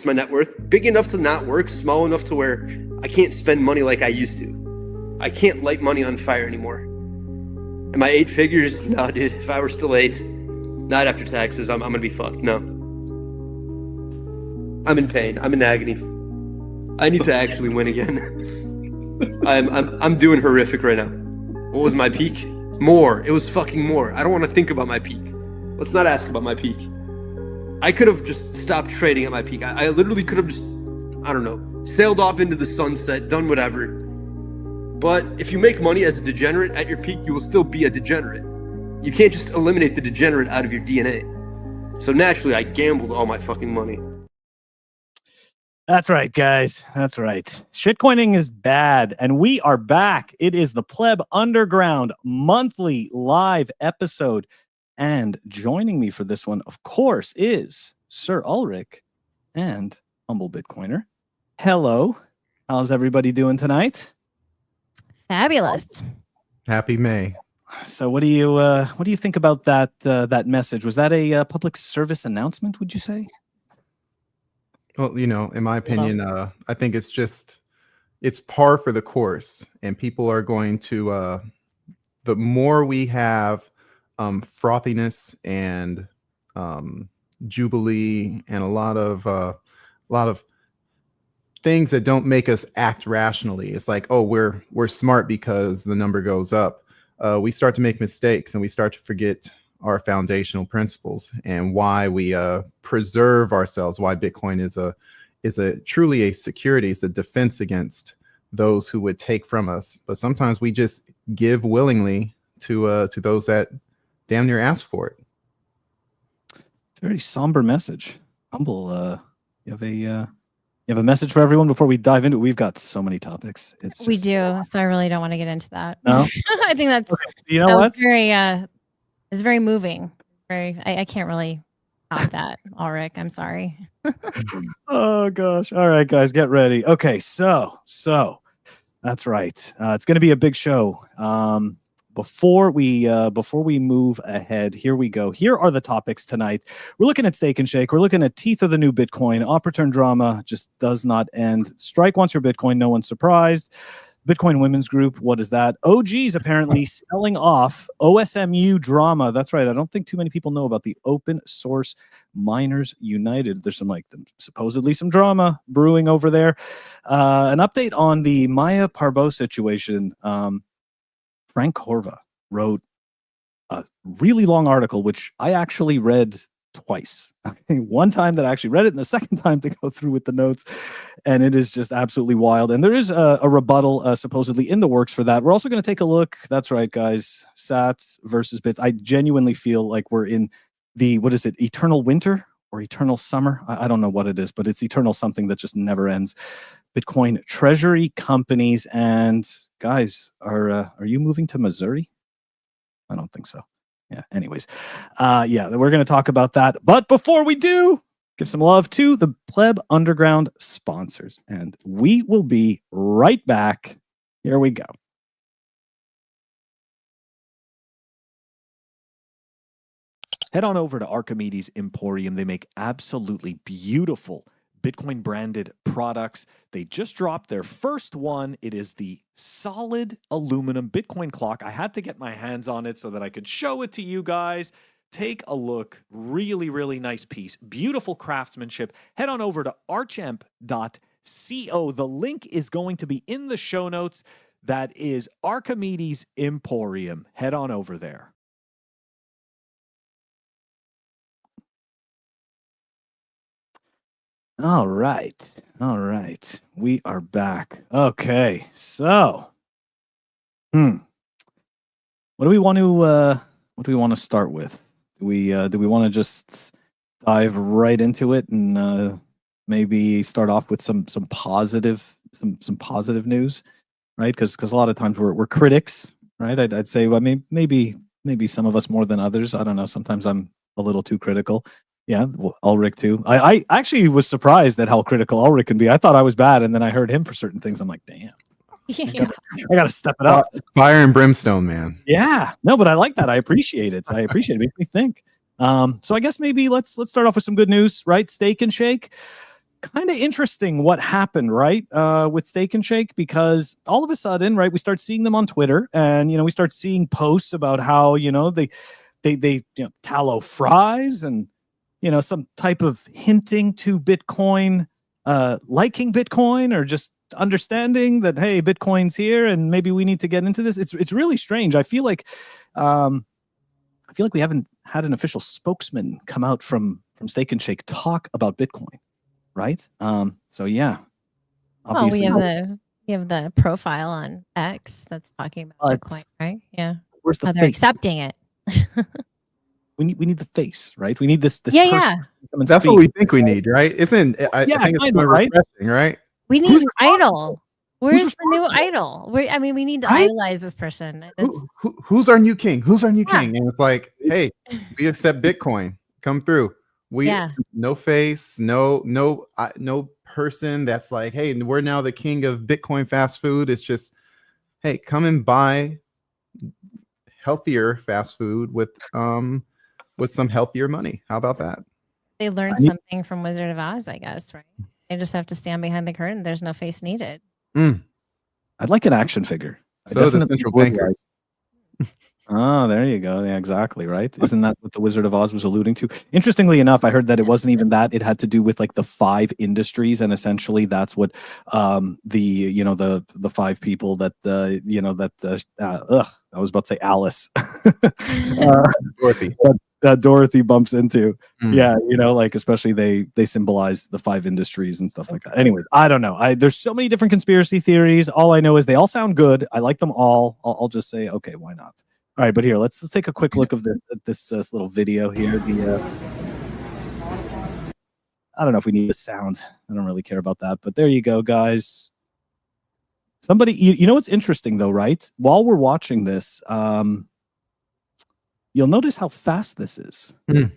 What's my net worth? Big enough to not work, small enough to where I can't spend money like I used to. I can't light money on fire anymore. Am I 8 figures? No, dude. If I were still 8, not after taxes, I'm gonna be fucked. No. I'm in pain. I'm in agony. I need to actually win again. I'm doing horrific right now. What was my peak? More. It was fucking more. I don't want to think about my peak. Let's not ask about my peak. I could have just stopped trading at my peak. I literally could have just, I don't know, sailed off into the sunset, done whatever. But if you make money as a degenerate at your peak, you will still be a degenerate. You can't just eliminate the degenerate out of your DNA. So naturally, I gambled all my fucking money. That's right, guys. That's right. Shitcoining is bad, and we are back. It is the Pleb Underground monthly live episode. And joining me for this one, of course, is Sir Ulric and Humble Bitcoiner. Hello. How's everybody doing tonight? Fabulous. Happy May. So what do you think about that message? Was that a public service announcement, would you say? Well, in my opinion, I think it's par for the course, and people are going to, the more we have frothiness and jubilee and a lot of things that don't make us act rationally. It's like, oh, we're smart because the number goes up. We start to make mistakes and we start to forget our foundational principles and why we preserve ourselves, why Bitcoin is a truly a security. It's a defense against those who would take from us. But sometimes we just give willingly to those that damn near ask for it. It's a very somber message. Humble, you have a message for everyone before we dive into it? We've got so many topics. We do, so I really don't want to get into that. No? I think that's okay. You know what? It's very moving. I can't really top that, Ulric. I'm sorry. Oh gosh. All right, guys, get ready. Okay, so that's right. It's going to be a big show. Before we move ahead, here we go. Here are the topics tonight. We're looking at Stake and Shake. We're looking at teeth of the new Bitcoin. Op return drama just does not end. Strike wants your Bitcoin. No one's surprised. Bitcoin Women's Group. What is that? OG's apparently selling off. OSMU drama. That's right. I don't think too many people know about the Open Source Miners United. There's supposedly some drama brewing over there. An update on the Maya Parbhoe situation. Frank Horva wrote a really long article, which I actually read twice. Okay, one time that I actually read it, and the second time to go through with the notes, and it is just absolutely wild. And there is a rebuttal supposedly in the works for that. We're also going to take a look. That's right, guys. Sats versus bits. I genuinely feel like we're in the, what is it, eternal winter or eternal summer? I don't know what it is, but it's eternal something that just never ends. Bitcoin treasury companies. And guys, are you moving to Missouri? I don't think so. Yeah. Anyways, we're going to talk about that. But before we do, give some love to the Pleb Underground sponsors, and we will be right back. Here we go. Head on over to Archimedes Emporium. They make absolutely beautiful Bitcoin branded products. They just dropped their first one. It is the solid aluminum Bitcoin clock. I had to get my hands on it so that I could show it to you guys. Take a look. Really, really nice piece. Beautiful craftsmanship. Head on over to archamp.co. The link is going to be in the show notes. That is Archimedes Emporium. Head on over there. All right. We are back. Okay, so, what do we want to start with? Do we want to just dive right into it and maybe start off with some positive news, right? Because a lot of times we're critics, right? I'd say, well, maybe some of us more than others. I don't know. Sometimes I'm a little too critical. Yeah, well, Ulric too. I actually was surprised at how critical Ulric can be. I thought I was bad, and then I heard him for certain things. I'm like, damn. Yeah. I gotta step it up. Fire and brimstone, man. Yeah, no, but I like that. I appreciate it. It makes me think. So I guess maybe let's start off with some good news, right? Stake and Shake. kind of interesting what happened, right? With Steak and Shake, because all of a sudden, right, we start seeing them on Twitter, and we start seeing posts about how they tallow fries, and some type of hinting to Bitcoin, liking Bitcoin, or just understanding that, hey, Bitcoin's here and maybe we need to get into this. It's really strange. I feel like we haven't had an official spokesman come out from Steak and Shake talk about Bitcoin, right? So yeah, obviously. Well, we have the profile on X that's talking about Bitcoin, right? Yeah. Where's the How they're face? accepting it. We need the face, right? We need this. Yeah, person yeah. to come and That's speak. what we think we need, right? I think it's kinda, more refreshing, right? We need Who's an idol. Where's the new idol? We need to Right? idolize this person. Who's our new king? Who's our new Yeah. king? And it's like, hey, we accept Bitcoin. Come through. No face, no person that's like, hey, we're now the king of Bitcoin fast food. It's just, hey, come and buy healthier fast food with some healthier money. How about that? They learned something from Wizard of Oz, I guess, right? They just have to stand behind the curtain. There's no face needed. I'd like an action figure. So the central bankers. Oh, there you go. Yeah, exactly. Right. Isn't that what the Wizard of Oz was alluding to? Interestingly enough, I heard that it wasn't even that. It had to do with like the 5 industries, and essentially that's what the 5 people that I was about to say Alice, Dorothy. that Dorothy bumps into. Yeah, like especially they symbolize the 5 industries and stuff like that. Anyways, I don't know. There's so many different conspiracy theories. All I know is they all sound good. I like them all. I'll just say, okay, why not? All right, but here, let's take a quick look of this little video here. I don't know if we need the sound. I don't really care about that, but there you go, guys. Somebody, you know what's interesting though, right? While we're watching this, you'll notice how fast this is. The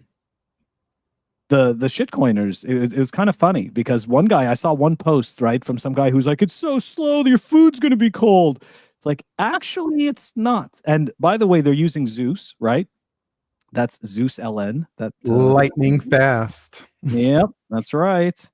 shitcoiners, it was kind of funny because I saw one post, right, from some guy who's like, it's so slow, your food's going to be cold. It's like, actually, it's not. And by the way, they're using Zeus, right? That's Zeus LN. That lightning fast. Yep, that's right.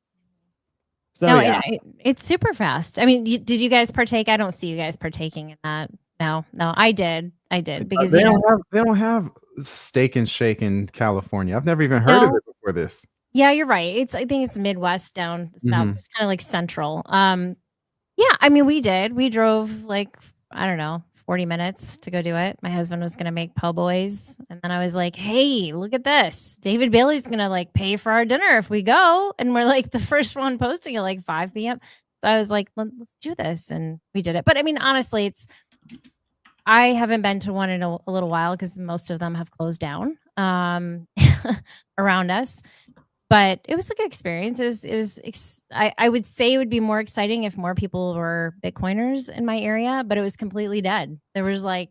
So no, yeah, it's super fast. I mean, did you guys partake? I don't see you guys partaking in that. No, I did because they don't have Steak and Shake in California. I've never even heard of it before this. Yeah, you're right. I think it's Midwest down south. It's kind of like central. Yeah, I mean, we did. We drove like, I don't know, 40 minutes to go do it. My husband was going to make po' boys. And then I was like, hey, look at this. David Bailey's going to like pay for our dinner if we go. And we're like the first one posting at like 5 p.m. So I was like, let's do this. And we did it. But I mean, honestly, I haven't been to one in a little while because most of them have closed down around us. But it was a good experience. I would say it would be more exciting if more people were Bitcoiners in my area, but it was completely dead. There was like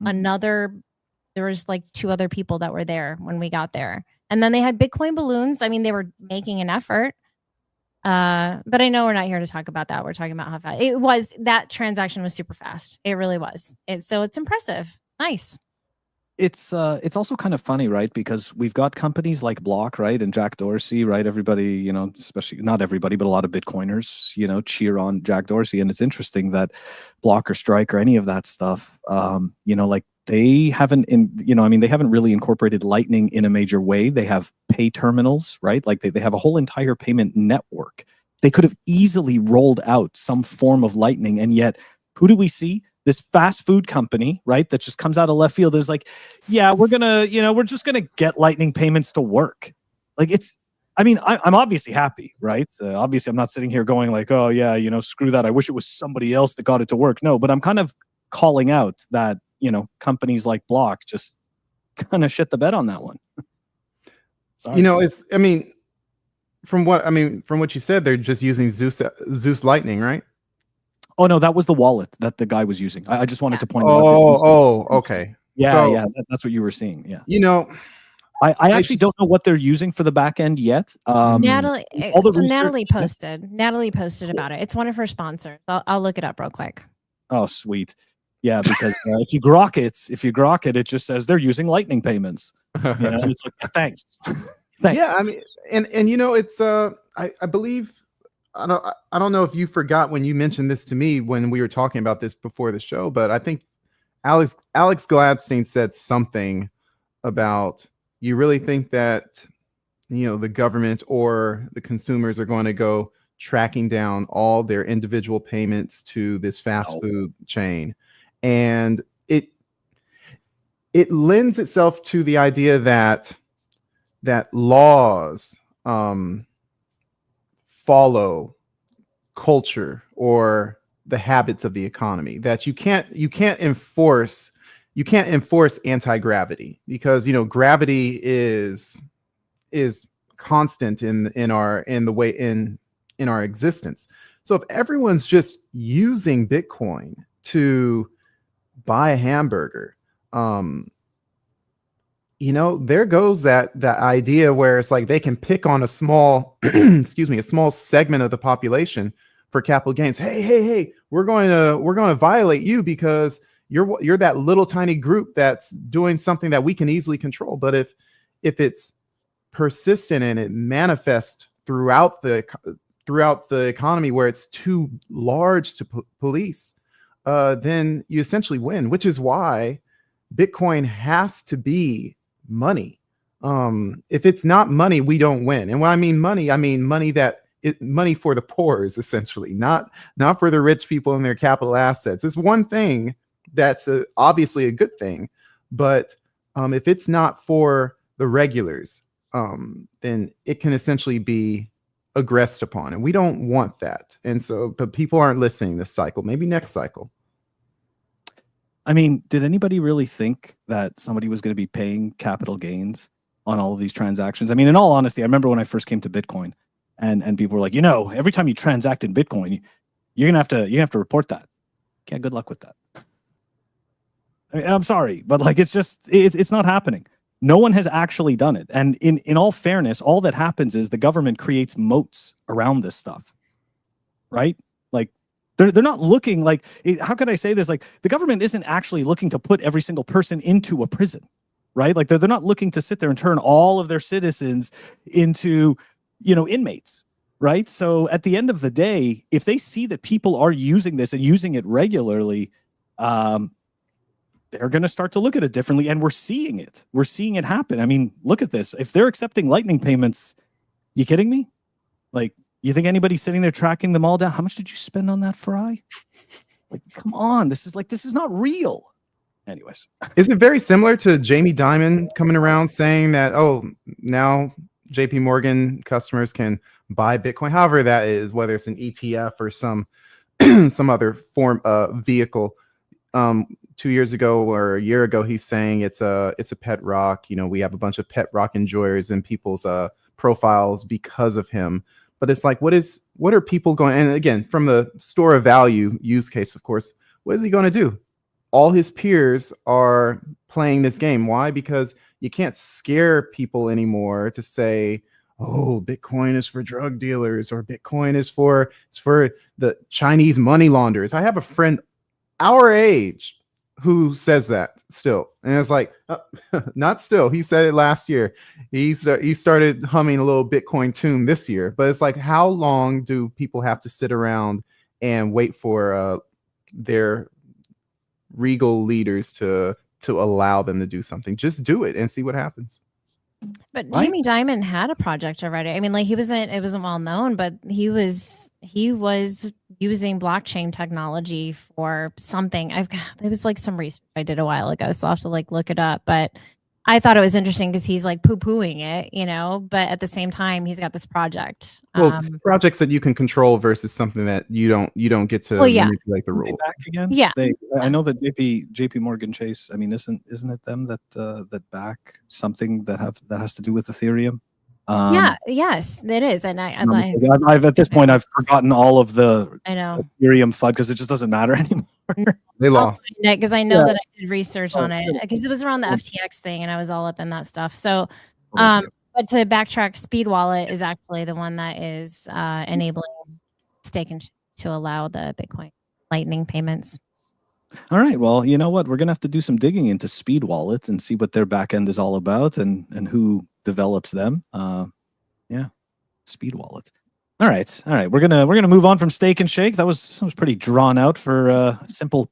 2 other people that were there when we got there. And then they had Bitcoin balloons. I mean, they were making an effort. But I know we're not here to talk about that. We're talking about how fast it was. That transaction was super fast. It really was. So it's impressive. Nice. It's also kind of funny, right? Because we've got companies like Block, right, and Jack Dorsey, right? Everybody, especially not everybody, but a lot of Bitcoiners, cheer on Jack Dorsey. And it's interesting that Block or Strike or any of that stuff, like they haven't they haven't really incorporated Lightning in a major way. They have pay terminals, right? Like they have a whole entire payment network. They could have easily rolled out some form of Lightning, and yet who do we see? This fast food company, right, that just comes out of left field is like, yeah, we're just gonna get Lightning payments to work. Like I'm obviously happy, right? Obviously, I'm not sitting here going like, oh yeah, screw that. I wish it was somebody else that got it to work. No, but I'm kind of calling out that companies like Block just kind of shit the bed on that one. Sorry. From what you said, they're just using Zeus Lightning, right? Oh no, that was the wallet that the guy was using. I just wanted to point out. Okay. Yeah, that's what you were seeing. Yeah. I actually don't know what they're using for the back end yet. Natalie posted about it. It's one of her sponsors. I'll look it up real quick. Oh, sweet. Yeah, because if you grok it, it just says they're using Lightning payments. It's like, thanks. Thanks. Yeah, I mean, and you know, it's I believe I don't know if you forgot when you mentioned this to me when we were talking about this before the show, but I think Alex Gladstein said something about, you really think that, you know, the government or the consumers are going to go tracking down all their individual payments to this fast food chain? And it lends itself to the idea that laws follow culture or the habits of the economy, that you can't enforce anti-gravity, because, you know, gravity is constant in our existence. So if everyone's just using Bitcoin to buy a hamburger, you know, there goes that idea where it's like they can pick on a small a small segment of the population for capital gains. Hey, we're going to violate you because you're that little tiny group that's doing something that we can easily control. But if it's persistent and it manifests throughout the economy where it's too large to police, then you essentially win, which is why Bitcoin has to be money. If it's not money, we don't win. And when I mean money money for the poor, is essentially not for the rich people and their capital assets. It's one thing that's obviously a good thing, but if it's not for the regulars, then it can essentially be aggressed upon, and we don't want that. And so, but people aren't listening this cycle. Maybe next cycle. I mean, did anybody really think that somebody was going to be paying capital gains on all of these transactions? I mean, in all honesty, I remember when I first came to Bitcoin, and people were like, you know, every time you transact in Bitcoin, you're gonna have to report that. Okay, good luck with that. I mean, I'm sorry, but like, it's not happening. No one has actually done it. And in all fairness, all that happens is the government creates moats around this stuff, right? Like, they're not looking like, how could I say this? Like, the government isn't actually looking to put every single person into a prison, right? Like, they're not looking to sit there and turn all of their citizens into, you know, inmates, right? So at the end of the day, if they see that people are using this and using it regularly, they're going to start to look at it differently. And we're seeing it. We're seeing it happen. I mean, look at this. If they're accepting Lightning payments, you kidding me? Like, you think anybody's sitting there tracking them all down? How much did you spend on that fry? Like, come on. This is not real. Anyways. Is it very similar to Jamie Dimon coming around saying that, oh, now JP Morgan customers can buy Bitcoin, however that is, whether it's an ETF or some other form of vehicle. 2 years ago or a year ago, he's saying it's a pet rock. You know, we have a bunch of pet rock enjoyers in people's profiles because of him. But it's like, what are people going? And again, from the store of value use case, of course, what is he going to do? All his peers are playing this game. Why? Because you can't scare people anymore to say, oh, Bitcoin is for drug dealers, or Bitcoin is for the Chinese money launderers. I have a friend our age who says that still, and it's like, not still. He said it last year. He started humming a little Bitcoin tune this year. But it's like, how long do people have to sit around and wait for their regal leaders to allow them to do something? Just do it and see what happens. But right? Jamie Dimon had a project already. I mean, like, it wasn't well known, but he was using blockchain technology for something. It was like some research I did a while ago, so I'll have to like look it up. But I thought it was interesting because he's like poo-pooing it, you know, but at the same time, he's got this project. Well, projects that you can control versus something that you don't get to manipulate the rules. Back again? Yeah. I know that JP Morgan Chase, I mean, isn't it them that back something that has to do with Ethereum? Yes, it is. And I've at this point, I've forgotten all of the Ethereum FUD because it just doesn't matter anymore. They lost because I know that I did research on it because it was around the FTX thing and I was all up in that stuff. So, but to backtrack, Speed Wallet is actually the one that is enabling staking to allow the Bitcoin Lightning payments. All right. Well, you know what? We're gonna have to do some digging into Speed Wallet and see what their back end is all about and who develops them. Yeah, speed wallet. All right. We're gonna move on from Steak and Shake. That was pretty drawn out for a simple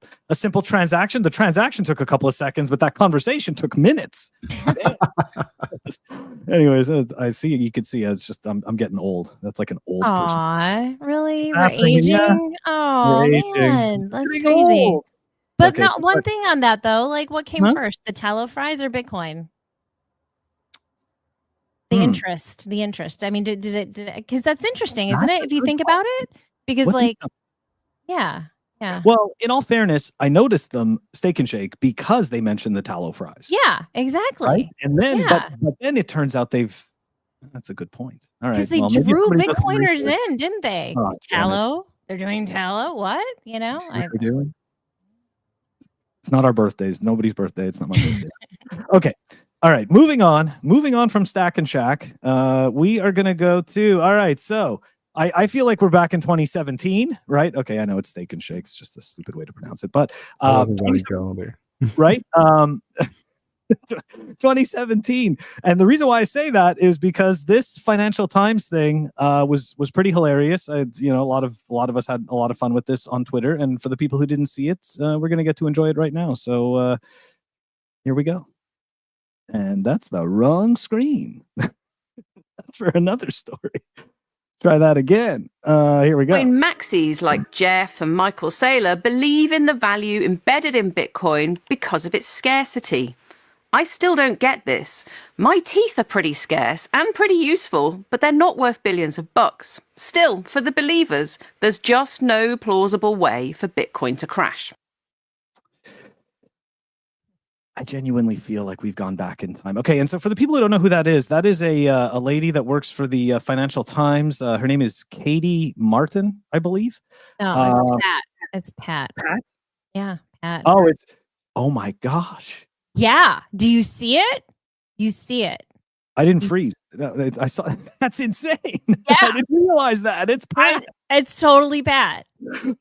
transaction. The transaction took a couple of seconds, but that conversation took minutes. Anyways, I see. You can see it's just I'm getting old. That's like an old person. Aw, really? We're happening, aging? yeah. Oh We're aging. man, that's Getting crazy. old. But Okay, not one thing on that though. Like, what came Huh? first, the tallow fries or Bitcoin? The interest. I mean, did it? Because that's interesting, isn't That's it? a If you good think about it, because What do you like, yeah. Well, in all fairness, I noticed them Steak and Shake because they mentioned the tallow fries. Yeah, exactly. Right? And then, Yeah. but then it turns out that's a good point. All right. Because they maybe drew somebody does some Bitcoiners research. in, didn't they? Oh, damn it. Tallow. They're doing tallow. What? You know? See what they're doing? It's not our birthdays. Nobody's birthday. It's not my birthday. Okay. All right. Moving on from Stack and Shack. We are going to go to, all right. So I feel like we're back in 2017, right? Okay. I know it's Steak and Shake. It's just a stupid way to pronounce it, but I wasn't going to go there. right? 2017, and the reason why I say that is because this Financial Times thing was pretty hilarious. A lot of us had a lot of fun with this on Twitter, and for the people who didn't see it, we're gonna get to enjoy it right now. So here we go, and that's the wrong screen. That's for another story. Try that again. Here we go. Bitcoin maxis like Jeff and Michael Saylor believe in the value embedded in Bitcoin because of its scarcity. I still don't get this. My teeth are pretty scarce and pretty useful, but they're not worth billions of bucks. Still, for the believers, there's just no plausible way for Bitcoin to crash. I genuinely feel like we've gone back in time. Okay, and so for the people who don't know who that is a lady that works for the Financial Times. Her name is Katie Martin, I believe. No, it's Pat. It's Pat. Pat? Yeah, Pat. Oh my gosh. Yeah. Do you see it? You see it. I didn't freeze. I saw. That's insane. Yeah. I didn't realize that. It's Pat. It's totally Pat.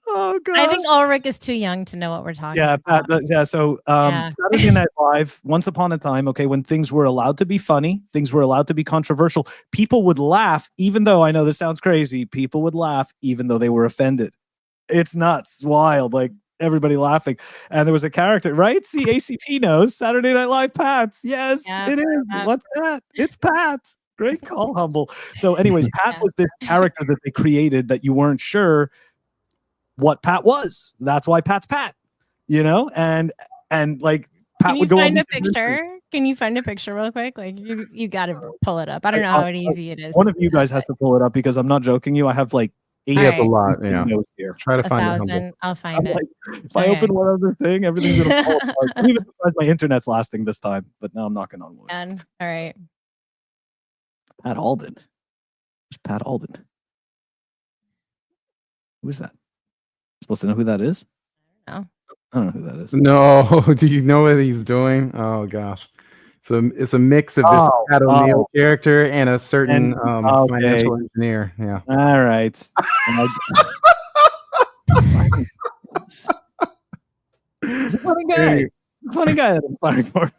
Oh god. I think Ulric is too young to know what we're talking about. Pat. Yeah. So Saturday Night Live. Once upon a time, okay, when things were allowed to be funny, things were allowed to be controversial. People would laugh, even though I know this sounds crazy. People would laugh, even though they were offended. It's nuts, wild, like everybody laughing. And there was a character, right? See, ACP knows Saturday Night Live. Pat. Yes, Yeah, it is. Pat. What's that? It's Pat. Great call, Humble. So, anyways, Pat was this character that they created that you weren't sure what Pat was. That's why Pat's Pat, and like Pat would go on a picture. Can you find a picture real quick? Like you got to pull it up. I don't know how easy it is. One of you guys has to pull it up because I'm not joking you. I have like 8 He has a lot. Yeah. Here. Try to find 1,000. it. I'll find it. Like, if I open one other thing, everything's gonna fall apart. I'm even surprised my internet's lasting this time, but now I'm knocking on wood. All right. Pat Alden. Who's Pat Alden? Who is that? Supposed to know who that is? No. I don't know who that is. No, do you know what he's doing? Oh gosh. So it's a mix of this Pat O'Neill character and a certain financial engineer. Yeah. All right. He's a funny guy. Hey. Funny guy that I'm firing for.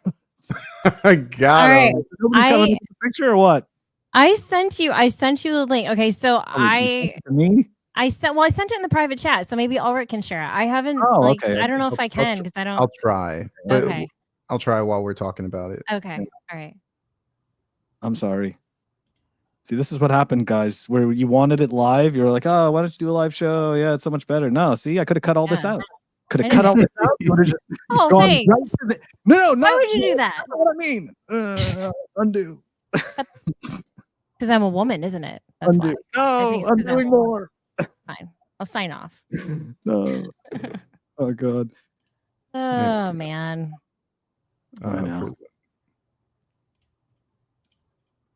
I got him. Nobody's coming with the picture or what? I sent you the link. Okay, so To me? I sent it in the private chat, so maybe Ulric can share it. I haven't okay. I don't know if I can because I don't. I'll try. But Okay. I'll try while we're talking about it. Okay. All right. I'm sorry. See, this is what happened, guys. Where you wanted it live, you're like, "Oh, why don't you do a live show? Yeah, it's so much better." No, see, I could have cut all this out. Could have cut all this out. You would've just gone thanks. right to the... No, Why would you do that? That's not what I mean. Undo. Because I'm a woman, isn't it? That's Undo. why. No, I'm doing more. Fine. I'll sign off. No. Oh God. Oh man. I know.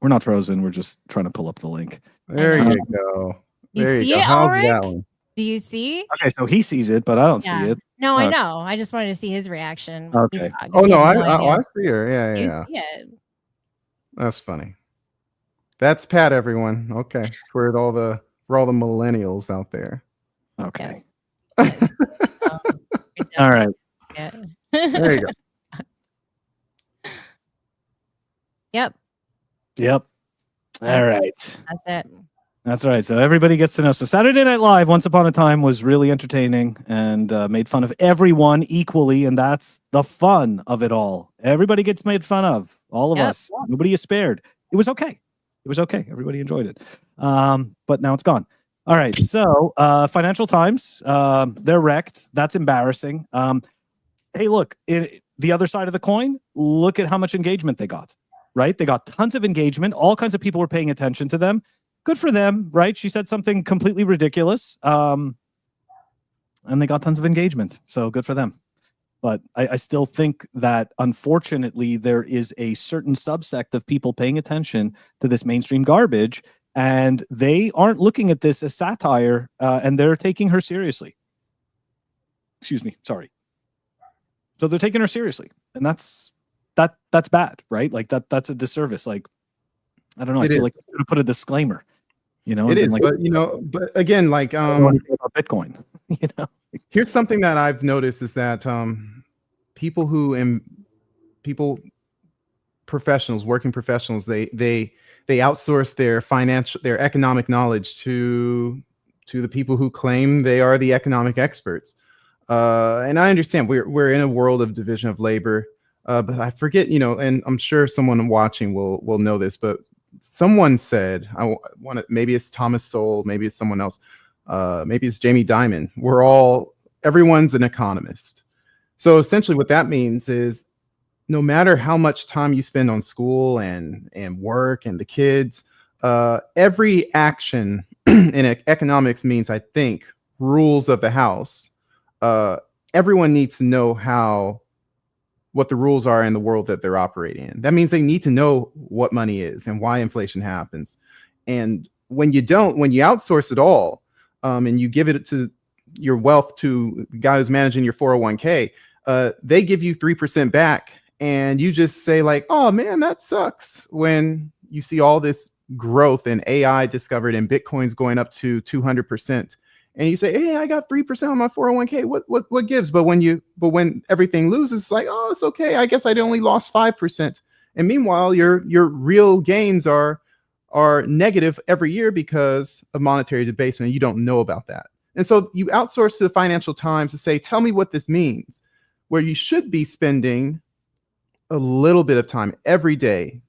We're not frozen. We're just trying to pull up the link. There you go. You There see you go. it, How's Ulric? that one? Do you see? Okay, so he sees it, but I don't see it. No, I know. I just wanted to see his reaction. Okay. Oh no, I see her. Yeah, You yeah. see it. That's funny. That's Pat, everyone. Okay, for all the millennials out there. Okay. All All right. There you go. Yep. Yep. All right. That's it. That's right. So everybody gets to know. So Saturday Night Live, once upon a time, was really entertaining and made fun of everyone equally, and that's the fun of it all. Everybody gets made fun of. All of us. Nobody is spared. It was okay. It was okay. Everybody enjoyed it. But now it's gone. All right. So Financial Times, they're wrecked. That's embarrassing. Hey, look, the other side of the coin, look at how much engagement they got, right? They got tons of engagement. All kinds of people were paying attention to them. Good for them, right? She said something completely ridiculous. And they got tons of engagement. So good for them. But I still think that, unfortunately, there is a certain subsect of people paying attention to this mainstream garbage, and they aren't looking at this as satire, and they're taking her seriously. Excuse me. Sorry. So they're taking her seriously, and that's bad, right? Like that's a disservice. Like, I don't know. I feel like I should have put a disclaimer. You know, it is, like, but again, like about Bitcoin. You know, here's something that I've noticed is that professionals, working professionals, they outsource their economic knowledge to the people who claim they are the economic experts. And I understand we're in a world of division of labor, but I forget, and I'm sure someone watching will know this, but someone said, maybe it's Thomas Sowell, maybe it's someone else, maybe it's Jamie Dimon. Everyone's an economist. So essentially what that means is no matter how much time you spend on school and work and the kids, every action in economics means, I think, rules of the house. Everyone needs to know what the rules are in the world that they're operating in. That means they need to know what money is and why inflation happens. And when you outsource it all, and you give it to your wealth to the guy who's managing your 401k, they give you 3% back, and you just say like, oh man, that sucks. When you see all this growth in AI discovered and Bitcoin's going up to 200%. And you say, hey, I got 3% on my 401k. What gives? But when everything loses, it's like, oh, it's okay. I guess I only lost 5%. And meanwhile, your real gains are negative every year because of monetary debasement. You don't know about that. And so you outsource to the Financial Times to say, tell me what this means, where you should be spending a little bit of time every day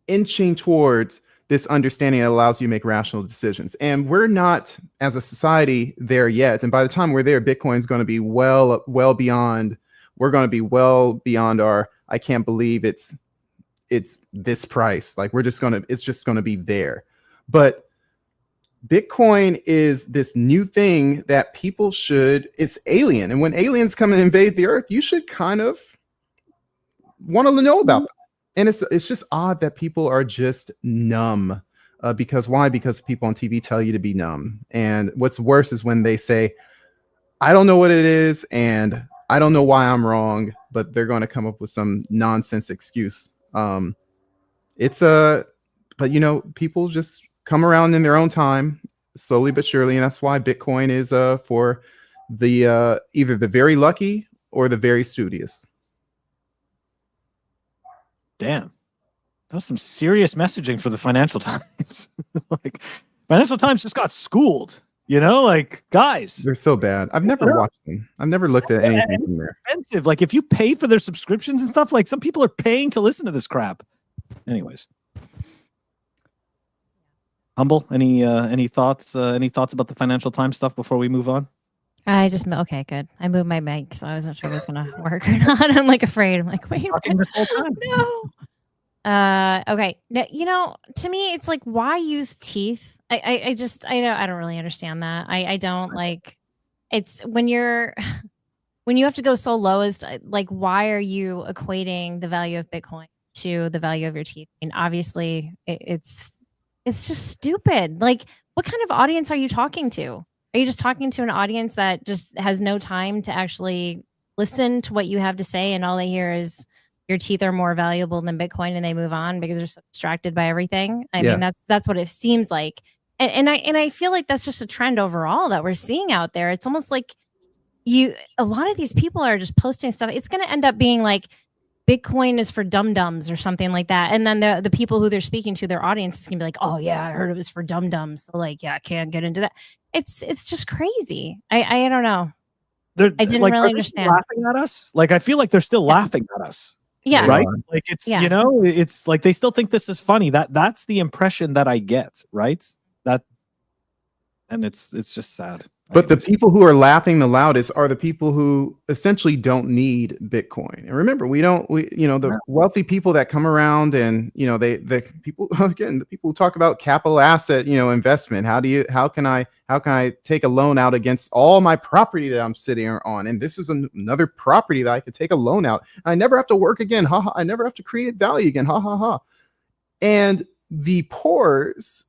inching towards this understanding that allows you to make rational decisions. And we're not, as a society, there yet. And by the time we're there, Bitcoin is going to be well beyond. We're going to be well beyond our. I can't believe it's this price. Like it's just going to be there. But Bitcoin is this new thing that people it's alien. And when aliens come and invade the earth, you should kind of want to know about them. And it's just odd that people are just numb. Because why? Because people on TV tell you to be numb. And what's worse is when they say, I don't know what it is, and I don't know why I'm wrong, but they're going to come up with some nonsense excuse. But people just come around in their own time, slowly but surely. And that's why Bitcoin is for the either the very lucky or the very studious. Damn, that was some serious messaging for the Financial Times. Like, Financial Times just got schooled, like, guys. They're so bad. I've never watched them. I've never looked at anything from there. Expensive. Like, if you pay for their subscriptions and stuff, like, some people are paying to listen to this crap. Anyways. Humble, any thoughts about the Financial Times stuff before we move on? Okay, good. I moved my mic, so I wasn't sure it was going to work or not. I'm like afraid. I'm like, wait, this whole time. No. Okay. No, to me, it's like, why use teeth? I don't really understand that. I don't like. It's when you have to go so low as to, like, why are you equating the value of Bitcoin to the value of your teeth? I mean, obviously, it's just stupid. Like, what kind of audience are you talking to? Are you just talking to an audience that just has no time to actually listen to what you have to say, and all they hear is your teeth are more valuable than Bitcoin, and they move on because they're so distracted by everything? I mean, that's what it seems like. And I feel like that's just a trend overall that we're seeing out there. It's almost like a lot of these people are just posting stuff. It's going to end up being like Bitcoin is for dum-dums or something like that. And then the people who they're speaking to, their audience is gonna be like, oh yeah, I heard it was for dum-dums. So like, yeah, I can't get into that. It's just crazy. I don't know. I didn't like, really are they still understand. laughing at us? Like, I feel like they're still laughing at us. Yeah. Right. Like it's, Yeah. you know, it's like they still think this is funny. That's the impression that I get. Right. And it's just sad. But the Anyways. people who are laughing the loudest are the people who essentially don't need Bitcoin. And remember, the wealthy people that come around and, the people who talk about capital asset, investment. How can I take a loan out against all my property that I'm sitting on? And this is another property that I could take a loan out. I never have to work again. Ha ha. I never have to create value again. Ha ha ha. And the poors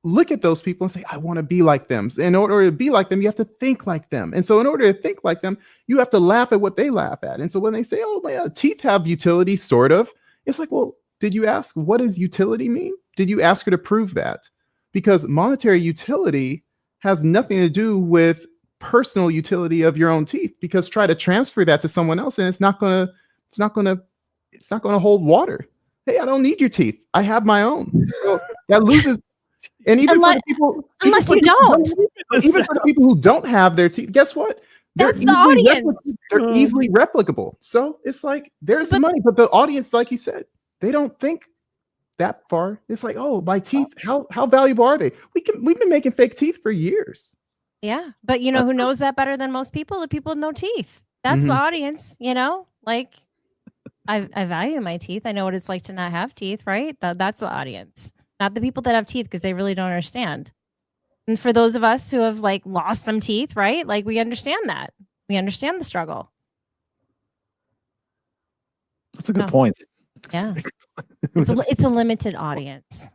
look at those people and say, I want to be like them. In order to be like them, you have to think like them. And so in order to think like them, you have to laugh at what they laugh at. And so when they say, oh, my teeth have utility, sort of, it's like, well, did you ask what does utility mean? Did you ask her to prove that? Because monetary utility has nothing to do with personal utility of your own teeth, because try to transfer that to someone else and it's not going to hold water. Hey, I don't need your teeth. I have my own. So that loses. And even for the people, unless you don't, even for the people who don't have their teeth, guess what? That's the audience. They're easily replicable. So it's like there's the money, but the audience, like you said, they don't think that far. It's like, oh, my teeth, how valuable are they? We've been making fake teeth for years. Yeah, but you know who knows that better than most people? The people with no teeth. That's the audience. Like I value my teeth. I know what it's like to not have teeth, right? That's the audience. Not the people that have teeth, because they really don't understand. And for those of us who have like lost some teeth, right? Like we understand that. We understand the struggle. That's a good point. Yeah. It's a limited audience.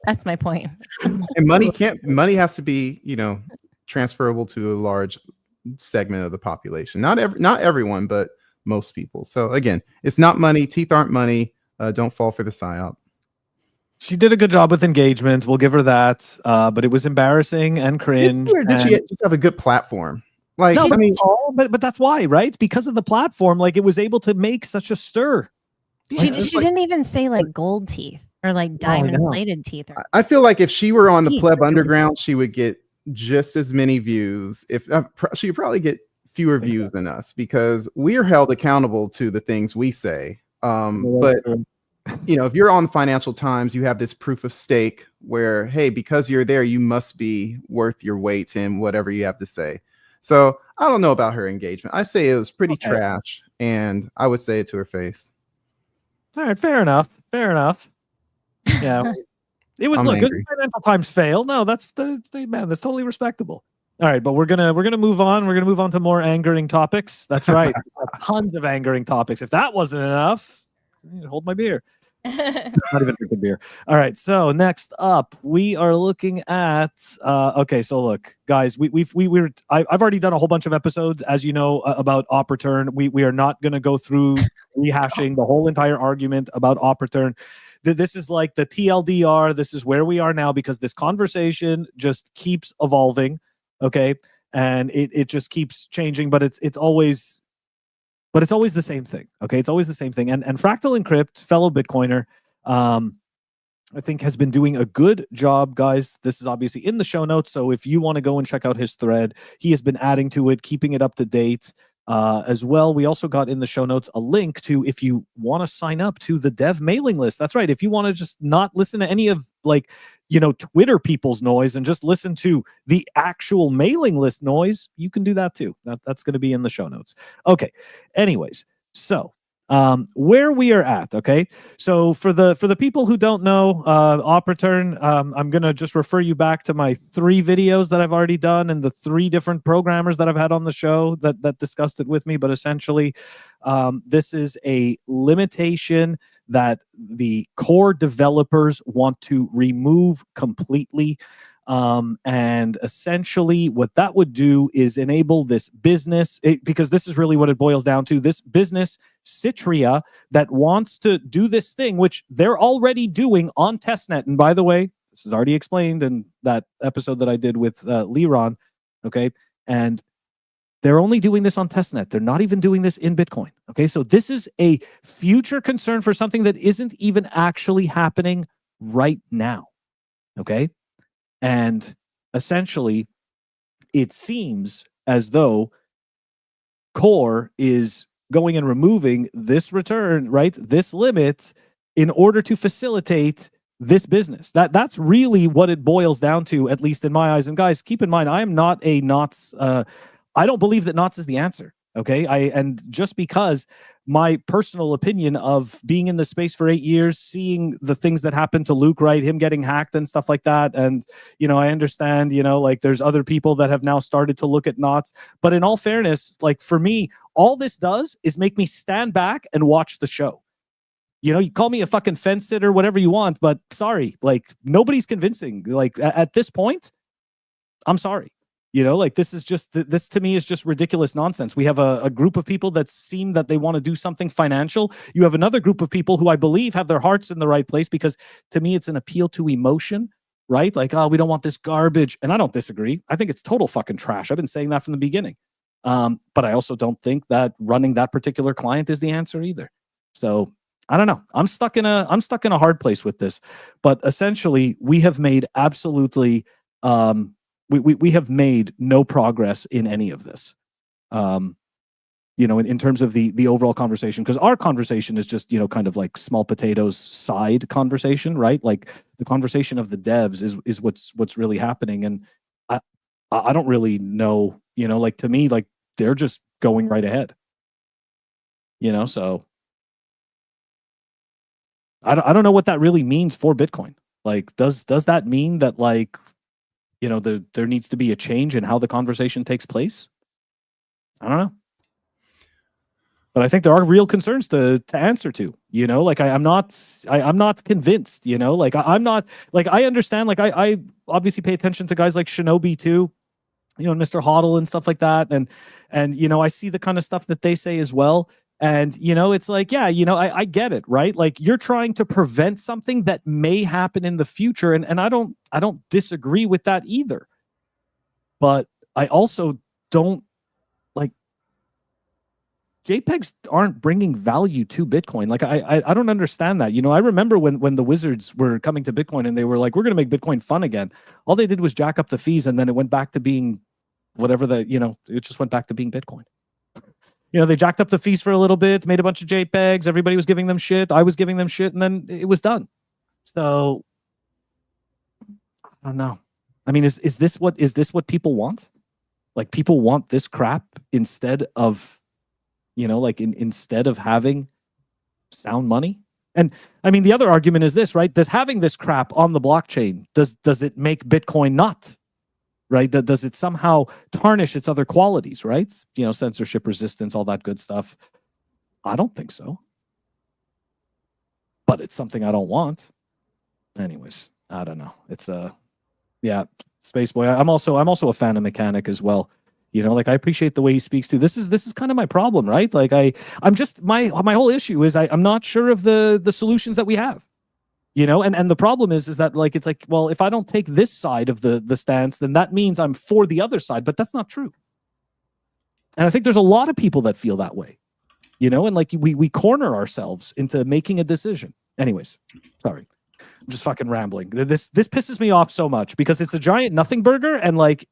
That's my point. And money has to be, transferable to a large segment of the population. Not everyone, but most people. So again, it's not money. Teeth aren't money. Don't fall for the psyop. She did a good job with engagement. We'll give her that. But it was embarrassing and cringe. Did she just have a good platform? Like, no, but that's why, right? Because of the platform, like it was able to make such a stir. She didn't even say like gold teeth or like diamond plated teeth. I feel like if she were on the Pleb Underground, she would get just as many views. If she would probably get fewer views than us, because we are held accountable to the things we say. But if you're on the Financial Times, you have this proof of stake where, hey, because you're there, you must be worth your weight in whatever you have to say. So I don't know about her engagement. I say it was pretty trash, and I would say it to her face. All right, fair enough. Yeah, it was. Look, it was Financial Times fail. No, that's totally respectable. All right, but we're gonna move on. We're gonna move on to more angering topics. That's right, tons of angering topics. If that wasn't enough. Hold my beer. Not even drinking beer. All right. So next up, we are looking at. Okay. So look, guys, I've already done a whole bunch of episodes, as you know, about op return. We are not going to go through rehashing the whole entire argument about op return. This is like the TLDR. This is where we are now, because this conversation just keeps evolving. Okay, and it just keeps changing, but it's always. But it's always the same thing, okay? It's always the same thing. And Fractal Encrypt, fellow Bitcoiner, I think has been doing a good job, guys. This is obviously in the show notes, so if you want to go and check out his thread, he has been adding to it, keeping it up to date as well. We also got in the show notes a link to, if you want to sign up to the dev mailing list. That's right. If you want to just not listen to any of Twitter people's noise and just listen to the actual mailing list noise, you can do that too. That's going to be in the show notes. Okay. Anyways, so where we are at, okay? So for the people who don't know op return, I'm going to just refer you back to my 3 videos that I've already done and the 3 different programmers that I've had on the show that discussed it with me. But essentially, this is a limitation that the core developers want to remove completely. And essentially what that would do is enable this business, because this is really what it boils down to, this business Citria that wants to do this thing, which they're already doing on testnet. And by the way, this is already explained in that episode that I did with Liron. Okay. And They're only doing this on testnet. They're not even doing this in Bitcoin. Okay, so this is a future concern for something that isn't even actually happening right now. Okay, and essentially, it seems as though Core is going and removing this return, right? This limit in order to facilitate this business. That's really what it boils down to, at least in my eyes. And guys, keep in mind, I am not a knots. I don't believe that knots is the answer. Okay, and just because my personal opinion of being in the space for 8 years, seeing the things that happened to Luke, right, him getting hacked and stuff like that, and I understand, like there's other people that have now started to look at knots, but in all fairness, like for me, all this does is make me stand back and watch the show. You call me a fucking fence sitter, whatever you want, but sorry, like nobody's convincing. Like at this point, I'm sorry. Like this is just, this to me is just ridiculous nonsense. We have a group of people that seem that they want to do something financial. You have another group of people who I believe have their hearts in the right place, because to me, it's an appeal to emotion, right? Like, oh, we don't want this garbage. And I don't disagree. I think it's total fucking trash. I've been saying that from the beginning. But I also don't think that running that particular client is the answer either. So I don't know. I'm stuck in a hard place with this, but essentially we have made absolutely, we have made no progress in any of this, in terms of the overall conversation, because our conversation is just, kind of like small potatoes side conversation, right? Like the conversation of the devs is what's really happening. And I don't really know, like to me, like they're just going right ahead, so I don't know what that really means for Bitcoin. Like, does that mean that like, there needs to be a change in how the conversation takes place? I don't know. But I think there are real concerns to answer to, like I'm not convinced, like I'm not, like I understand, like I obviously pay attention to guys like Shinobi too, Mr. Hodl and stuff like that. And I see the kind of stuff that they say as well. And, it's like, yeah, I get it, right? Like you're trying to prevent something that may happen in the future. And I don't disagree with that either. But I also don't, like, JPEGs aren't bringing value to Bitcoin. Like, I don't understand that. I remember when the wizards were coming to Bitcoin and they were like, we're going to make Bitcoin fun again. All they did was jack up the fees, and then it went back to being whatever it just went back to being Bitcoin. They jacked up the fees for a little bit, made a bunch of JPEGs. Everybody was giving them shit. I was giving them shit, and then it was done. So I don't know. I mean, is this what people want? Like people want this crap instead of, instead of having sound money? And I mean, the other argument is this, right? Does having this crap on the blockchain, does it make Bitcoin not? Right? Does it somehow tarnish its other qualities, right? Censorship resistance, all that good stuff. I don't think so. But it's something I don't want. Anyways, I don't know. It's yeah, Space Boy. I'm also a fan of Mechanic as well. Like I appreciate the way he speaks to. This is kind of my problem, right? Like I'm just my whole issue is I'm not sure of the solutions that we have. And the problem is that like it's like, well, if I don't take this side of the stance, then that means I'm for the other side, but that's not true. And I think there's a lot of people that feel that way, and like we corner ourselves into making a decision. Anyways, sorry, I'm just fucking rambling. This pisses me off so much because it's a giant nothing burger, and like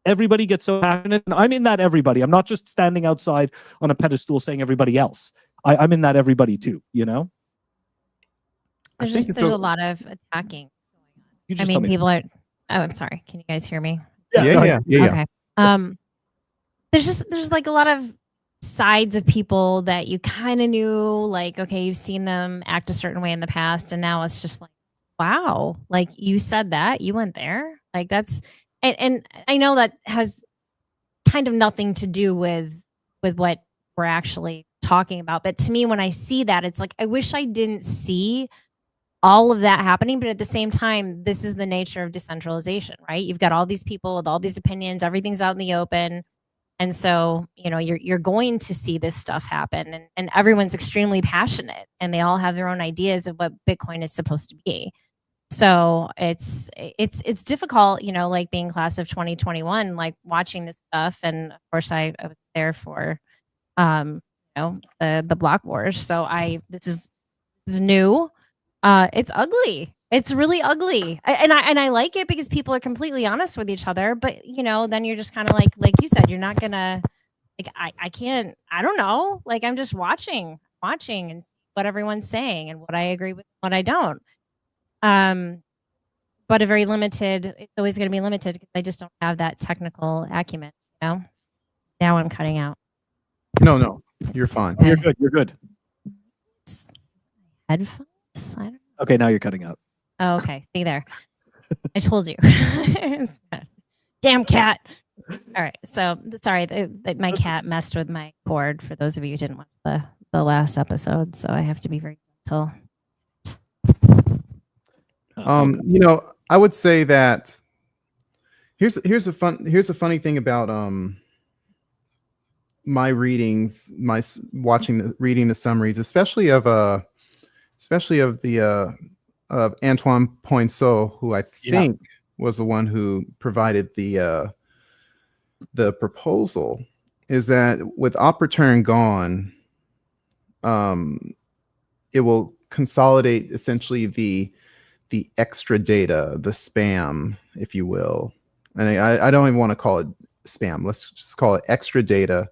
everybody gets so passionate, and I'm in that everybody. I'm not just standing outside on a pedestal saying everybody else. I'm in that everybody too, There's a lot of attacking going on. I mean, people are. Oh, I'm sorry. Can you guys hear me? Yeah. Okay. There's like a lot of sides of people that you kind of knew, like, okay, you've seen them act a certain way in the past, and now it's just like, wow, like you said that, you went there, like that's, and I know that has kind of nothing to do with what we're actually talking about, but to me, when I see that, it's like I wish I didn't see all of that happening. But at the same time, this is the nature of decentralization, right? You've got all these people with all these opinions, everything's out in the open. And so, you're going to see this stuff happen, and everyone's extremely passionate, and they all have their own ideas of what Bitcoin is supposed to be. So it's difficult, you know, like being class of 2021, like watching this stuff. And of course I was there for you know, the block wars. So this is new. It's ugly. It's really ugly. And I like it because people are completely honest with each other. But you know, then you're just kind of like you said, you're not gonna like I can't, I don't know. Like I'm just watching and what everyone's saying and what I agree with, what I don't. But a very limited, it's always going to be limited because I just don't have that technical acumen, you know? Now I'm cutting out. No, you're fine. You're good. You're good. Headphones? I don't know. Okay, now you're cutting out. Oh, okay. See there. I told you. Damn cat. All right. So sorry, my cat messed with my cord for those of you who didn't watch the last episode. So I have to be very gentle. You know, I would say that here's a funny thing about my readings, reading the summaries, especially of the of Antoine Poinsot, who I think was the one who provided the proposal, is that with op return gone, it will consolidate essentially the extra data, the spam, if you will. And I don't even want to call it spam. Let's just call it extra data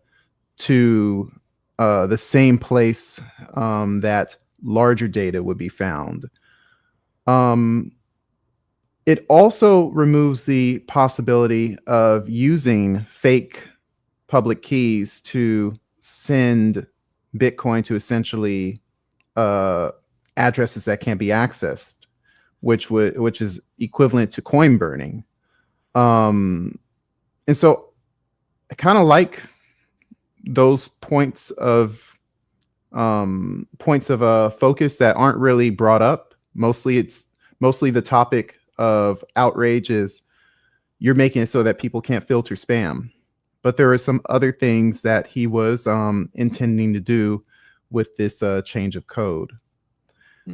to the same place that larger data would be found. It also removes the possibility of using fake public keys to send Bitcoin to essentially addresses that can't be accessed, which is equivalent to coin burning. And so I kind of like those points of focus that aren't really brought up. Mostly the topic of outrage is you're making it so that people can't filter spam. But there are some other things that he was intending to do with this change of code.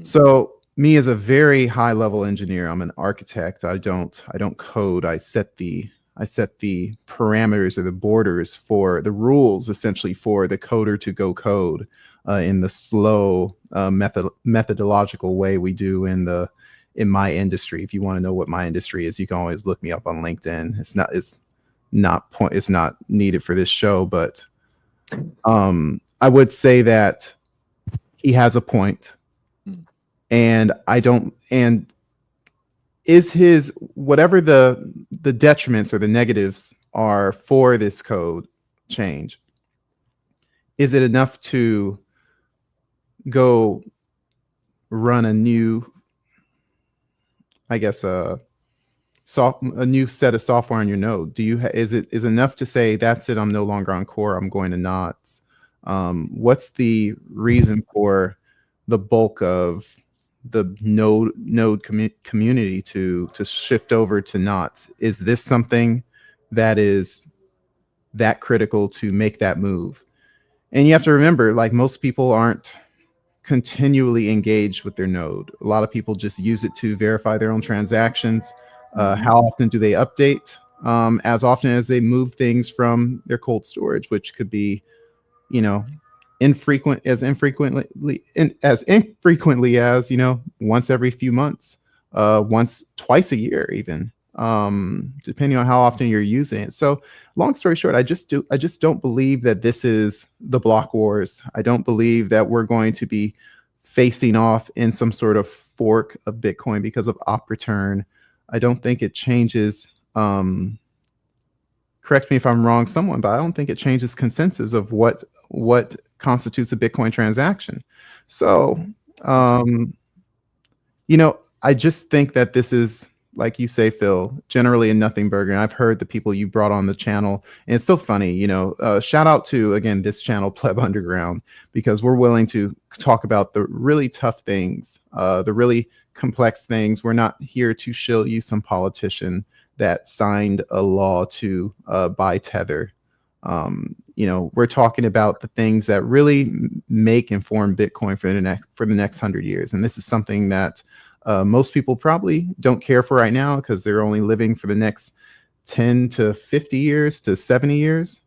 So me as a very high level engineer, I'm an architect. I don't code. I set the parameters or the borders for the rules essentially for the coder to go code in the slow methodological way we do in my industry. If you want to know what my industry is, you can always look me up on LinkedIn. It's not needed for this show, but I would say that he has a point. And is his, whatever the detriments or the negatives are for this code change, is it enough to go run a new, I guess, a new set of software on your node? Is enough to say that's it, I'm no longer on core, I'm going to knots? What's the reason for the bulk of the node community to shift over to knots? Is this something that is that critical to make that move? And you have to remember, like, most people aren't continually engaged with their node. A lot of people just use it to verify their own transactions. How often do they update? As often as they move things from their cold storage, which could be, you know, infrequently as once every few months, twice a year, even, depending on how often you're using it. So long story short, I just don't believe that this is the block wars. I don't believe that we're going to be facing off in some sort of fork of Bitcoin because of op return. I don't think it changes, correct me if I'm wrong, someone, but I don't think it changes consensus of what constitutes a Bitcoin transaction. So, you know, I just think that this is, like you say, Phil, generally a nothing burger. And I've heard the people you brought on the channel, and it's so funny, you know, shout out to, again, this channel, Pleb Underground, because we're willing to talk about the really tough things, the really complex things. We're not here to shill you some politician that signed a law to buy Tether. You know, we're talking about the things that really make and form Bitcoin for the next 100 years. And this is something that most people probably don't care for right now because they're only living for the next 10 to 50 years to 70 years.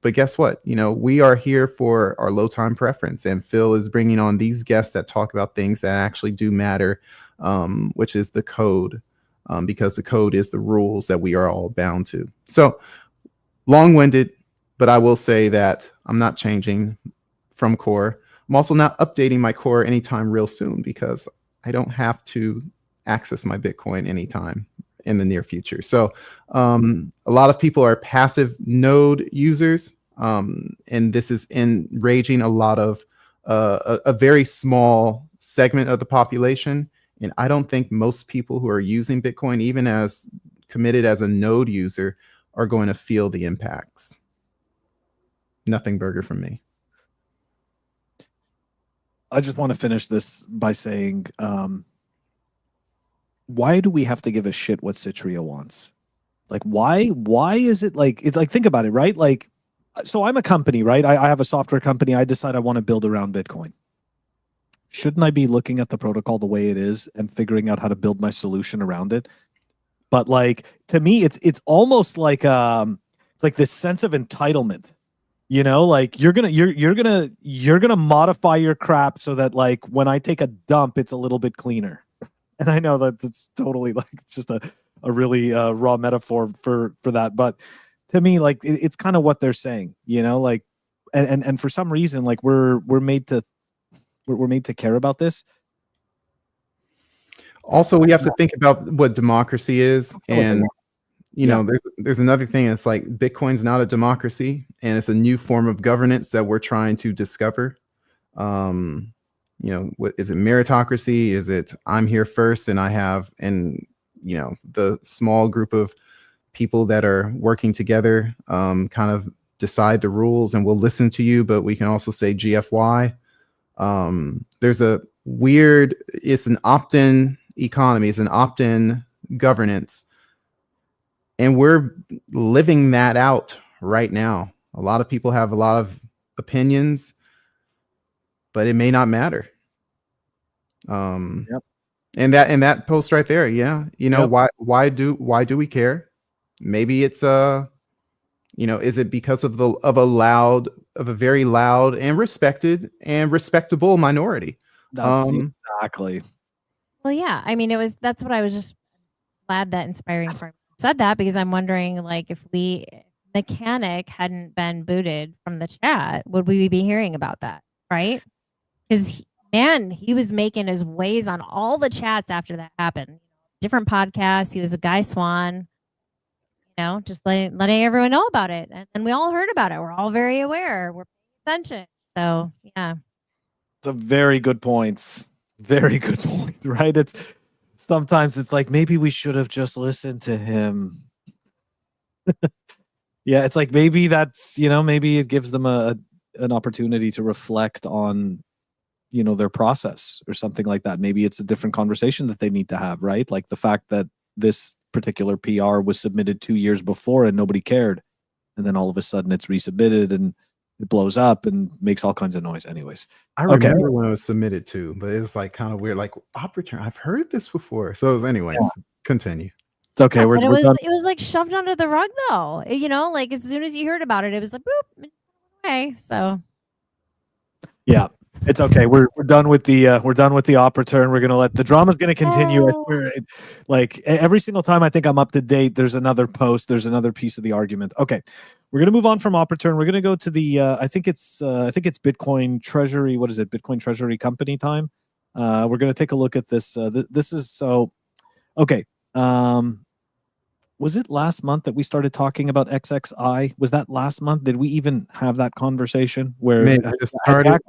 But guess what? We are here for our low time preference, and Phil is bringing on these guests that talk about things that actually do matter, which is the code, because the code is the rules that we are all bound to. So long-winded, but I will say that I'm not changing from core. I'm also not updating my core anytime real soon because I don't have to access my Bitcoin anytime in the near future. So a lot of people are passive node users, and this is enraging a lot of a very small segment of the population. And I don't think most people who are using Bitcoin, even as committed as a node user, are going to feel the impacts. Nothing burger from me. I just want to finish this by saying, why do we have to give a shit what Citria wants? Like, why is it like, it's like, think about it, right? Like, so I'm a company, right? I have a software company. I decide I want to build around Bitcoin. Shouldn't I be looking at the protocol the way it is and figuring out how to build my solution around it? But like, to me, it's almost like this sense of entitlement. Like you're gonna modify your crap so that like when I take a dump, it's a little bit cleaner. And I know that it's totally like just a really raw metaphor for that, but to me, like it's kind of what they're saying, like, and for some reason, like we're made to care about this. Also, we have to think about what democracy is, and there's another thing. It's like Bitcoin's not a democracy, and it's a new form of governance that we're trying to discover. What is it? Meritocracy? Is it I'm here first, and I have, and the small group of people that are working together kind of decide the rules, and we'll listen to you, but we can also say GFY. There's a weird. It's an opt-in economy. It's an opt-in governance. And we're living that out right now. A lot of people have a lot of opinions, but it may not matter. Yep. And that post right there, why do we care? Maybe it's is it because of a very loud and respected and respectable minority? That's exactly. Well, yeah. I mean, that's what I was just glad that Inspiring Farm said that, because I'm wondering, like, if Mechanic hadn't been booted from the chat, would we be hearing about that, right? Because he was making his ways on all the chats after that happened. Different podcasts. He was a Guy Swan, just letting everyone know about it, and we all heard about it. We're all very aware. We're paying attention. So yeah, it's a very good point. Very good point, right? Sometimes it's like, maybe we should have just listened to him. Yeah, it's like maybe that's, maybe it gives them an opportunity to reflect on, their process or something like that. Maybe it's a different conversation that they need to have, right? Like the fact that this particular PR was submitted 2 years before and nobody cared. And then all of a sudden it's resubmitted and it blows up and makes all kinds of noise. Anyways, I remember when it was submitted too, but it's like kind of weird. Like op return, I've heard this before. So, anyways, continue. It's okay. Yeah, we're done. It was like shoved under the rug, though. Like as soon as you heard about it, it was like boop. Okay, so yeah, it's okay. We're done with the op return. We're gonna let the drama's gonna continue. Like every single time I think I'm up to date, there's another post, there's another piece of the argument. Okay, we're gonna move on from op return. We're gonna go to the I think it's Bitcoin Treasury. What is it? Bitcoin Treasury Company time. We're gonna take a look at this. This is so okay. Was it last month that we started talking about XXI? Was that last month? Did we even have that conversation where it just started?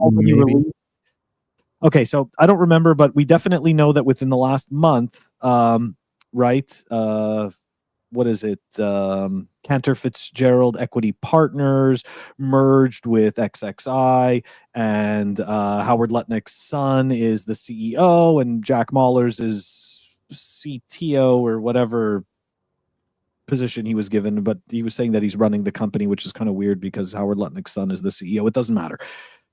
Okay, so I don't remember, but we definitely know that within the last month, right? What is it? Cantor Fitzgerald Equity Partners merged with XXI, and Howard Lutnick's son is the CEO, and Jack Mahler's is CTO or whatever position he was given, but he was saying that he's running the company, which is kind of weird because Howard Lutnick's son is the CEO. It doesn't matter.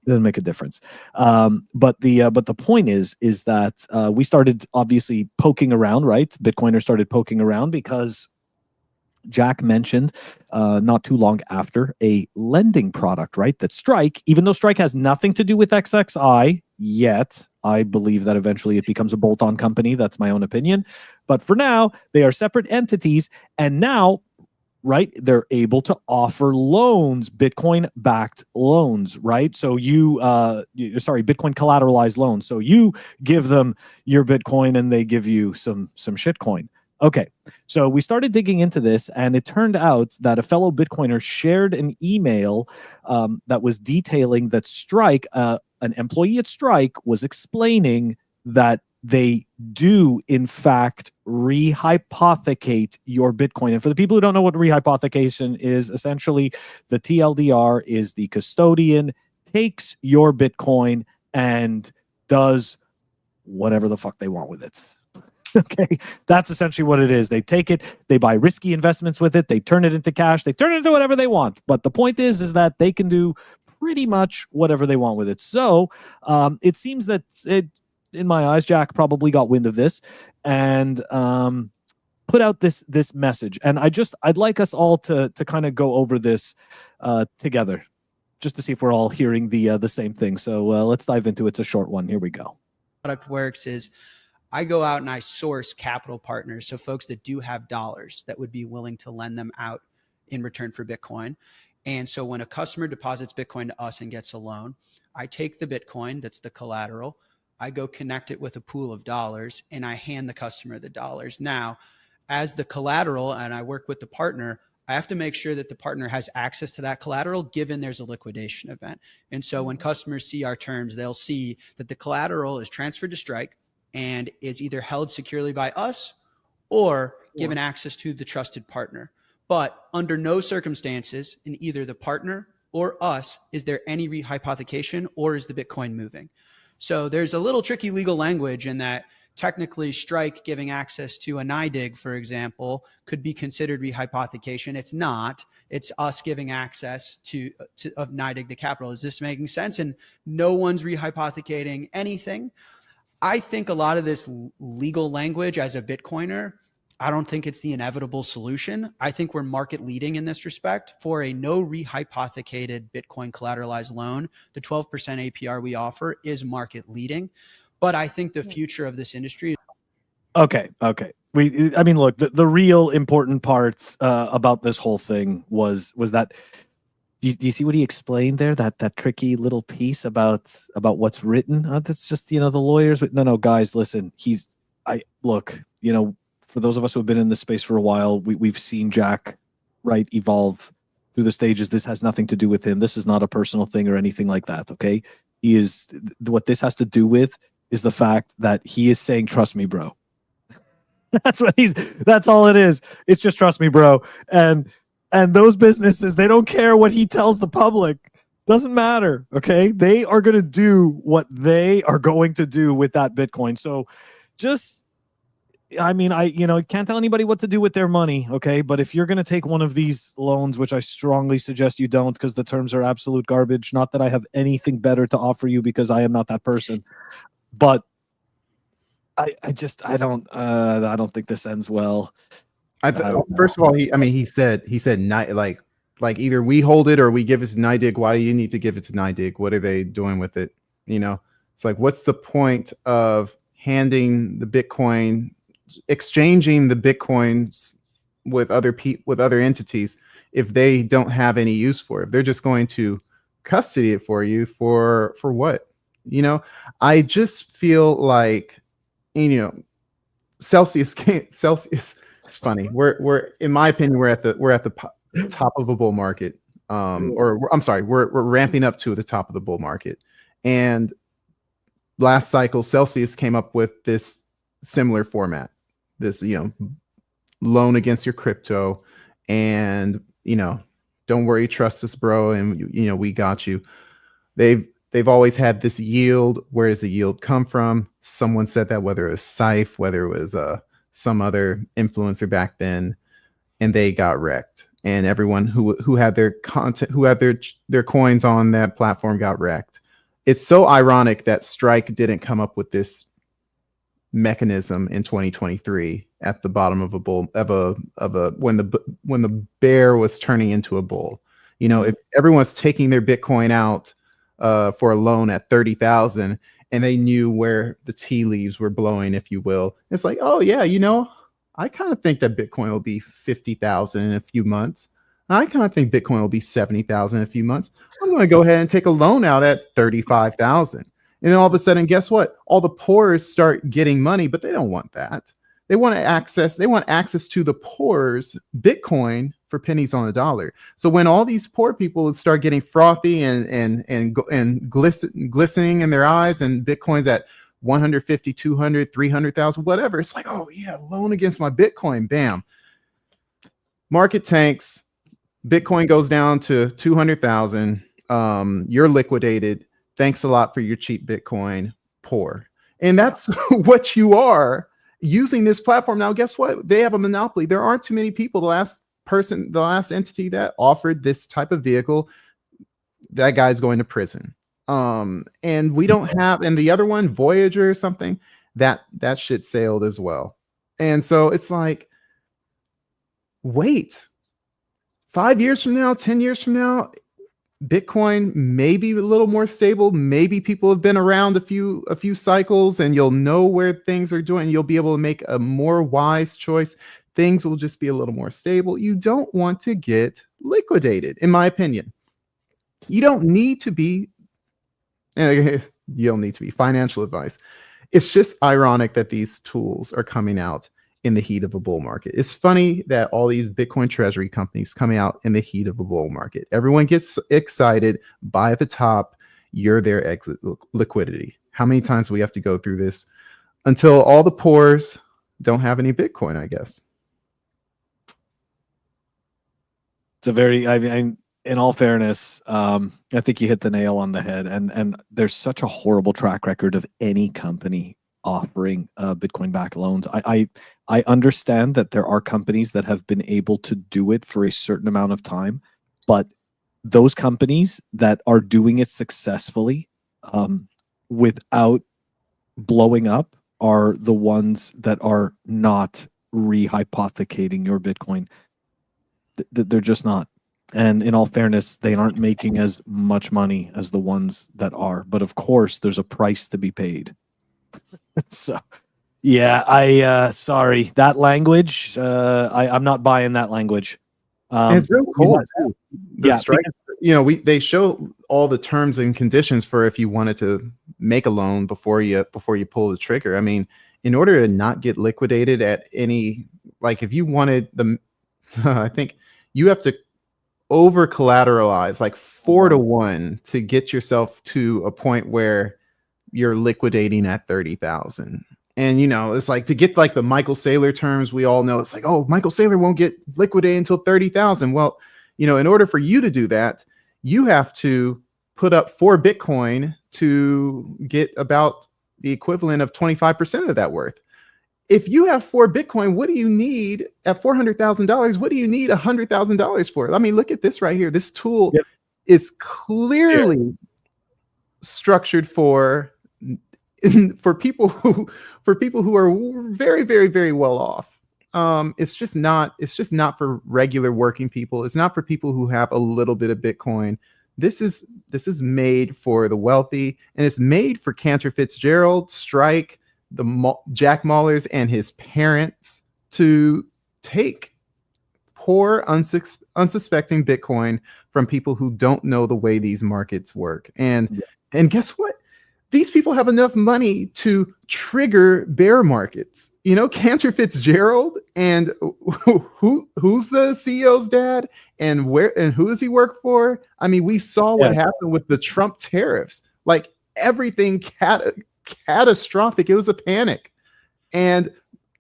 It doesn't make a difference. But the point is that we started obviously poking around, right? Bitcoiners started poking around because Jack mentioned not too long after a lending product, right? That Strike, even though Strike has nothing to do with XXI yet, I believe that eventually it becomes a bolt-on company. That's my own opinion. But for now, they are separate entities. And now, right, they're able to offer loans, Bitcoin-backed loans, right? So Bitcoin collateralized loans. So you give them your Bitcoin and they give you some shitcoin. Okay, so we started digging into this, and it turned out that a fellow Bitcoiner shared an email that was detailing that Strike, an employee at Strike, was explaining that they do, in fact, rehypothecate your Bitcoin. And for the people who don't know what rehypothecation is, essentially the TLDR is the custodian takes your Bitcoin and does whatever the fuck they want with it. Okay, that's essentially what it is. They take it, they buy risky investments with it, they turn it into cash, they turn it into whatever they want. But the point is that they can do pretty much whatever they want with it. So it seems that in my eyes, Jack probably got wind of this and put out this message. And I'd like us all to kind of go over this together, just to see if we're all hearing the same thing. So let's dive into it. It's a short one. Here we go. Product works is I go out and I source capital partners, so folks that do have dollars that would be willing to lend them out in return for Bitcoin. And so when a customer deposits Bitcoin to us and gets a loan, I take the Bitcoin, that's the collateral, I go connect it with a pool of dollars, and I hand the customer the dollars. Now, as the collateral, and I work with the partner, I have to make sure that the partner has access to that collateral given there's a liquidation event. And so when customers see our terms, they'll see that the collateral is transferred to Strike and is either held securely by us or given access to the trusted partner. But under no circumstances in either the partner or us is there any rehypothecation or is the Bitcoin moving. So there's a little tricky legal language in that technically Strike giving access to a NYDIG, for example, could be considered rehypothecation. It's not. It's us giving access to of NYDIG the capital. Is this making sense? And no one's rehypothecating anything. I think a lot of this legal language as a Bitcoiner, I don't think it's the inevitable solution. I think we're market leading in this respect. For a no rehypothecated Bitcoin collateralized loan, the 12% APR we offer is market leading. But I think the future of this industry. Okay. I mean, look, the real important parts about this whole thing was that. Do you see what he explained there? That tricky little piece about what's written. That's just the lawyers. But no, guys, listen. For those of us who have been in this space for a while, we've seen Jack, right, evolve through the stages. This has nothing to do with him. This is not a personal thing or anything like that. Okay, what this has to do with is the fact that he is saying, "Trust me, bro." That's all it is. It's just trust me, bro. And those businesses, they don't care what he tells the public. Doesn't matter, okay? They are going to do what they are going to do with that Bitcoin. So I can't tell anybody what to do with their money, okay? But if you're going to take one of these loans, which I strongly suggest you don't because the terms are absolute garbage, not that I have anything better to offer you because I am not that person, but I don't think this ends well. First of all, he said like either we hold it or we give it to NYDIG. Why do you need to give it to NYDIG? What are they doing with it? It's like, what's the point of handing the Bitcoin, exchanging the Bitcoins with other entities if they don't have any use for it? They're just going to custody it for you for what? I just feel like Celsius. It's funny. We're in my opinion, we're at the top of a bull market. We're ramping up to the top of the bull market. And last cycle, Celsius came up with this similar format. This, loan against your crypto, and don't worry, trust us, bro, and we got you. They've always had this yield. Where does the yield come from? Someone said that, whether it was Syfe, whether it was some other influencer back then, and they got wrecked. And everyone who had their content, who had their coins on that platform got wrecked. it's so ironic that Strike didn't come up with this mechanism in 2023 at the bottom of a bull when the bear was turning into a bull. You know, if everyone's taking their Bitcoin out for a loan at 30,000 and they knew where the tea leaves were blowing, if you will, it's like, oh yeah, you know, I kind of think that Bitcoin will be 50,000 in a few months. I kind of think Bitcoin will be 70,000 in a few months. I'm going to go ahead and take a loan out at 35,000. And then all of a sudden, guess what? All the poors start getting money, but they don't want that. They want access to the poor's Bitcoin for pennies on the dollar. So when all these poor people start getting frothy and glistening in their eyes, and Bitcoin's at 150, 200, 300,000, whatever, it's like, oh yeah, loan against my Bitcoin, bam. Market tanks, Bitcoin goes down to 200,000. You're liquidated. Thanks a lot for your cheap Bitcoin, poor. And that's what you are using this platform. Now, guess what? They have a monopoly. There aren't too many people. The last entity that offered this type of vehicle, that guy's going to prison. And we don't have, and the other one, Voyager or something, that shit sailed as well. And so it's like, wait, 5 years from now, 10 years from now, Bitcoin may be a little more stable. Maybe people have been around a few cycles, and you'll know where things are doing. You'll be able to make a more wise choice. Things will just be a little more stable. You don't want to get liquidated, in my opinion. You don't need to be. You don't need to be financial advice. It's just ironic that these tools are coming out in the heat of a bull market. It's funny that all these Bitcoin treasury companies coming out in the heat of a bull market. Everyone gets excited, buy at the top, you're their exit liquidity. How many times do we have to go through this until all the poors don't have any Bitcoin, I guess? It's a very, I mean, in all fairness, I think you hit the nail on the head. And there's such a horrible track record of any company offering Bitcoin-backed loans. I understand that there are companies that have been able to do it for a certain amount of time, but those companies that are doing it successfully without blowing up are the ones that are not rehypothecating your Bitcoin. They're just not. And in all fairness, they aren't making as much money as the ones that are. But of course, there's a price to be paid. So, yeah, sorry, that language, I'm not buying that language. It's real cool. The strike, because, they show all the terms and conditions for if you wanted to make a loan before you pull the trigger. I mean, in order to not get liquidated at any, like if you wanted the, I think you have to over collateralize like 4-to-1 to get yourself to a point where you're liquidating at 30,000. And it's like to get like the Michael Saylor terms, we all know it's like, oh, Michael Saylor won't get liquidated until 30,000. Well, in order for you to do that, you have to put up 4 Bitcoin to get about the equivalent of 25% of that worth. If you have 4 Bitcoin, what do you need at $400,000? What do you need $100,000 for? I mean, look at this right here. This tool is clearly structured for people who are very, very, very well off. It's just not for regular working people. It's not for people who have a little bit of Bitcoin. This is made for the wealthy, and it's made for Cantor Fitzgerald, Strike, Jack Mallers, and his parents to take poor, unsuspecting Bitcoin from people who don't know the way these markets work. And guess what? These people have enough money to trigger bear markets. Cantor Fitzgerald, and who's the CEO's dad, and who does he work for? I mean, we saw what happened with the Trump tariffs. Like everything catastrophic. It was a panic, and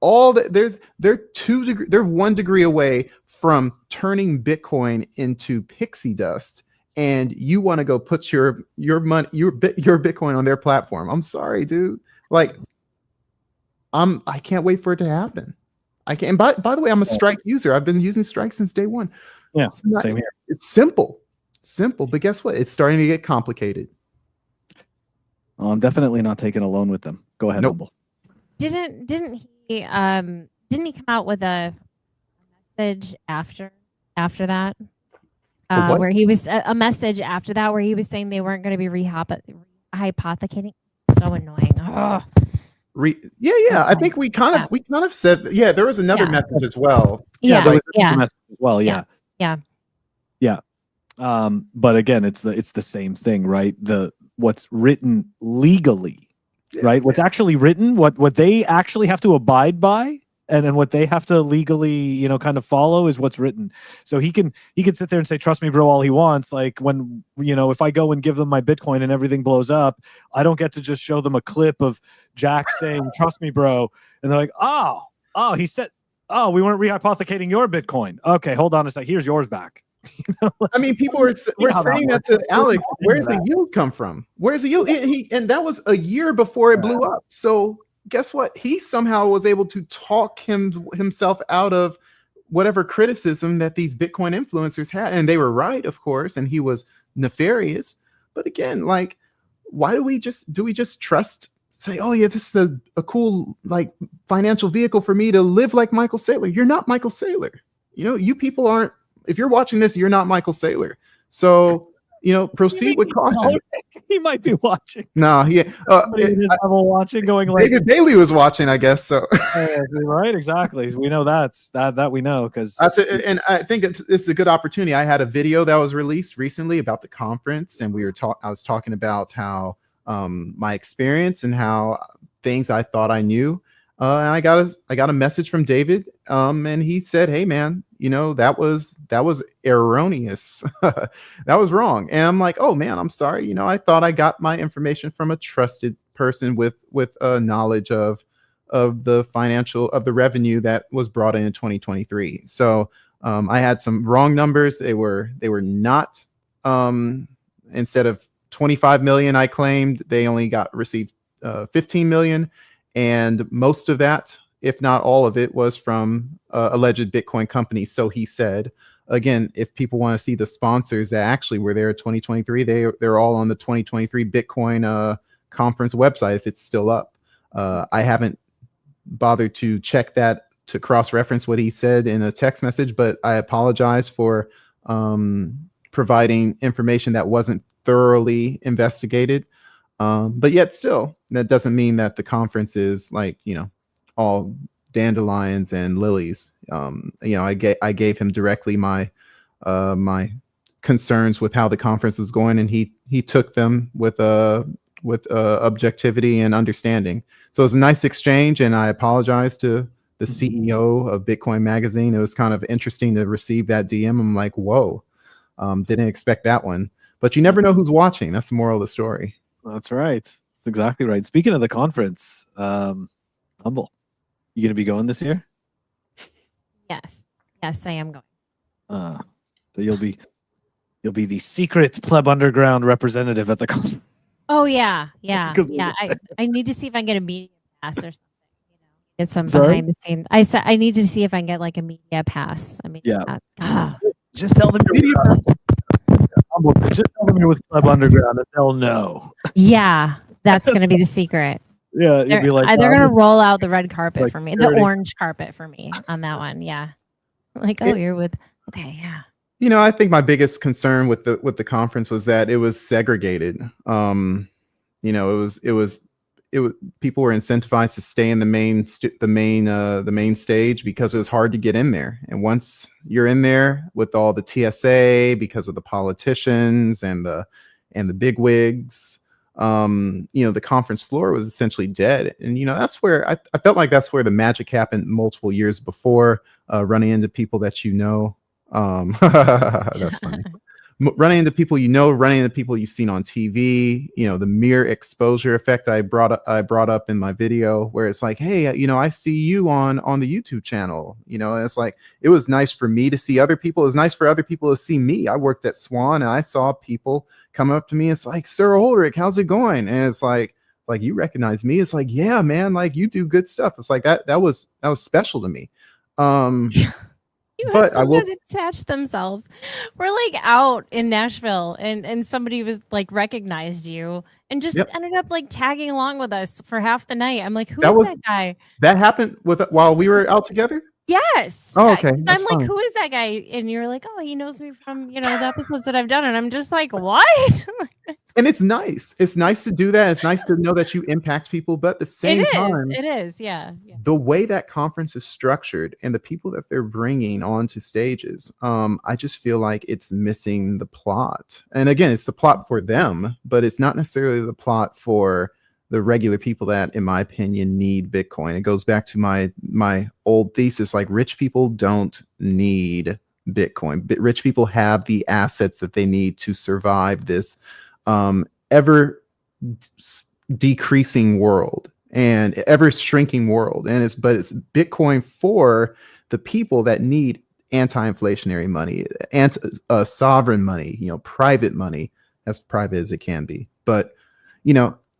all that they're 1 degree away from turning Bitcoin into pixie dust. And you want to go put your money, your Bitcoin on their platform. I'm sorry, dude. Like, I can't wait for it to happen. I can't. And by the way, I'm a Strike user. I've been using Strike since day one. Yeah, same here. It's simple, but guess what? It's starting to get complicated. Oh, I'm definitely not taking a loan with them. Go ahead, Nope. Humble. Didn't he come out with a message after that? what? Where he was a message after that where he was saying they weren't going to be hypothecating. So annoying. Ugh. Yeah. I think we kind of said, yeah, there was another message as well. Yeah, there was yeah. a message as well. Yeah. But again, it's the same thing, right? What's written legally, right? What's actually written, what they actually have to abide by, and what they have to legally, kind of follow is what's written. So he can sit there and say, "Trust me, bro," all he wants. Like when if I go and give them my Bitcoin and everything blows up, I don't get to just show them a clip of Jack saying, "Trust me, bro," and they're like, "Oh, he said, oh, we weren't rehypothecating your Bitcoin. Okay, hold on a sec. Here's yours back." I mean, people were saying that to Alex. Where's the yield come from? Where's the yield? And that was a year before it blew up. So guess what? He somehow was able to talk himself out of whatever criticism that these Bitcoin influencers had. And they were right, of course. And he was nefarious. But again, like, why do we just trust, say, oh yeah, this is a cool like financial vehicle for me to live like Michael Saylor? You're not Michael Saylor. You people aren't. If you're watching this, you're not Michael Saylor. So, proceed with caution. He might be watching. No, watching, going like David Bailey was watching, I guess. So, right, exactly. We know that we know because. And I think it's a good opportunity. I had a video that was released recently about the conference, and I was talking about how my experience and how things I thought I knew. And I got a message from David, and he said, "Hey, man, that was erroneous. That was wrong." And I'm like, "Oh man, I'm sorry. I thought I got my information from a trusted person with knowledge of the revenue that was brought in 2023." So I had some wrong numbers. They were not instead of 25 million I claimed, they only received 15 million. And most of that, if not all of it, was from alleged Bitcoin companies. So he said, again, if people want to see the sponsors that actually were there in 2023, they're all on the 2023 Bitcoin conference website, if it's still up. I haven't bothered to check that to cross-reference what he said in a text message, but I apologize for providing information that wasn't thoroughly investigated. But yet still, that doesn't mean that the conference is like, all dandelions and lilies. I gave him directly my concerns with how the conference was going, and he took them with objectivity and understanding. So it was a nice exchange, and I apologize to the CEO of Bitcoin Magazine. It was kind of interesting to receive that DM. I'm like, whoa, didn't expect that one. But you never know who's watching. That's the moral of the story. That's right. That's exactly right. Speaking of the conference, Humble, you gonna be going this year? Yes, I am going. So you'll be the secret Pleb Underground representative at the conference. Oh yeah. I need to see if I can get a media pass or something. Get some Sorry? behind the scenes. I said I need to see if I can get like a media pass. Just tell them media pass. Just tell them you're with Pleb Underground, and they'll know. Yeah, that's gonna be the secret. Yeah, you'd be like, they're gonna roll out the red carpet like for me, 30. the orange carpet for me on that one. Yeah, like you're with. Okay, yeah. I think my biggest concern with the conference was that it was segregated. It was people were incentivized to stay in the main stage because it was hard to get in there. And once you're in there with all the TSA, because of the politicians and the bigwigs, the conference floor was essentially dead. And that's where I felt like that's where the magic happened multiple years before, running into people that that's funny. Running into people running into people you've seen on TV, the mere exposure effect I brought up in my video, where it's like, hey, I see you on the YouTube channel, and it's like, it was nice for me to see other people. It was nice for other people to see me. I worked at Swan, and I saw people come up to me. It's like, Sir Ulric, how's it going? And it's like you recognize me. It's like, yeah, man, like you do good stuff. It's like that was special to me. You But had I will. someone detach themselves. We're like out in Nashville and somebody was like recognized you and just Yep. ended up like tagging along with us for half the night. I'm like, who That is was that guy? that happened with while we were out together. Yes. Oh, okay. 'Cause That's I'm like, fine. who is that guy? And you're like, oh, he knows me from, the episodes that I've done. And I'm just like, what? And it's nice. It's nice to do that. It's nice to know that you impact people, but at the same time, It is. Yeah. the way that conference is structured and the people that they're bringing onto stages, I just feel like it's missing the plot. And again, it's the plot for them, but it's not necessarily the plot for the regular people that, in my opinion, need Bitcoin. It goes back to my old thesis, like rich people don't need Bitcoin. Rich people have the assets that they need to survive this ever decreasing world and ever shrinking world. And it's Bitcoin for the people that need anti-inflationary money and sovereign money, private money, as private as it can be. But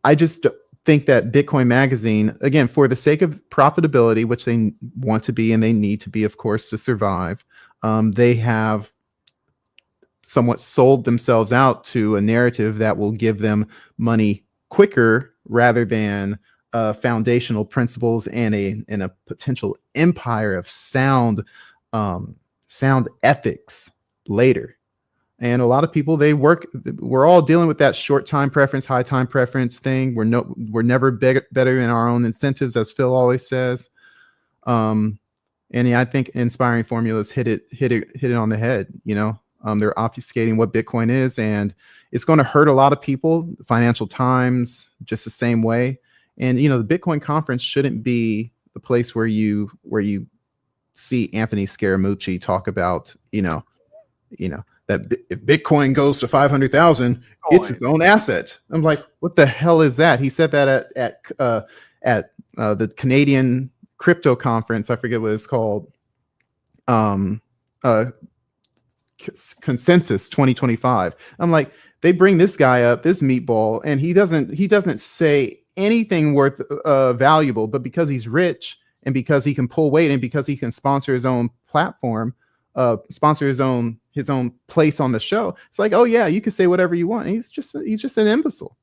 I just think that Bitcoin Magazine, again, for the sake of profitability, which they want to be and they need to be, of course, to survive, they have somewhat sold themselves out to a narrative that will give them money quicker rather than foundational principles and a potential empire of sound ethics later. And a lot of people, we're all dealing with that short time preference, high time preference thing. We're never better than our own incentives, as Phil always says. And yeah, I think Inspiring Formulas hit it on the head. They're obfuscating what Bitcoin is, and it's going to hurt a lot of people. Financial Times, just the same way. And the Bitcoin conference shouldn't be the place where you see Anthony Scaramucci talk about that if Bitcoin goes to 500,000, it's its own asset. I'm like, what the hell is that? He said that at the Canadian crypto conference. I forget what it's called. Consensus 2025. I'm like, they bring this guy up, this meatball, and he doesn't say anything worth valuable, but because he's rich and because he can pull weight and because he can sponsor his own platform, sponsor his own place on the show, it's like, oh yeah, you can say whatever you want. And he's just an imbecile.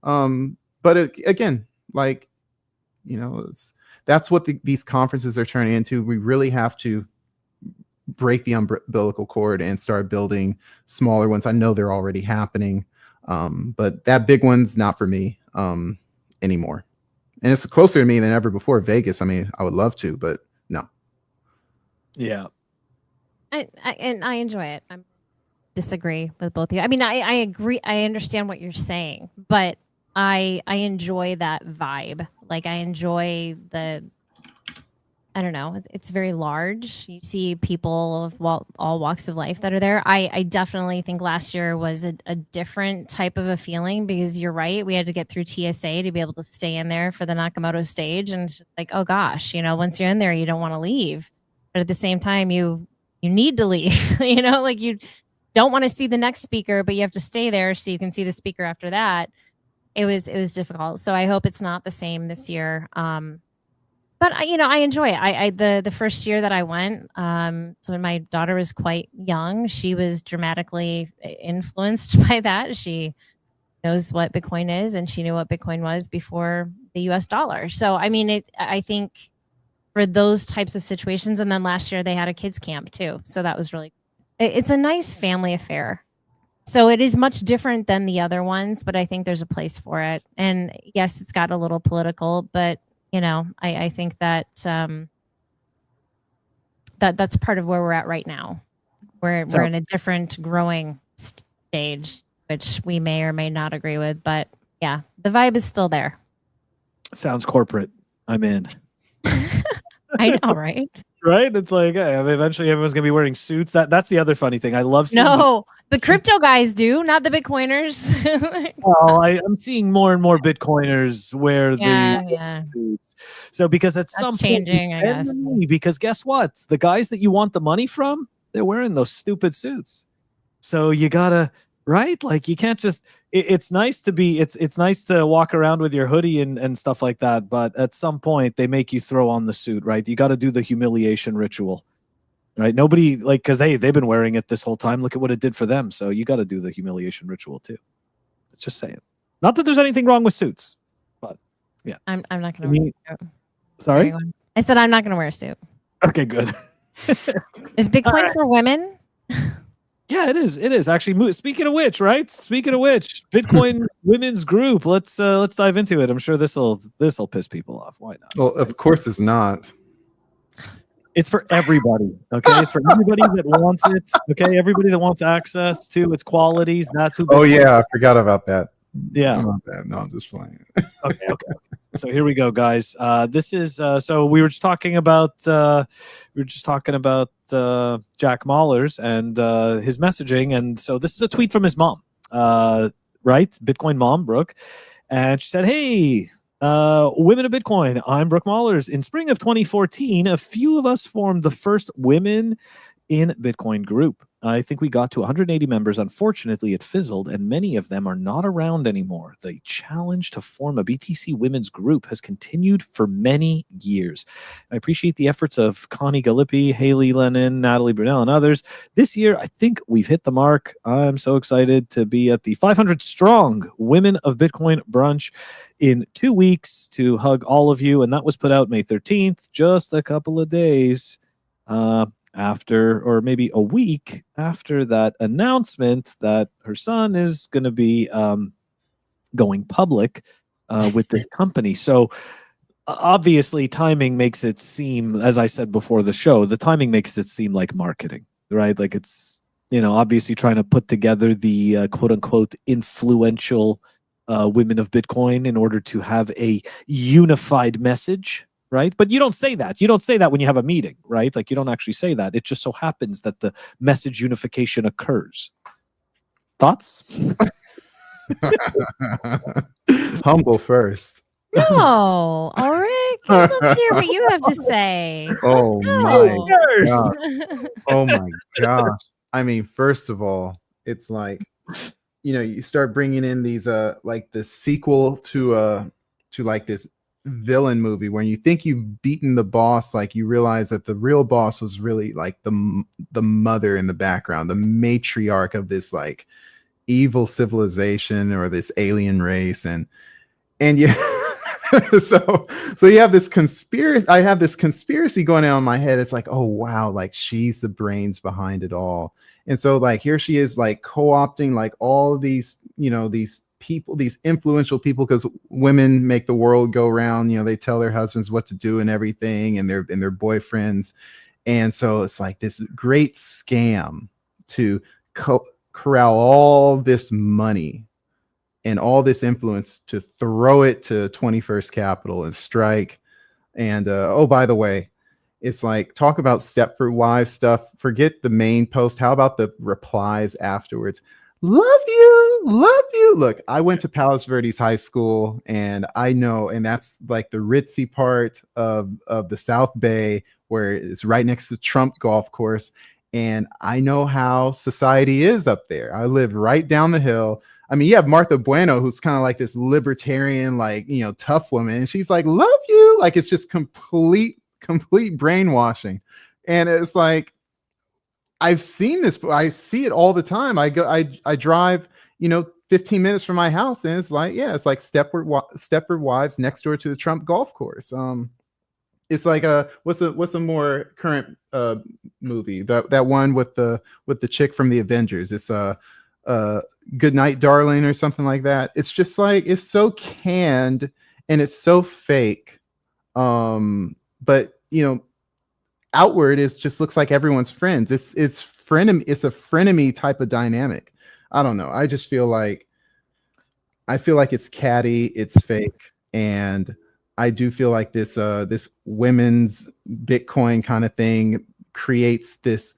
But again, like, that's what these conferences are turning into. We really have to break the umbilical cord and start building smaller ones. I know they're already happening, but that big one's not for me anymore. And it's closer to me than ever before. Vegas, I mean, I would love to, but no. Yeah. I enjoy it. I disagree with both of you. I mean, I agree. I understand what you're saying, but I enjoy that vibe. Like, I enjoy I don't know. It's very large. You see people of all walks of life that are there. I definitely think last year was a different type of a feeling because you're right. We had to get through TSA to be able to stay in there for the Nakamoto stage. And it's just like, oh gosh, once you're in there, you don't want to leave. But at the same time, you need to leave, like you don't want to see the next speaker, but you have to stay there so you can see the speaker after that. It was difficult. So I hope it's not the same this year. But I enjoy it. The first year that I went, so when my daughter was quite young, she was dramatically influenced by that. She knows what Bitcoin is, and she knew what Bitcoin was before the US dollar. So, I mean, I think for those types of situations, and then last year they had a kids camp too. So that was really, it's a nice family affair. So it is much different than the other ones, but I think there's a place for it. And yes, it's got a little political, but I think that that's part of where we're at right now. We're in a different growing stage, which we may or may not agree with, but yeah, the vibe is still there. Sounds corporate. I'm in. I know, right? Right? It's like, eventually everyone's gonna be wearing suits. That's the other funny thing. I love seeing the crypto guys do, not the Bitcoiners. I'm seeing more and more Bitcoiners wear the suits. So because at some changing, point, I guess. Because guess what? The guys that you want the money from, they're wearing those stupid suits. So you gotta, right? Like you can't just. It's nice to walk around with your hoodie and stuff like that. But at some point, they make you throw on the suit, right? You got to do the humiliation ritual. right? Nobody because they've been wearing it this whole time. Look at what it did for them. So you got to do the humiliation ritual too. It's just saying. Not that there's anything wrong with suits, but yeah. I'm not gonna wear a suit. Sorry? I said I'm not gonna wear a suit. Okay, good. Is Bitcoin for women? Yeah, it is. It is actually. Speaking of which, Bitcoin women's group. Let's dive into it. I'm sure this'll piss people off. Why not? Well, of course it's not. It's for everybody. Okay, it's for everybody that wants it. Okay, everybody that wants access to its qualities. That's who. Oh yeah, I forgot about that. Yeah. No, I'm just playing. Okay. So here we go, guys. This is so we were just talking about Jack Mallers and his messaging, and so this is a tweet from his mom, right? Bitcoin mom, Brooke, and she said, "Hey, women of Bitcoin, I'm Brooke Mallers. In spring of 2014, a few of us formed the first women in Bitcoin group. I think we got to 180 members. Unfortunately, it fizzled, and many of them are not around anymore. The challenge to form a BTC women's group has continued for many years. I appreciate the efforts of Connie Gallippi, Haley Lennon, Natalie Brunel, and others. This year, I think we've hit the mark. I'm so excited to be at the 500-strong Women of Bitcoin brunch in 2 weeks to hug all of you, and that was put out May 13th, just a couple of days after, or maybe a week after that announcement that her son is going to be going public with this company. So obviously timing makes it seem, as I said before the show, the timing makes it seem like marketing, right? Like it's, obviously trying to put together the quote unquote influential women of Bitcoin in order to have a unified message. Right. But you don't say that. You don't say that when you have a meeting. Right. Like you don't actually say that. It just so happens that the message unification occurs. Thoughts? Humble first. No, Ulric, I'd love to hear what you have to say. Oh Let's my go. God. Oh my gosh. I mean, first of all, it's like, you start bringing in these like the sequel to like this villain movie when you think you've beaten the boss, like you realize that the real boss was really like the mother in the background, the matriarch of this like evil civilization or this alien race, and yeah. so you have this conspiracy. I have this conspiracy going on in my head. It's like, oh wow, like she's the brains behind it all. And so like here she is like co-opting like all of these, these people, these influential people, because women make the world go round. They tell their husbands what to do and everything, and their boyfriends. And so it's like this great scam to corral all this money and all this influence to throw it to 21st Capital and Strike. And oh, by the way, it's like, talk about Stepford Wives stuff. Forget the main post. How about the replies afterwards? Love you. Look, I went to Palos Verdes High School, and I know, and that's like the ritzy part of the South Bay, where it's right next to Trump Golf Course. And I know how society is up there. I live right down the hill. I mean, you have Martha Bueno, who's kind of like this libertarian, like, tough woman. And she's like, love you. Like, it's just complete brainwashing. And it's like, I've seen this. I see it all the time. I drive, 15 minutes from my house, and it's like, yeah, it's like Stepford Wives next door to the Trump golf course. It's like what's a more current movie? That one with the chick from the Avengers. It's Good Night, Darling, or something like that. It's just like, it's so canned and it's so fake. But outward is just looks like everyone's friends. It's a frenemy type of dynamic. I don't know. I just feel like it's catty, it's fake, and I do feel like this women's Bitcoin kind of thing creates this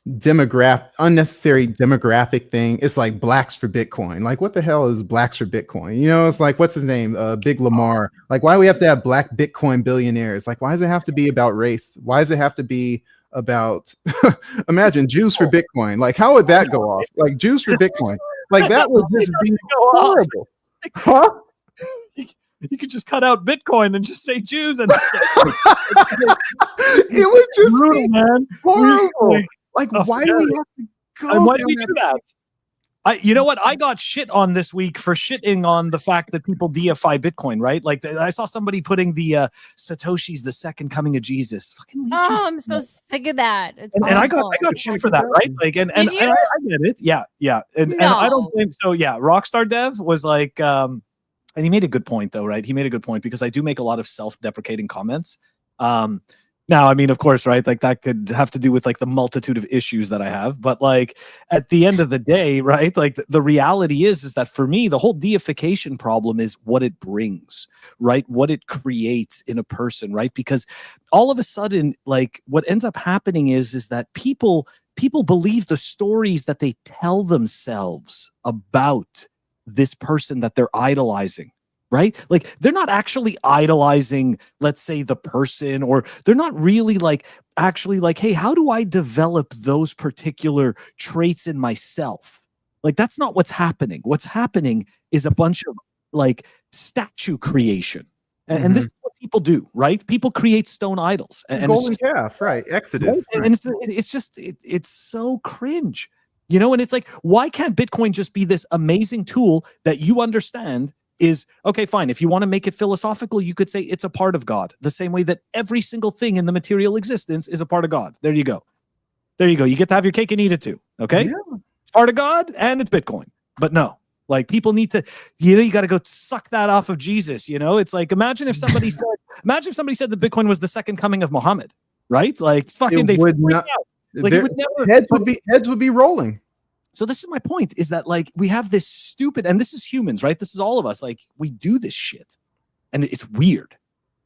unnecessary demographic thing. It's like Blacks for Bitcoin. Like, what the hell is Blacks for Bitcoin? It's like, what's his name? Big Lamar. Like, why do we have to have black Bitcoin billionaires? Like, why does it have to be about race? Why does it have to be about imagine Jews for Bitcoin? Like, how would that go off? Like, Jews for Bitcoin. Like, that would just be horrible. Huh? You could just cut out Bitcoin and just say Jews, and it would just brutal, be man. horrible. Like, why do we have to go? And why do down we do that? You know what? I got shit on this week for shitting on the fact that people deify Bitcoin, right? Like I saw somebody putting the Satoshi's the second coming of Jesus. Fucking I'm so sick of that. It's and I got awful. shit for that, right? Like, and I get it. Yeah. And I don't blame. So yeah, Rockstar Dev was like, and he made a good point though, right? He made a good point because I do make a lot of self-deprecating comments. Now, I mean, of course, right? Like that could have to do with like the multitude of issues that I have. But like at the end of the day, right? Like the reality is that for me, the whole deification problem is what it brings, right? What it creates in a person, right? Because all of a sudden, like what ends up happening is that people believe the stories that they tell themselves about this person that they're idolizing. Right? Like they're not actually idolizing, let's say, the person, or they're not really like actually like, hey, how do I develop those particular traits in myself? Like that's not what's happening. What's happening is a bunch of like statue creation. And this is what people do, right? People create stone idols. And golden calf, right? Exodus. Right? And it's so cringe. You know, and it's like, why can't Bitcoin just be this amazing tool that you understand is, okay, fine. If you want to make it philosophical, you could say it's a part of God, the same way that every single thing in the material existence is a part of God. There you go. There you go. You get to have your cake and eat it too. Okay. Yeah. It's part of God and it's Bitcoin. But no, like people need to, you got to go suck that off of Jesus. You know, it's like, imagine if somebody said that Bitcoin was the second coming of Muhammad, right? Like fucking, they would not. Like it would never, heads would be rolling. So this is my point, is that like we have this stupid, and this is humans, right? This is all of us. Like we do this shit and it's weird.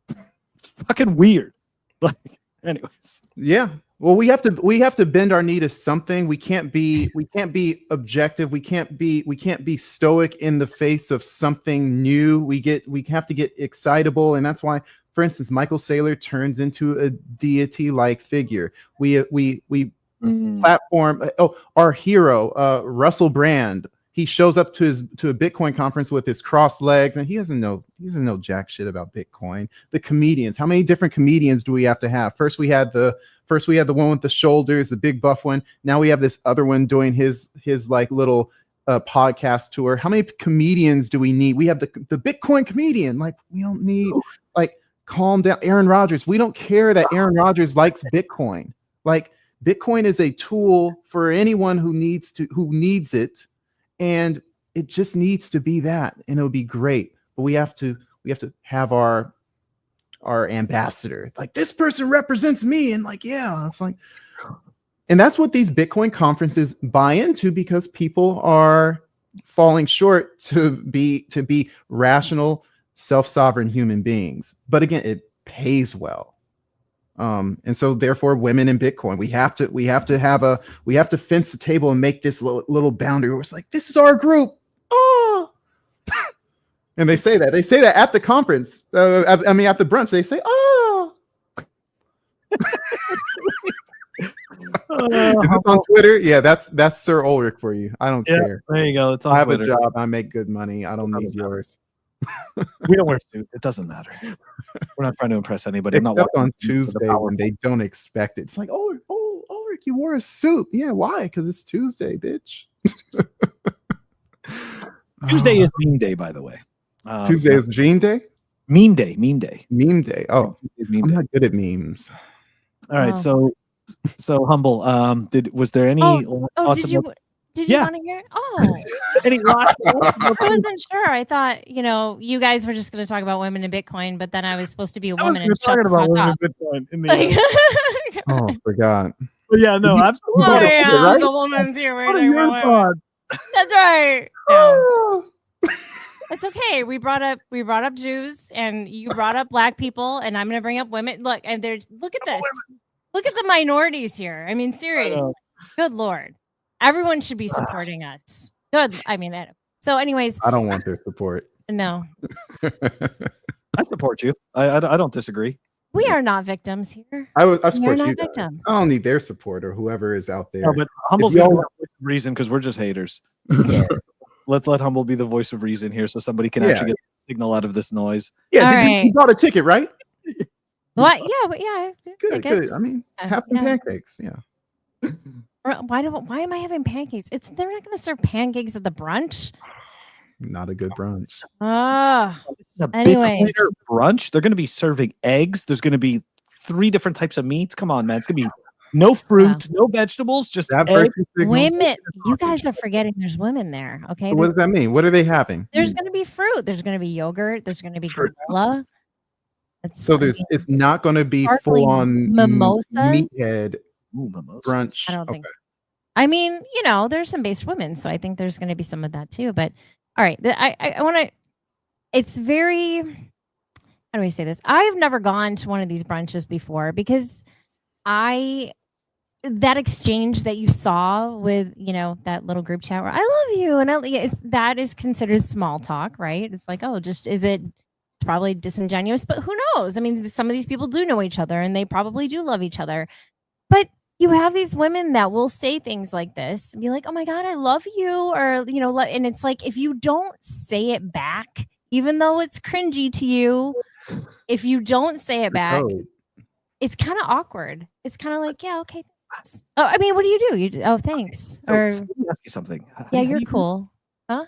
It's fucking weird. Like anyways. Yeah. Well, we have to bend our knee to something. We can't be objective. We can't be stoic in the face of something new. We have to get excitable. And that's why, for instance, Michael Saylor turns into a deity-like figure. We platform. Oh, our hero, Russell Brand. He shows up to a Bitcoin conference with his crossed legs, and he doesn't know jack shit about Bitcoin. The comedians. How many different comedians do we have to have? First we had the one with the shoulders, the big buff one. Now we have this other one doing his like little podcast tour. How many comedians do we need? We have the Bitcoin comedian. Like we don't need like calm down. Aaron Rodgers. We don't care that Aaron Rodgers likes Bitcoin. Like Bitcoin is a tool for anyone who needs it, and it just needs to be that, and it'll be great. But we have to have our ambassador. Like this person represents me, and like yeah, it's like, and that's what these Bitcoin conferences buy into, because people are falling short to be rational, self-sovereign human beings. But again, it pays well. And so therefore women in Bitcoin, we have to fence the table and make this little boundary where it's like, this is our group. Oh, and they say that at the conference. At the brunch, they say, oh. Is this on Twitter? Yeah, that's Sir Ulric for you. I don't care. There you go. It's on I have Twitter. a job. I make good money. I don't need yours. We don't wear suits. It doesn't matter. We're not trying to impress anybody. I'm not Except on Tuesday when they don't expect it. It's like, oh, Ulric, you wore a suit. Yeah, why? Because it's Tuesday, bitch. Tuesday is meme day, by the way. Tuesday is Gene Day? Meme day. Meme day. Meme day. Oh, meme I'm day. not good at memes. All right. So Humble, was there any did you want to hear? Oh, any last I wasn't sure. I thought, you guys were just going to talk about women in Bitcoin, but then I was supposed to be a woman and shut the fuck up. Bitcoin in the Oh, forgot. But yeah, no, absolutely. Oh, yeah, right? the woman's here. God. That's right. No. It's okay. We brought up Jews, and you brought up black people, and I'm going to bring up women. Look, and look at this. Look at the minorities here. I mean, seriously. Good Lord. Everyone should be supporting us. Good. I mean, so anyways. I don't want their support. No. I support you. I don't disagree. We are not victims here. I support not you. Victims. I don't need their support or whoever is out there. No, but Humble's the voice of reason, because we're just haters. So let's let Humble be the voice of reason here, so somebody can actually get signal out of this noise. Yeah, All you right. bought a ticket, right? What? Yeah. Good, good. I mean, have some pancakes. Yeah. Why am I having pancakes? They're not going to serve pancakes at the brunch. Not a good brunch. This is a Anyways. Bitcoiner brunch. They're going to be serving eggs. There's going to be 3 different types of meats. Come on, man. It's going to be no fruit, no vegetables, just That eggs. virtue signal. Women, you guys are forgetting there's women there. Okay. So what does that mean? What are they having? There's going to be fruit. There's going to be yogurt. There's going to be granola. So it's not going to be sparkling full on mimosas? meathead Mimosas. brunch. I don't think so. I mean, there's some based women, so I think there's going to be some of that too. But all right, I want to. It's very. How do I say this? I've never gone to one of these brunches before because that exchange that you saw with that little group chat where I love you and that is considered small talk, right? It's like, oh, just it's probably disingenuous, but who knows? I mean, some of these people do know each other and they probably do love each other, but you have these women that will say things like this and be like, oh my God, I love you. Or, and it's like, if you don't say it back, even though it's cringy to you, if you don't say it back, it's kind of awkward. It's kind of like, yeah, okay. Thanks. Oh, I mean, what do you do? Thanks. So Or let me ask you something. yeah, you're cool. Huh?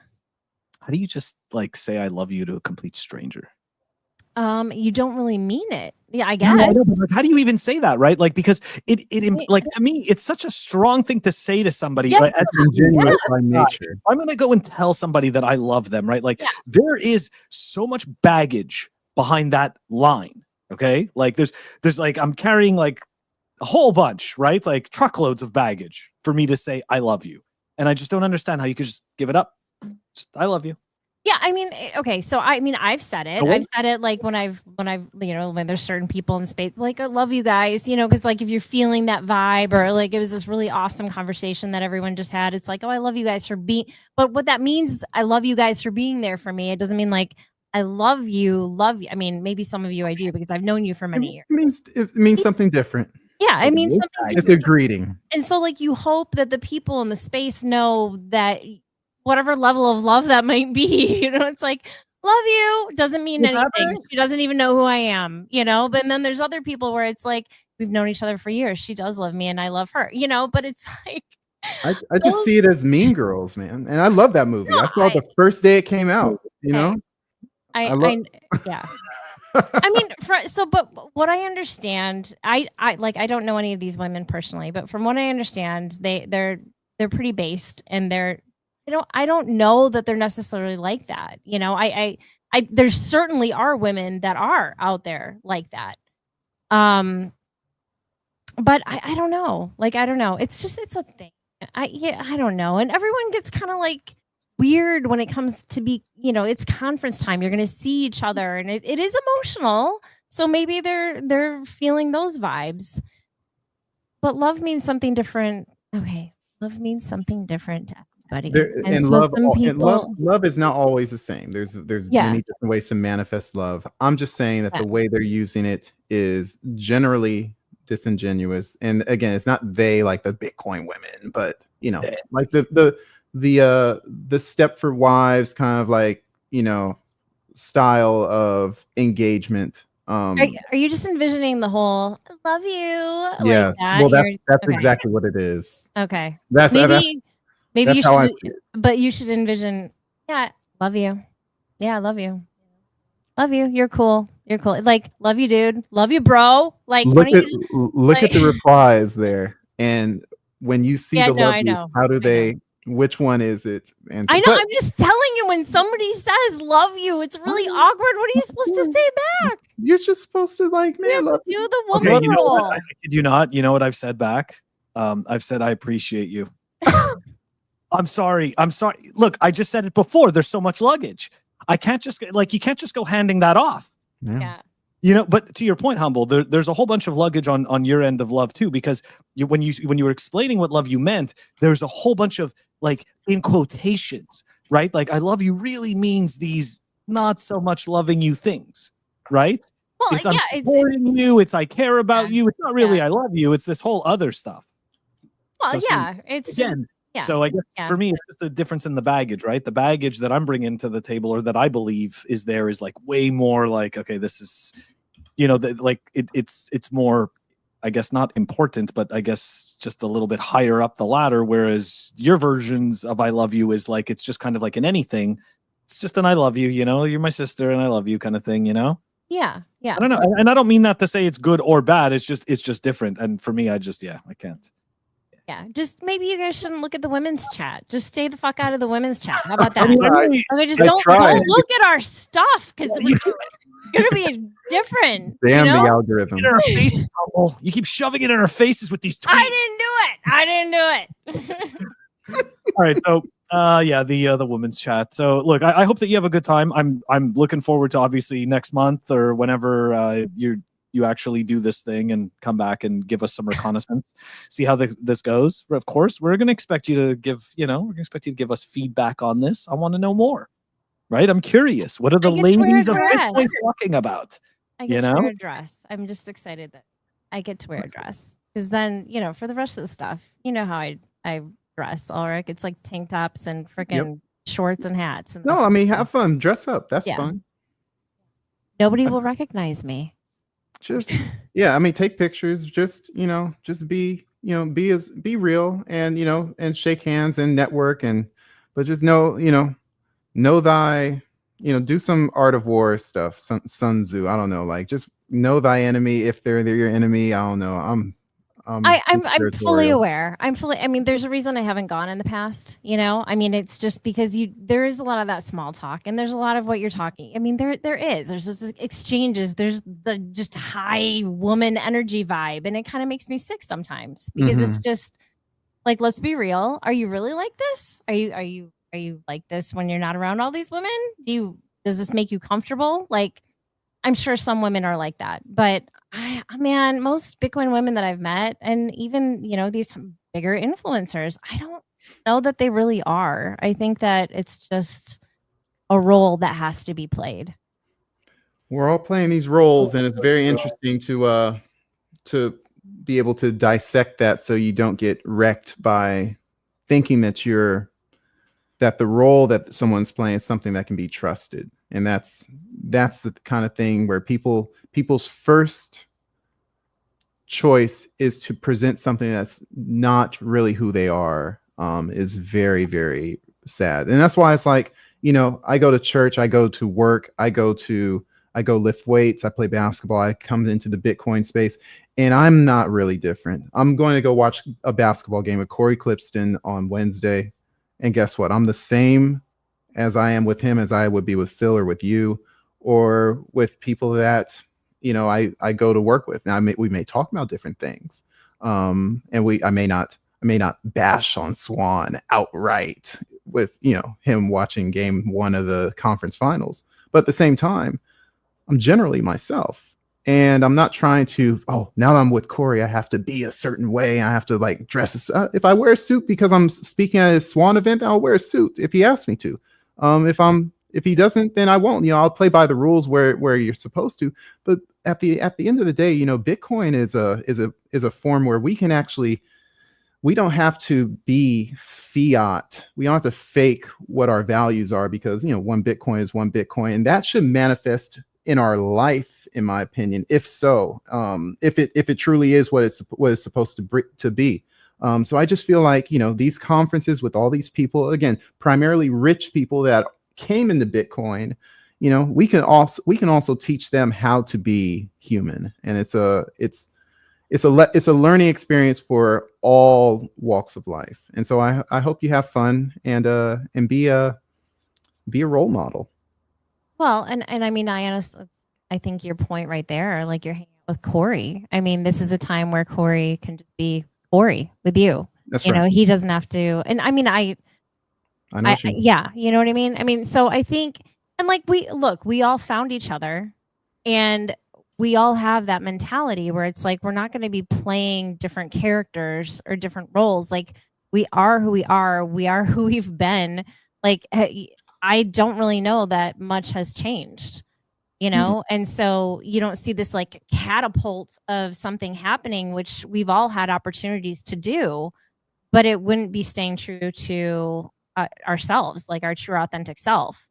How do you just say I love you to a complete stranger? You don't really mean it. Yeah, I No, I guess. know, but, how do you even say that, right? Like, because it to me, it's such a strong thing to say to somebody. Yeah. Right? Ingenuous by nature. I'm going to go and tell somebody that I love them, right? Like, there is so much baggage behind that line. Okay, like there's like I'm carrying like a whole bunch, right? Like truckloads of baggage for me to say I love you, and I just don't understand how you could just give it up. Just, I love you. Yeah, I mean, okay, so I mean, I've said it. I've said it like when I've when there's certain people in space, like I love you guys, because like if you're feeling that vibe or like it was this really awesome conversation that everyone just had, it's like, oh, I love you guys for being. But what that means is I love you guys for being there for me. It doesn't mean like I love you. I mean, maybe some of you I do because I've known you for many years. It means something different. Yeah, I mean something It's different. a greeting. And so like you hope that the people in the space know that whatever level of love that might be, it's like, love you doesn't mean anything. She doesn't even know who I am, but then there's other people where it's like, we've known each other for years. She does love me and I love her, but it's like, I just see it as Mean Girls, man. And I love that movie. I saw it the first day it came out, yeah. I mean, but what I understand, I don't know any of these women personally, but from what I understand, they're pretty based and I don't know that they're necessarily like that. There certainly are women that are out there like that. But I don't know. Like, I don't know. It's a thing. I don't know. And everyone gets kind of like weird when it comes to it's conference time. You're going to see each other and it is emotional. So maybe they're feeling those vibes, but love means something different. Okay. Love means something different to everybody. Love is not always the same. There's many different ways to manifest love. I'm just saying that the way they're using it is generally disingenuous. And again, it's not they like the Bitcoin women, but like the Stepford Wives kind of like style of engagement. Are you just envisioning the whole "I love you"? Yeah, like that? Well, that's exactly what it is. Okay, maybe you should, but you should envision. Yeah, love you. Yeah, love you. Love you. You're cool. You're cool. Like, love you, dude. Love you, bro. Like, look at the replies there, and when you see I know. How do they? Which one is it? And I know. I'm just telling you, when somebody says "love you," it's really awkward. What are you supposed to say back? You're just supposed to like, man, do the woman role. I kid you not. You know what I've said back? I've said I appreciate you. I'm sorry. Look, I just said it before. There's so much luggage. I can't just you can't just go handing that off. Yeah. But to your point, Humble, there's a whole bunch of luggage on your end of love too, because when you were explaining what love you meant, there's a whole bunch of like in quotations, right? Like I love you really means these not so much loving you things, right? Well, it's supporting you. It's I care about you. It's not really I love you. It's this whole other stuff. Well, it's again. Yeah. So I guess Yeah. for me, it's just the difference in the baggage, right? The baggage that I'm bringing to the table, or that I believe is there, is like way more like, okay, this is, like it's more, I guess, not important, but I guess just a little bit higher up the ladder. Whereas your versions of "I love you" is like, it's just kind of like in anything. It's just an "I love you," you're my sister and I love you kind of thing, Yeah. I don't know. And I don't mean that to say it's good or bad. It's just different. And for me, I can't. Yeah, just maybe you guys shouldn't look at the women's chat. Just stay the fuck out of the women's chat. How about that? I mean, I really- Okay, just I don't tried. look at our stuff because we're gonna be different. Damn you the know? algorithm. in our face, Pumble. You keep shoving it in our faces with these tweets. I didn't do it. All right, so the women's chat. So look, I hope that you have a good time. I'm looking forward to obviously next month or whenever you actually do this thing and come back and give us some reconnaissance, see how this goes. Of course, we're going to expect you to give us feedback on this. I want to know more. Right? I'm curious. What are the I get to wear a ladies of dress. Bitcoin talking about? I get to wear a dress. I'm just excited that I get to wear a dress because then for the rest of the stuff, how I dress, Ulric. It's like tank tops and freaking shorts and hats. And No, I mean, have fun, dress up. That's fun. Nobody will recognize me. Just I mean, take pictures. Just be be real and and shake hands and network but just know thy do some Art of War stuff. Sun Tzu. I don't know, like just know thy enemy if they're your enemy. I don't know. I'm fully aware. I mean, there's a reason I haven't gone in the past, I mean, it's just because there is a lot of that small talk and there's a lot of what you're talking. I mean, there's just exchanges. There's the just high woman energy vibe. And it kind of makes me sick sometimes because it's just like, let's be real. Are you really like this? Are you like this when you're not around all these women? Does this make you comfortable? Like, I'm sure some women are like that, but man, most Bitcoin women that I've met, and even, these bigger influencers, I don't know that they really are. I think that it's just a role that has to be played. We're all playing these roles, and it's very interesting to be able to dissect that so you don't get wrecked by thinking that the role that someone's playing is something that can be trusted. And that's the kind of thing where people's first choice is to present something that's not really who they are, is very, very sad. And that's why it's like, I go to church, I go to work, I go lift weights, I play basketball, I come into the Bitcoin space, and I'm not really different. I'm going to go watch a basketball game with Corey Clipston on Wednesday. And guess what? I'm the same as I am with him as I would be with Phil or with you or with people that, I go to work with. Now, we may talk about different things. And I may not bash on Swan outright with, him watching game 1 of the conference finals. But at the same time, I'm generally myself. And I'm not trying to, now that I'm with Corey, I have to be a certain way. I have to like dress. If I wear a suit because I'm speaking at a Swan event, I'll wear a suit if he asks me to. If he doesn't, then I won't. I'll play by the rules where you're supposed to. But at the end of the day, Bitcoin is a form where we can actually, we don't have to be fiat. We don't have to fake what our values are because one Bitcoin is one Bitcoin, and that should manifest in our life, in my opinion. If so, if it truly is what it's supposed to be. So I just feel like these conferences with all these people, again, primarily rich people that came into Bitcoin, we can also teach them how to be human, and it's a learning experience for all walks of life. And so I hope you have fun and be a role model. Well, and I mean, I think your point right there, like you're hanging out with Corey. I mean, this is a time where Corey can just be Corey with you. That's right. He doesn't have to. And I mean, I know yeah, you know what I mean? I mean, so I think, and like we all found each other and we all have that mentality where it's like, we're not going to be playing different characters or different roles. Like we are who we are. We are who we've been. Like, I don't really know that much has changed, and so you don't see this like catapult of something happening, which we've all had opportunities to do. but it wouldn't be staying true to ourselves, like our true authentic self.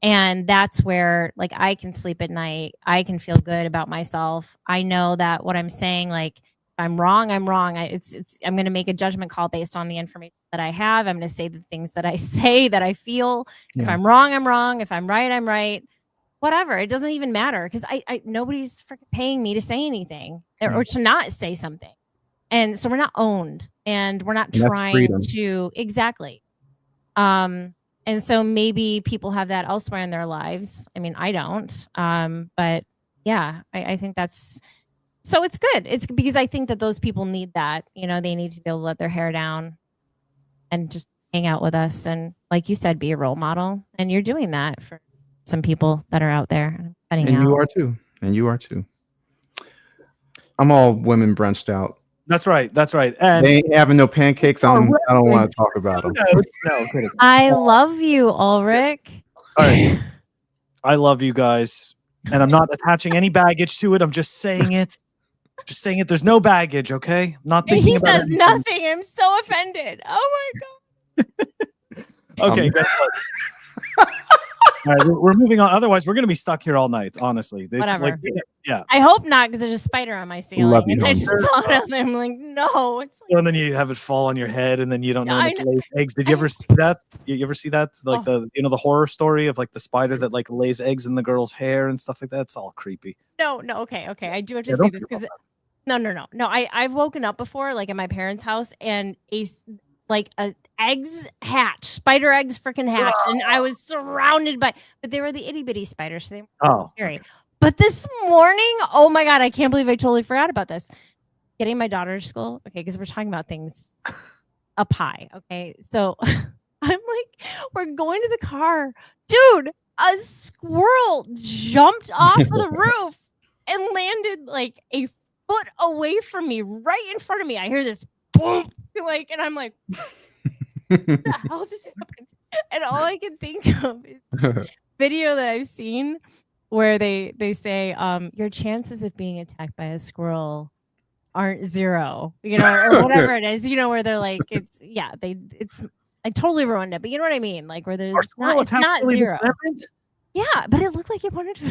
And that's where like I can sleep at night. I can feel good about myself. I know that what I'm saying, like if I'm wrong, I'm wrong. I'm going to make a judgment call based on the information that I have. I'm going to say the things that I say that I feel. If I'm wrong, I'm wrong. If I'm right, I'm right. Whatever. It doesn't even matter because I nobody's freaking paying me to say anything or to not say something. And so we're not owned and we're not trying to exactly. And so maybe people have that elsewhere in their lives. I mean, I don't. But yeah, I think that's so it's good. It's because I think that those people need that. You know, they need to be able to let their hair down and just hang out with us. And like you said, be a role model. And you're doing that for some people that are out there. And you are too. And you are too. I'm all women brunched out. That's right. That's right. And they ain't having no pancakes. I don't want to talk about them. I love you, Ulric. All right. I love you guys. And I'm not attaching any baggage to it. I'm just saying it. Just saying it. There's no baggage, okay? I'm not thinking about anything. Nothing. I'm so offended. Oh my God. Okay. All right, we're moving on. Otherwise, we're going to be stuck here all night, honestly. It's whatever. Like, yeah. I hope not, because there's a spider on my ceiling. Love you, and I just saw it, and I'm like, no. It's like, and then you have it fall on your head, and then you don't know when it lays eggs. Did you ever see that? You ever see that? Like the the horror story of like the spider that like lays eggs in the girl's hair and stuff like that. It's all creepy. No. Okay. I do have to say this because no. I've woken up before, like at my parents' house, and a eggs hatch, spider eggs freaking hatch, and I was surrounded by, but they were the itty bitty spiders, so they were scary. But this morning, oh my God, I can't believe I totally forgot about this. Getting my daughter to school, okay, because we're talking about things up high, okay. So I'm like, we're going to the car, dude. A squirrel jumped off of the roof and landed like a foot away from me, right in front of me. I hear this boom. Like, and I'm like, what the hell just happened? And all I can think of is this video that I've seen where they say, your chances of being attacked by a squirrel aren't zero, you know, or whatever it is, you know, where they're like, I totally ruined it, but you know what I mean? Like where there's it's not zero. Yeah, but it looked like it wanted to.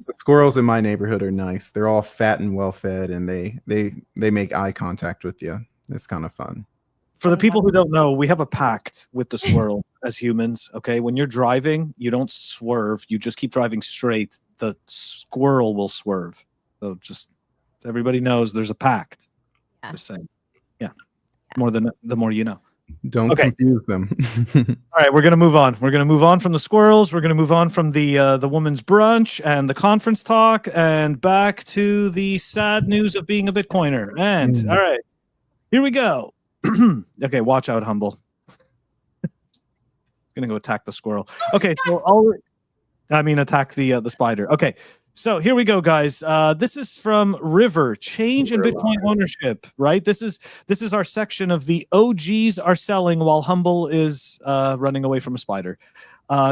The squirrels in my neighborhood are nice. They're all fat and well fed, and they make eye contact with you. It's kind of fun. For the people who don't know, we have a pact with the squirrel as humans. Okay, when you're driving, you don't swerve. You just keep driving straight. The squirrel will swerve. So just so everybody knows there's a pact. Yeah. Just saying. Yeah. The more you know. Don't confuse them. All right, we're gonna move on. We're gonna move on from the squirrels. We're gonna move on from the woman's brunch and the conference talk, and back to the sad news of being a Bitcoiner. And all right. Here we go. Okay, watch out, Humble. Gonna go attack the squirrel. Okay, so attack the spider. Okay, so here we go, guys. This is from River. Change in Bitcoin ownership. Right. This is our section of the OGs are selling while Humble is running away from a spider.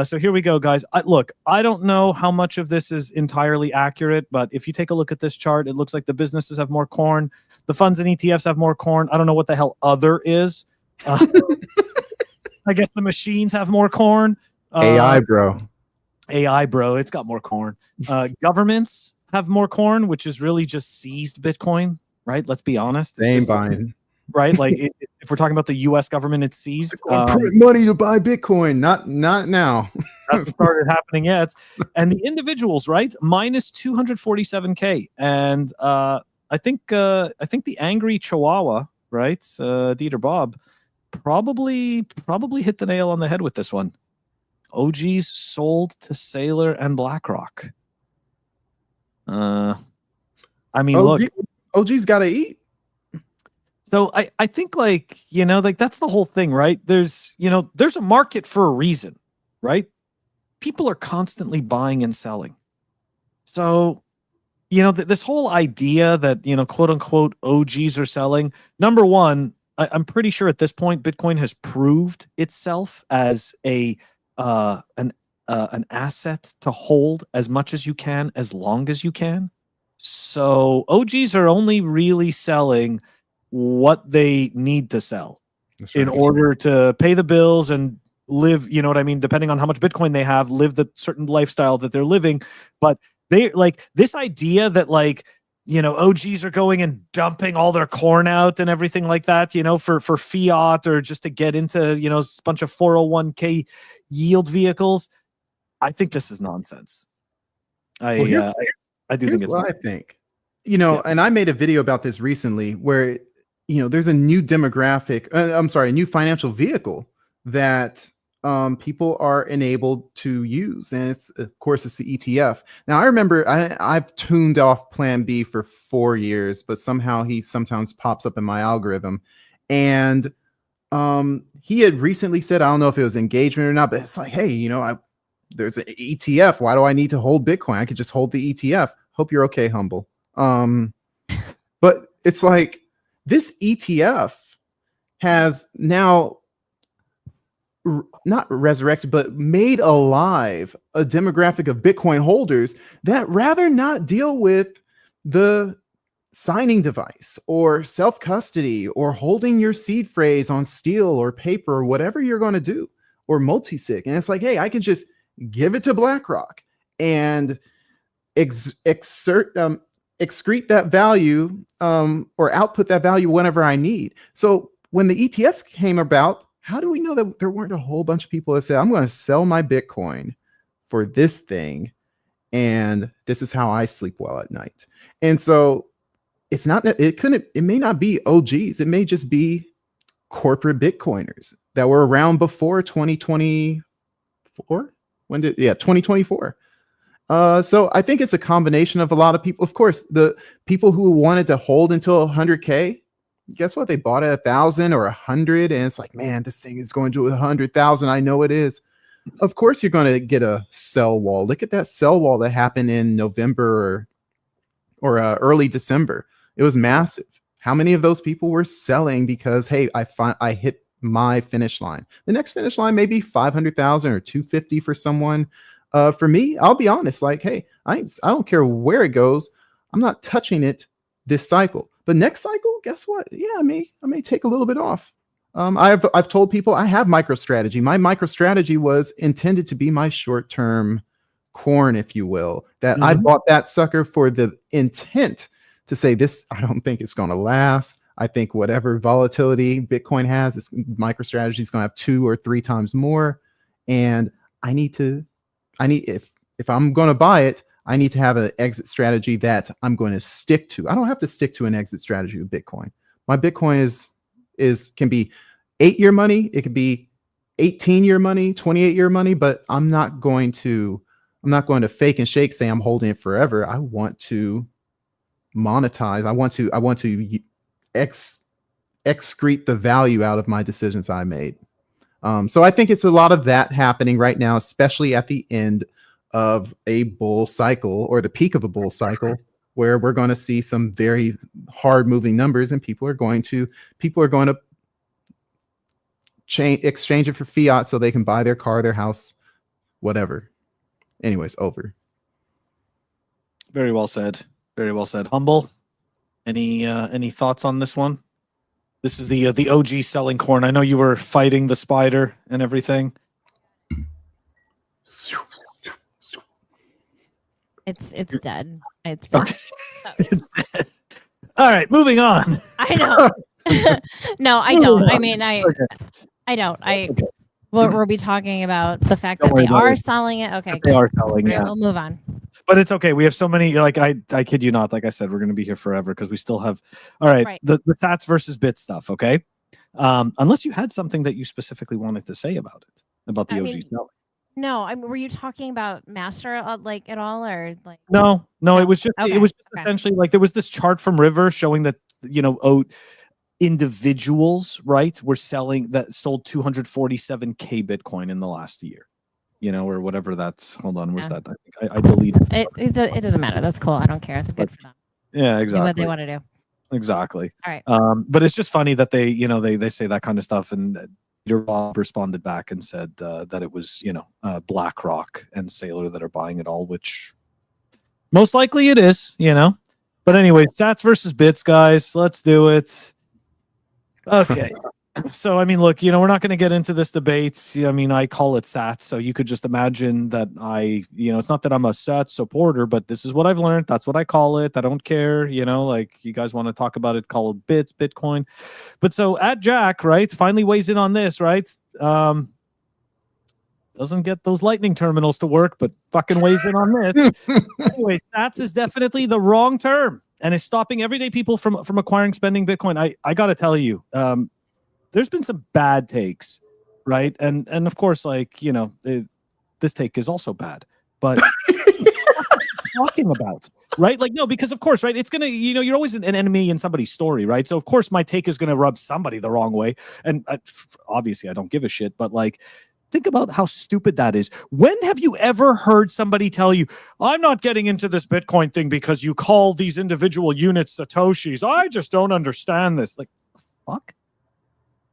So here we go, guys. Look, I don't know how much of this is entirely accurate, but if you take a look at this chart, it looks like the businesses have more corn. The funds and ETFs have more corn. I don't know what the hell other is. I guess the machines have more corn. AI, bro. It's got more corn. Governments have more corn, which is really just seized Bitcoin, right? Let's be honest. They ain't buying. Right? Like if we're talking about the U.S. government, it's seized. Print money to buy Bitcoin. Not now. Hasn't started happening yet. And the individuals, right? Minus 247K. And I think the angry Chihuahua, right? Dieter Bob probably hit the nail on the head with this one. OGs sold to Sailor and BlackRock. Look, OGs gotta eat. So I think that's the whole thing, right? There's a market for a reason, right? People are constantly buying and selling. So, this whole idea that, quote unquote, OGs are selling. Number one, I'm pretty sure at this point, Bitcoin has proved itself as an asset to hold as much as you can, as long as you can. So OGs are only really selling what they need to sell. That's in right. order to pay the bills and live, you know what I mean, depending on how much Bitcoin they have, live the certain lifestyle that they're living. But they like this idea that like, you know, OGs are going and dumping all their corn out and everything like that, you know, for fiat or just to get into, you know, a bunch of 401k yield vehicles. I think this is nonsense. I do Here's think it's what I think. You know, and I made a video about this recently where, you know, there's a new demographic, a new financial vehicle that people are enabled to use. And it's, of course, it's the ETF. Now, I remember I've tuned off Plan B for 4 years, but somehow he sometimes pops up in my algorithm. And he had recently said, I don't know if it was engagement or not, but it's like, hey, you know, there's an ETF. Why do I need to hold Bitcoin? I could just hold the ETF. Hope you're okay, Humble. But it's like this ETF has now not resurrected, but made alive a demographic of Bitcoin holders that rather not deal with the signing device or self-custody or holding your seed phrase on steel or paper or whatever you're going to do, or multi-sig. And it's like, hey, I can just give it to BlackRock and excrete that value or output that value whenever I need. So when the ETFs came about, how do we know that there weren't a whole bunch of people that said, I'm going to sell my Bitcoin for this thing, and this is how I sleep well at night? And so it's not that it may not be OGs. It may just be corporate Bitcoiners that were around before 2024. 2024. So I think it's a combination of a lot of people. Of course, the people who wanted to hold until 100K, guess what? They bought it 1,000 or 100, and it's like, man, this thing is going to 100,000. I know it is. Of course, you're going to get a sell wall. Look at that sell wall that happened in November or early December. It was massive. How many of those people were selling because, hey, I hit my finish line? The next finish line may be 500,000 or 250 for someone. For me, I'll be honest, like, hey, I don't care where it goes. I'm not touching it this cycle. But next cycle, guess what? Yeah, I may take a little bit off. I've told people I have MicroStrategy. My MicroStrategy was intended to be my short-term corn, if you will. That I bought that sucker for the intent to say, this, I don't think it's going to last. I think whatever volatility Bitcoin has, MicroStrategy is going to have 2 or 3 times more. And if I'm going to buy it, I need to have an exit strategy that I'm going to stick to. I don't have to stick to an exit strategy with Bitcoin. My Bitcoin can be 8-year money. It could be 18-year money, 28-year money, but I'm not going to fake and shake, say I'm holding it forever. I want to monetize. I want to excrete the value out of my decisions I made. So I think it's a lot of that happening right now, especially at the end of a bull cycle or the peak of a bull cycle, where we're going to see some very hard moving numbers, and people are going to exchange it for fiat so they can buy their car, their house, whatever. Anyways, over. Very well said. Very well said. Humble, any thoughts on this one? This is the OG selling corn. I know you were fighting the spider and everything. It's dead. It's dead. Okay. All right, moving on. I know. No, I don't. I mean, I don't. We'll be talking about the fact that they are selling it. Okay, they are selling. Right, Yeah, we'll move on. But it's okay. We have so many. Like I kid you not. Like I said, we're going to be here forever because we still have. All right, the sats versus bits stuff. Okay, unless you had something that you specifically wanted to say about it, about the OG selling. No, I mean, were you talking about master like at all, or like? No. It was just essentially like there was this chart from River showing that individuals, right, were sold 247K Bitcoin in the last year, or whatever that's. Hold on, where's that? I think I deleted it. It doesn't matter. That's cool. I don't care. They're good for them. Yeah, exactly. Do what they want to do. Exactly. All right. But it's just funny that they say that kind of stuff, and Bob responded back and said that it was BlackRock and Sailor that are buying it all, which most likely it is, But anyway, sats versus bits, guys. Let's do it. Okay. So, I mean, look, we're not going to get into this debate. I mean, I call it sats. So you could just imagine that it's not that I'm a sats supporter, but this is what I've learned. That's what I call it. I don't care, like you guys want to talk about it, call it bits, Bitcoin. But so at Jack, right, finally weighs in on this, right? Doesn't get those lightning terminals to work, but fucking weighs in on this. Anyway, sats is definitely the wrong term and is stopping everyday people from acquiring, spending Bitcoin. I got to tell you, there's been some bad takes, right? And of course, this take is also bad, but talking about, right? Like, no, because of course, right? It's gonna, you're always an enemy in somebody's story, right? So of course, my take is gonna rub somebody the wrong way, and obviously, I don't give a shit. But like, think about how stupid that is. When have you ever heard somebody tell you, "I'm not getting into this Bitcoin thing because you call these individual units satoshis. I just don't understand this." Like, fuck.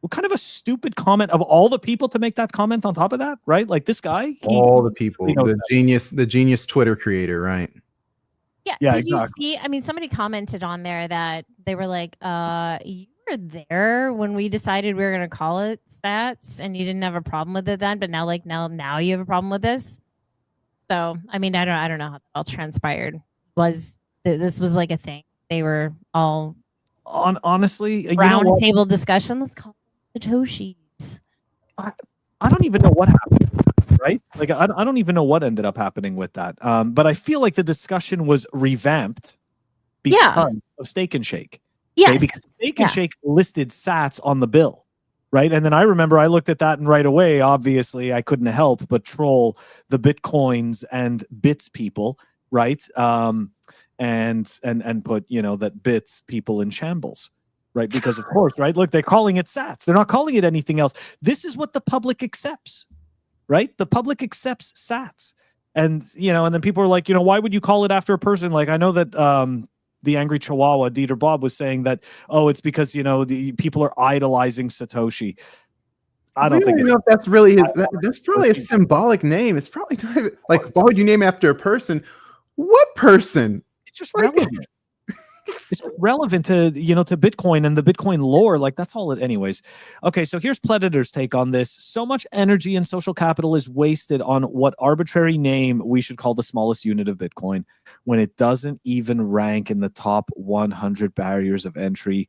What kind of a stupid comment of all the people to make that comment on top of that, right? Like this guy, all the people, the genius Twitter creator, right? Yeah. Did you see? I mean, somebody commented on there that they were like, "You were there when we decided we were going to call it sats, and you didn't have a problem with it then, but now you have a problem with this." So, I mean, I don't know how that all transpired. This was like a thing? They were all honestly round table discussion. Let's call Satoshis. I don't even know what happened, right? Like I don't even know what ended up happening with that. But I feel like the discussion was revamped because of Steak and Shake. Yes. Okay? Because Steak and Shake listed sats on the bill, right? And then I remember I looked at that and right away, obviously, I couldn't help but troll the Bitcoins and bits people, right? And put that bits people in shambles. Right, because of course, right? Look, they're calling it sats. They're not calling it anything else. This is what the public accepts, right? The public accepts sats, and and then people are like, why would you call it after a person? Like I know that the angry Chihuahua Dieter Bob was saying that, oh, it's because the people are idolizing Satoshi. I don't think know if that's really his. That's probably a symbolic name. It's probably not even, like, why would you name after a person? What person? It's just relevant. It's relevant to to Bitcoin and the Bitcoin lore. Like that's all it anyways. Okay, so here's Predator's take on this. So much energy and social capital is wasted on what arbitrary name we should call the smallest unit of Bitcoin when it doesn't even rank in the top 100 barriers of entry.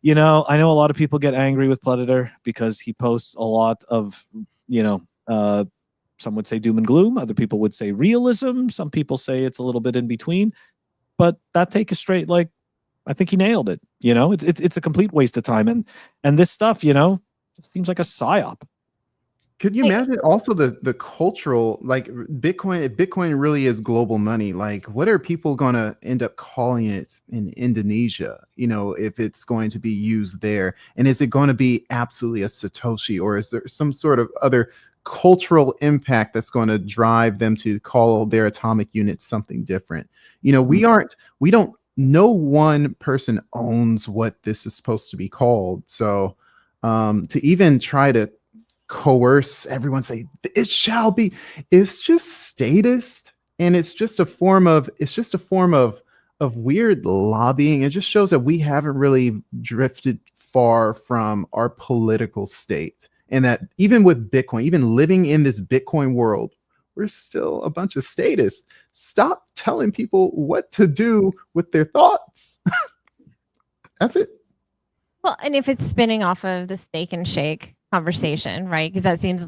I know a lot of people get angry with Predator because he posts a lot of some would say doom and gloom, other people would say realism, some people say it's a little bit in between, but that take is straight. Like I think he nailed it. It's a complete waste of time, and this stuff, just seems like a psyop. Could you imagine also the cultural, like Bitcoin really is global money. Like, what are people going to end up calling it in Indonesia? If it's going to be used there, and is it going to be absolutely a Satoshi, or is there some sort of other cultural impact that's going to drive them to call their atomic unit something different? No one person owns what this is supposed to be called. So to even try to coerce everyone, say it shall be, it's just statist, and it's just a form of weird lobbying. It just shows that we haven't really drifted far from our political state, and that even with Bitcoin, even living in this Bitcoin world, we're still a bunch of statists. Stop telling people what to do with their thoughts. That's it. Well, and if it's spinning off of the Steak and Shake conversation, right? Because that seems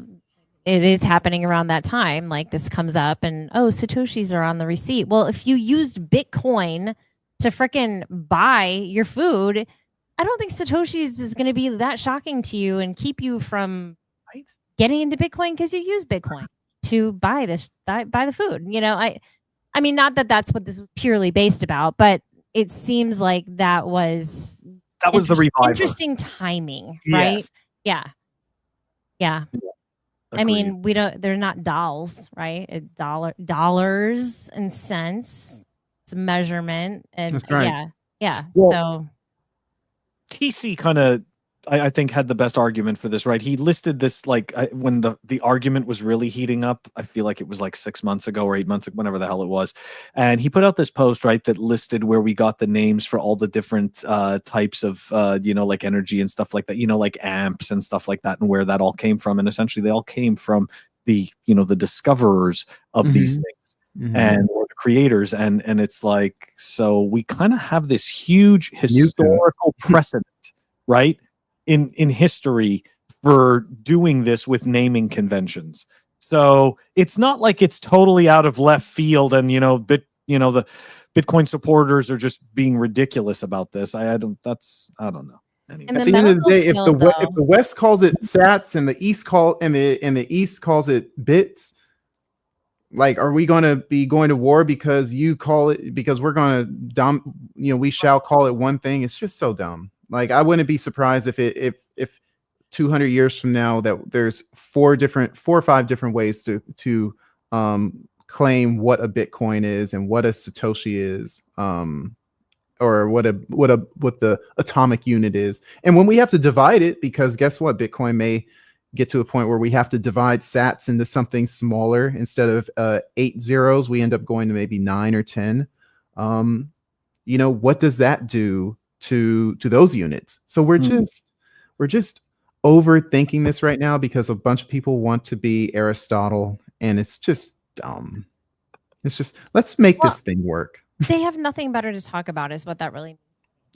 it is happening around that time. Like this comes up and, oh, Satoshis are on the receipt. Well, if you used Bitcoin to frickin' buy your food, I don't think Satoshis is going to be that shocking to you and keep you from getting into Bitcoin because you use Bitcoin to buy the food. I mean, not that that's what this was purely based about, but it seems like that was the reviver. Interesting timing, right? Yes. Yeah. I mean, they're not dolls, right? Dollars and cents. It's a measurement. And that's right. Yeah. Well, TC kind of I think had the best argument for this, right? He listed this like when the argument was really heating up. I feel like it was like 6 months ago or 8 months ago, whenever the hell it was. And he put out this post, right, that listed where we got the names for all the different types of, like energy and stuff like that, like amps and stuff like that, and where that all came from. And essentially they all came from the discoverers of these things and or the creators. And it's like, so we kind of have this huge historical precedent, right? In history for doing this with naming conventions. So it's not like it's totally out of left field and the Bitcoin supporters are just being ridiculous about this. I don't know. Anyway. At the end of the day, if the West calls it sats and the East calls it bits, like, are we going to be going to war because you call it, because we're going to we shall call it one thing? It's just so dumb. Like, I wouldn't be surprised if 200 years from now that there's 4 or 5 different ways to claim what a Bitcoin is and what a Satoshi is, or what the atomic unit is. And when we have to divide it, because guess what, Bitcoin may get to a point where we have to divide sats into something smaller. Instead of 8 zeros, we end up going to maybe 9 or 10. What does that do to those units? So we're just overthinking this right now because a bunch of people want to be Aristotle, and it's just dumb. It's just, let's make this thing work. They have nothing better to talk about, is what that really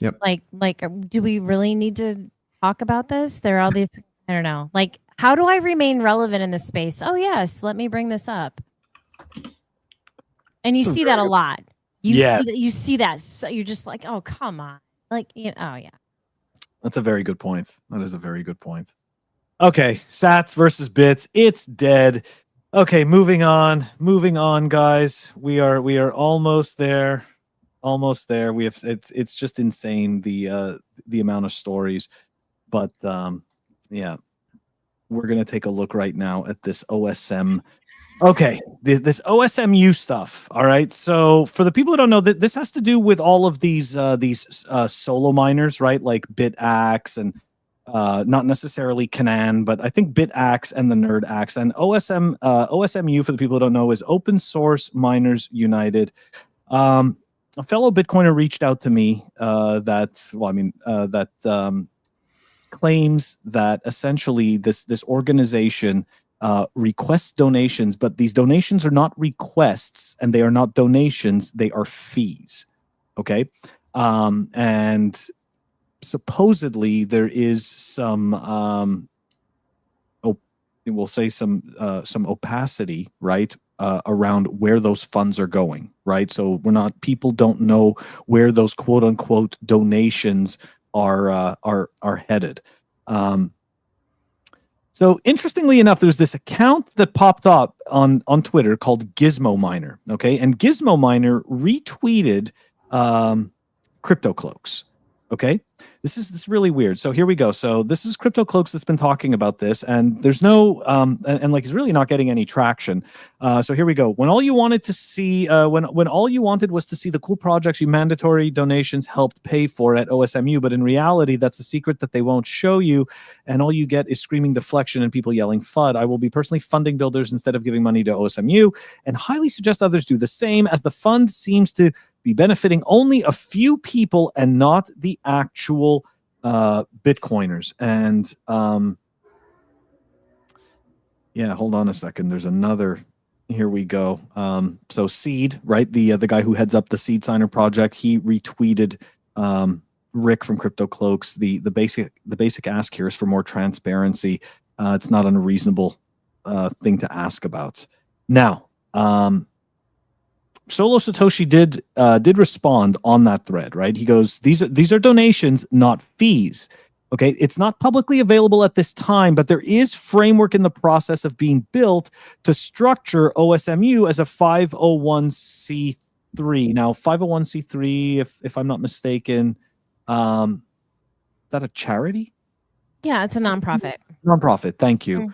means. Yep. Like, do we really need to talk about this? There are all these, I don't know. Like, how do I remain relevant in this space? Oh yes, let me bring this up. And you see that a lot. You see that. So you're just like, oh, come on. Like, oh yeah. That's a very good point. That is a very good point. Okay, sats versus bits. It's dead. Okay, moving on, guys. We are almost there. Almost there. We have it's just insane the amount of stories. But yeah. We're gonna take a look right now at this OSM. Okay, this OSMU stuff. All right. So for the people who don't know, this has to do with all of these solo miners, right? Like BitAxe and not necessarily Canaan, but I think BitAxe and the Nerd Axe. And OSMU, for the people who don't know, is Open Source Miners United. A fellow Bitcoiner reached out to me that claims that essentially this organization requests donations, but these donations are not requests and they are not donations, they are fees. Okay. And supposedly there is some we'll say some opacity, right, around where those funds are going, right? So people don't know where those quote unquote donations are headed. So interestingly enough, there's this account that popped up on Twitter called Gizmo Miner. Okay, and Gizmo Miner retweeted Crypto Cloaks. Okay, this is really weird. So here we go. So this is Crypto Cloaks that's been talking about this, and there's no and like he's really not getting any traction. So here we go. When all you wanted to see, when all you wanted was to see the cool projects you mandatory donations helped pay for at OSMU, but in reality, that's a secret that they won't show you, and all you get is screaming deflection and people yelling FUD. I will be personally funding builders instead of giving money to OSMU, and highly suggest others do the same, as the fund seems to be benefiting only a few people and not the actual Bitcoiners. And yeah, hold on a second. There's another. Here we go. So Seed, right? The guy who heads up the Seed Signer project, he retweeted Rick from Crypto Cloaks. The basic ask here is for more transparency. It's not an unreasonable thing to ask about. Now, Solo Satoshi did respond on that thread, right? He goes, these are donations, not fees. Okay, it's not publicly available at this time, but there is framework in the process of being built to structure OSMU as a 501c3. Now, 501c3, if I'm not mistaken, is that a charity? Yeah, it's a nonprofit. Nonprofit, thank you.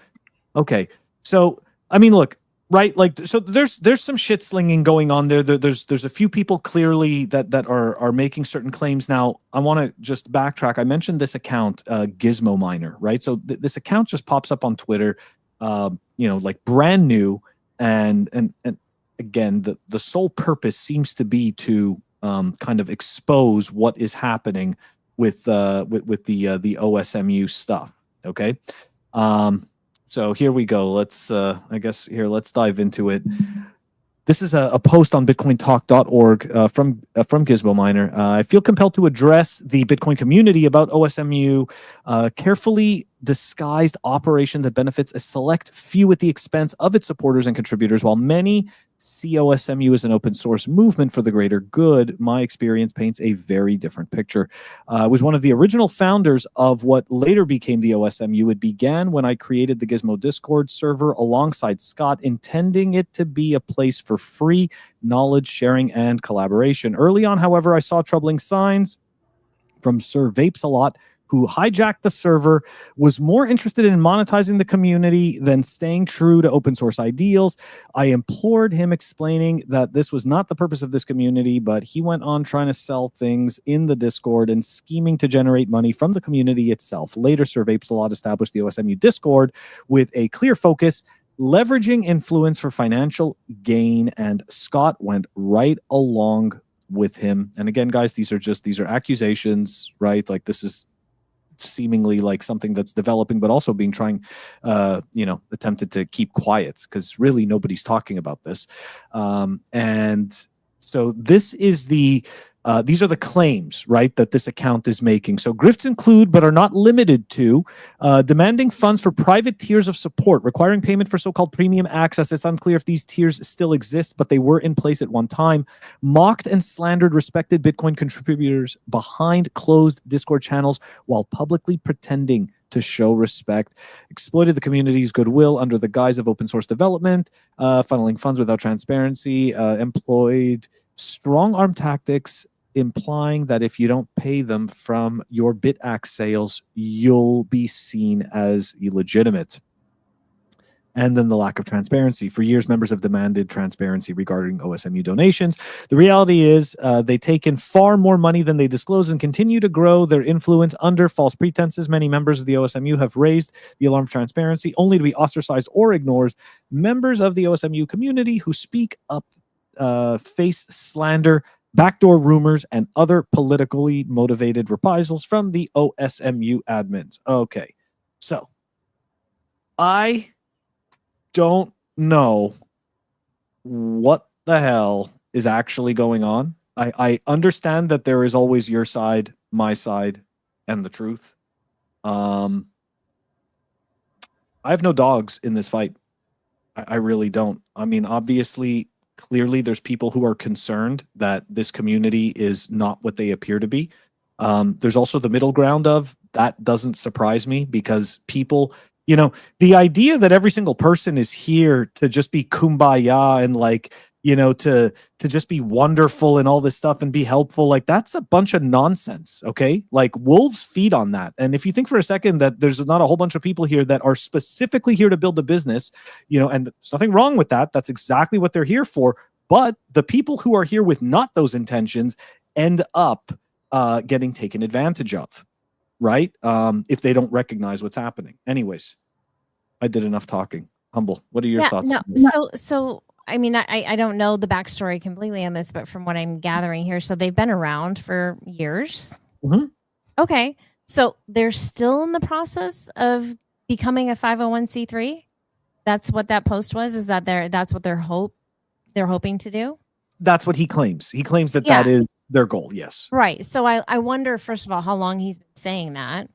Okay, so I mean, look, right? Like, so there's some shit slinging going on there. There's a few people clearly that are making certain claims. Now, I want to just backtrack. I mentioned this account, Gizmo Miner, right? So this account just pops up on Twitter, like brand new, and again, the sole purpose seems to be to kind of expose what is happening with the OSMU stuff. Okay. So here we go. Let's dive into it. This is a post on bitcointalk.org from Gizmo Miner. I feel compelled to address the Bitcoin community about OSMU, carefully disguised operation that benefits a select few at the expense of its supporters and contributors. While many see OSMU as an open source movement for the greater good, my experience paints a very different picture. I was one of the original founders of what later became the OSMU. It began when I created the Gizmo Discord server alongside Scott, intending it to be a place for free knowledge sharing and collaboration. Early on, however, I saw troubling signs from Sir Vapes-A-Lot, who hijacked the server, was more interested in monetizing the community than staying true to open source ideals. I implored him, explaining that this was not the purpose of this community, but he went on trying to sell things in the Discord and scheming to generate money from the community itself. Later, Sir Vapes-A-Lot established the OSMU Discord with a clear focus, leveraging influence for financial gain, and Scott went right along with him. And again, guys, these are accusations, right? Like, this is seemingly like something that's developing, but also being attempted to keep quiet, because really nobody's talking about this. And so this is these are the claims, right, that this account is making. So grifts include, but are not limited to, demanding funds for private tiers of support, requiring payment for so-called premium access. It's unclear if these tiers still exist, but they were in place at one time. Mocked and slandered respected Bitcoin contributors behind closed Discord channels while publicly pretending to show respect. Exploited the community's goodwill under the guise of open source development, funneling funds without transparency, employed strong arm tactics, implying that if you don't pay them from your BitAxe sales, you'll be seen as illegitimate. And then the lack of transparency. For years, members have demanded transparency regarding OSMU donations. The reality is they take in far more money than they disclose and continue to grow their influence under false pretenses. Many members of the OSMU have raised the alarm of transparency, only to be ostracized or ignored. Members of the OSMU community who speak up face slander, backdoor rumors, and other politically motivated reprisals from the OSMU admins. Okay, so I don't know what the hell is actually going on. I understand that there is always your side, my side, and the truth. I have no dogs in this fight. I really don't. I mean, obviously, clearly there's people who are concerned that this community is not what they appear to be. There's also the middle ground of that doesn't surprise me, because people, the idea that every single person is here to just be kumbaya and to just be wonderful and all this stuff and be helpful, like, that's a bunch of nonsense. Okay, like, wolves feed on that. And if you think for a second that there's not a whole bunch of people here that are specifically here to build a business, and there's nothing wrong with that, that's exactly what they're here for. But the people who are here with not those intentions end up getting taken advantage of, right? If they don't recognize what's happening. Anyways, I did enough talking. Humble, what are your thoughts? So I mean, I don't know the backstory completely on this, but from what I'm gathering here, so they've been around for years. Mm-hmm. Okay, so they're still in the process of becoming a 501c3. That's what that post was. Is that that's what they're hoping to do? That's what he claims. He claims that that is their goal. Yes. Right. So I wonder, first of all, how long he's been saying that,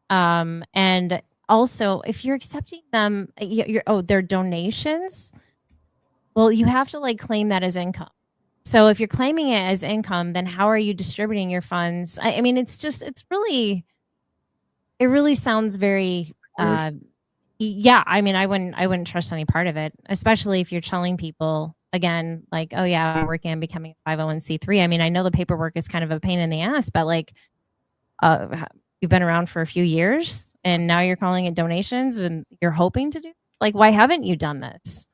and also if you're accepting them, their donations. Well, you have to claim that as income. So if you're claiming it as income, then how are you distributing your funds? I mean, it really sounds very, I mean, I wouldn't trust any part of it, especially if you're telling people again, like, oh yeah, I'm working on becoming a 501c3. I mean, I know the paperwork is kind of a pain in the ass, but you've been around for a few years and now you're calling it donations and you're hoping to do, why haven't you done this?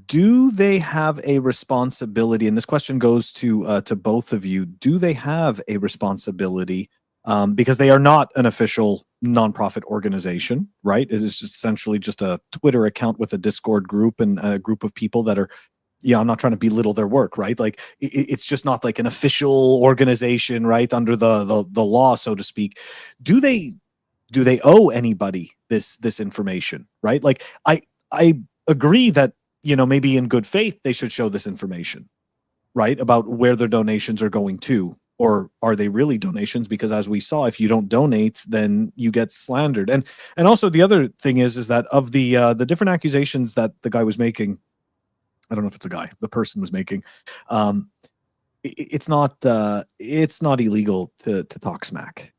do they have a responsibility? And this question goes to both of you. Do they have a responsibility? Because they are not an official nonprofit organization, right? It is essentially just a Twitter account with a Discord group and a group of people that are, yeah, I'm not trying to belittle their work, right? Like it's just not like an official organization, right, under the law, so to speak. Do they owe anybody this information, right? Like I agree that, you know, maybe in good faith they should show this information, right, about where their donations are going to. Or are they really donations? Because as we saw, if you don't donate, then you get slandered. And also the other thing is that of the different accusations that the guy was making, I don't know if it's a guy, the person was making, it's not illegal to talk smack.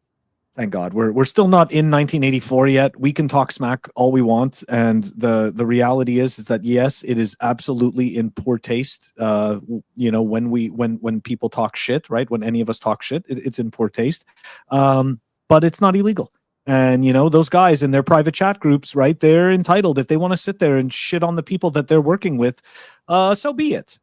Thank God. We're still not in 1984 yet. We can talk smack all we want, and the reality is that yes, it is absolutely in poor taste. You know, when people talk shit, right? When any of us talk shit, it's in poor taste. But it's not illegal. And you know, those guys in their private chat groups, right? They're entitled if they want to sit there and shit on the people that they're working with. So be it.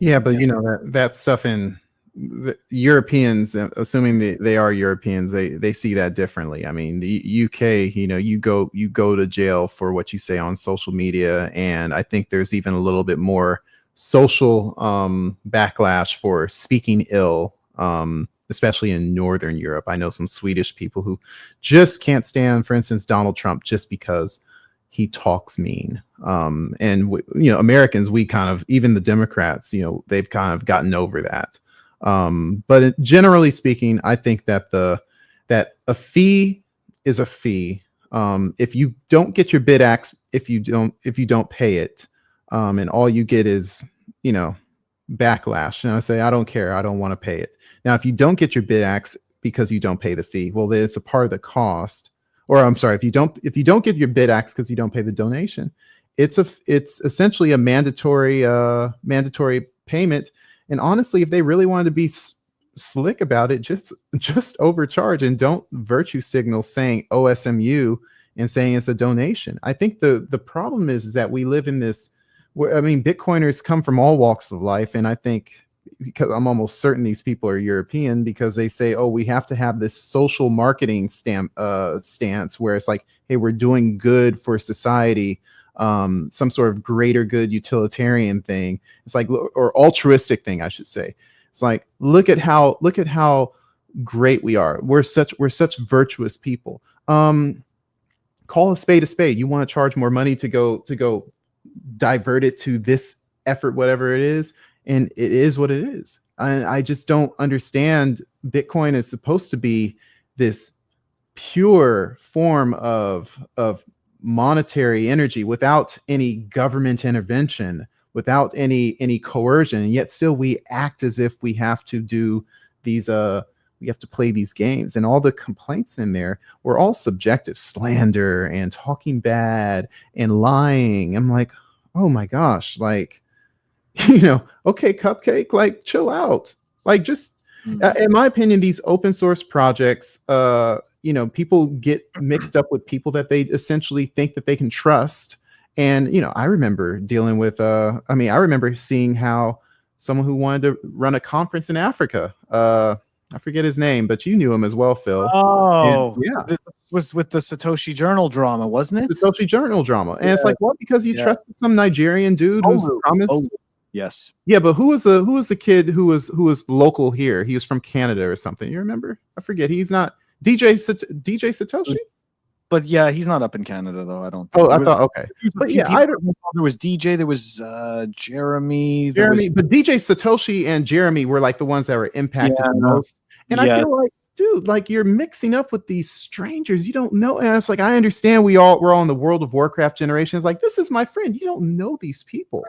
Yeah, but you know that stuff in the Europeans, assuming they are Europeans, they see that differently. I mean, the UK, you know, you go to jail for what you say on social media, and I think there's even a little bit more social backlash for speaking ill, especially in Northern Europe. I know some Swedish people who just can't stand, for instance, Donald Trump just because he talks mean. And you know, Americans, we kind of, even the Democrats, you know, they've kind of gotten over that. But generally speaking, I think that that a fee is a fee. If you don't get your bid ax, if you don't pay it, and all you get is, you know, backlash, and I say, I don't care, I don't want to pay it. Now, if you don't get your bid ax because you don't pay the fee, well, then it's a part of the cost. Or I'm sorry, if you don't get your bid ax because you don't pay the donation, it's essentially a mandatory payment. And honestly, if they really wanted to be slick about it, just overcharge and don't virtue signal saying OSMU and saying it's a donation. I think the problem is that we live in this, I mean, Bitcoiners come from all walks of life. And I think, because I'm almost certain these people are European, because they say, oh, we have to have this social marketing stance where it's like, hey, we're doing good for society. Some sort of greater good utilitarian thing. It's like, or altruistic thing, I should say. It's like, look at how great we are. We're such virtuous people. Call a spade a spade. You want to charge more money to go divert it to this effort, whatever it is, and it is what it is. And I just don't understand. Bitcoin is supposed to be this pure form of monetary energy without any government intervention, without any coercion, and yet still we act as if we have to do these we have to play these games. And all the complaints in there were all subjective: slander and talking bad and lying. I'm like, oh my gosh, like, you know, okay, Cupcake, like, chill out. Like, just in my opinion, these open source projects, you know, people get mixed up with people that they essentially think that they can trust. And, you know, I remember dealing with, I remember seeing how someone who wanted to run a conference in Africa, I forget his name, but you knew him as well, Phil. Oh, and, yeah. This was with the Satoshi Journal drama, wasn't it? The Satoshi Journal drama. And it's like, well, because you trusted some Nigerian dude who's promised. Yes. Yeah, but who was the kid who was local here? He was from Canada or something. You remember? I forget. He's not DJ Satoshi. But yeah, he's not up in Canada though. I don't think. Oh, I thought okay. But yeah, there was DJ. There was Jeremy. But DJ Satoshi and Jeremy were like the ones that were impacted the most. And I feel like, dude, like, you're mixing up with these strangers you don't know. And it's like, I understand we're all in the World of Warcraft generation. It's like, this is my friend. You don't know these people.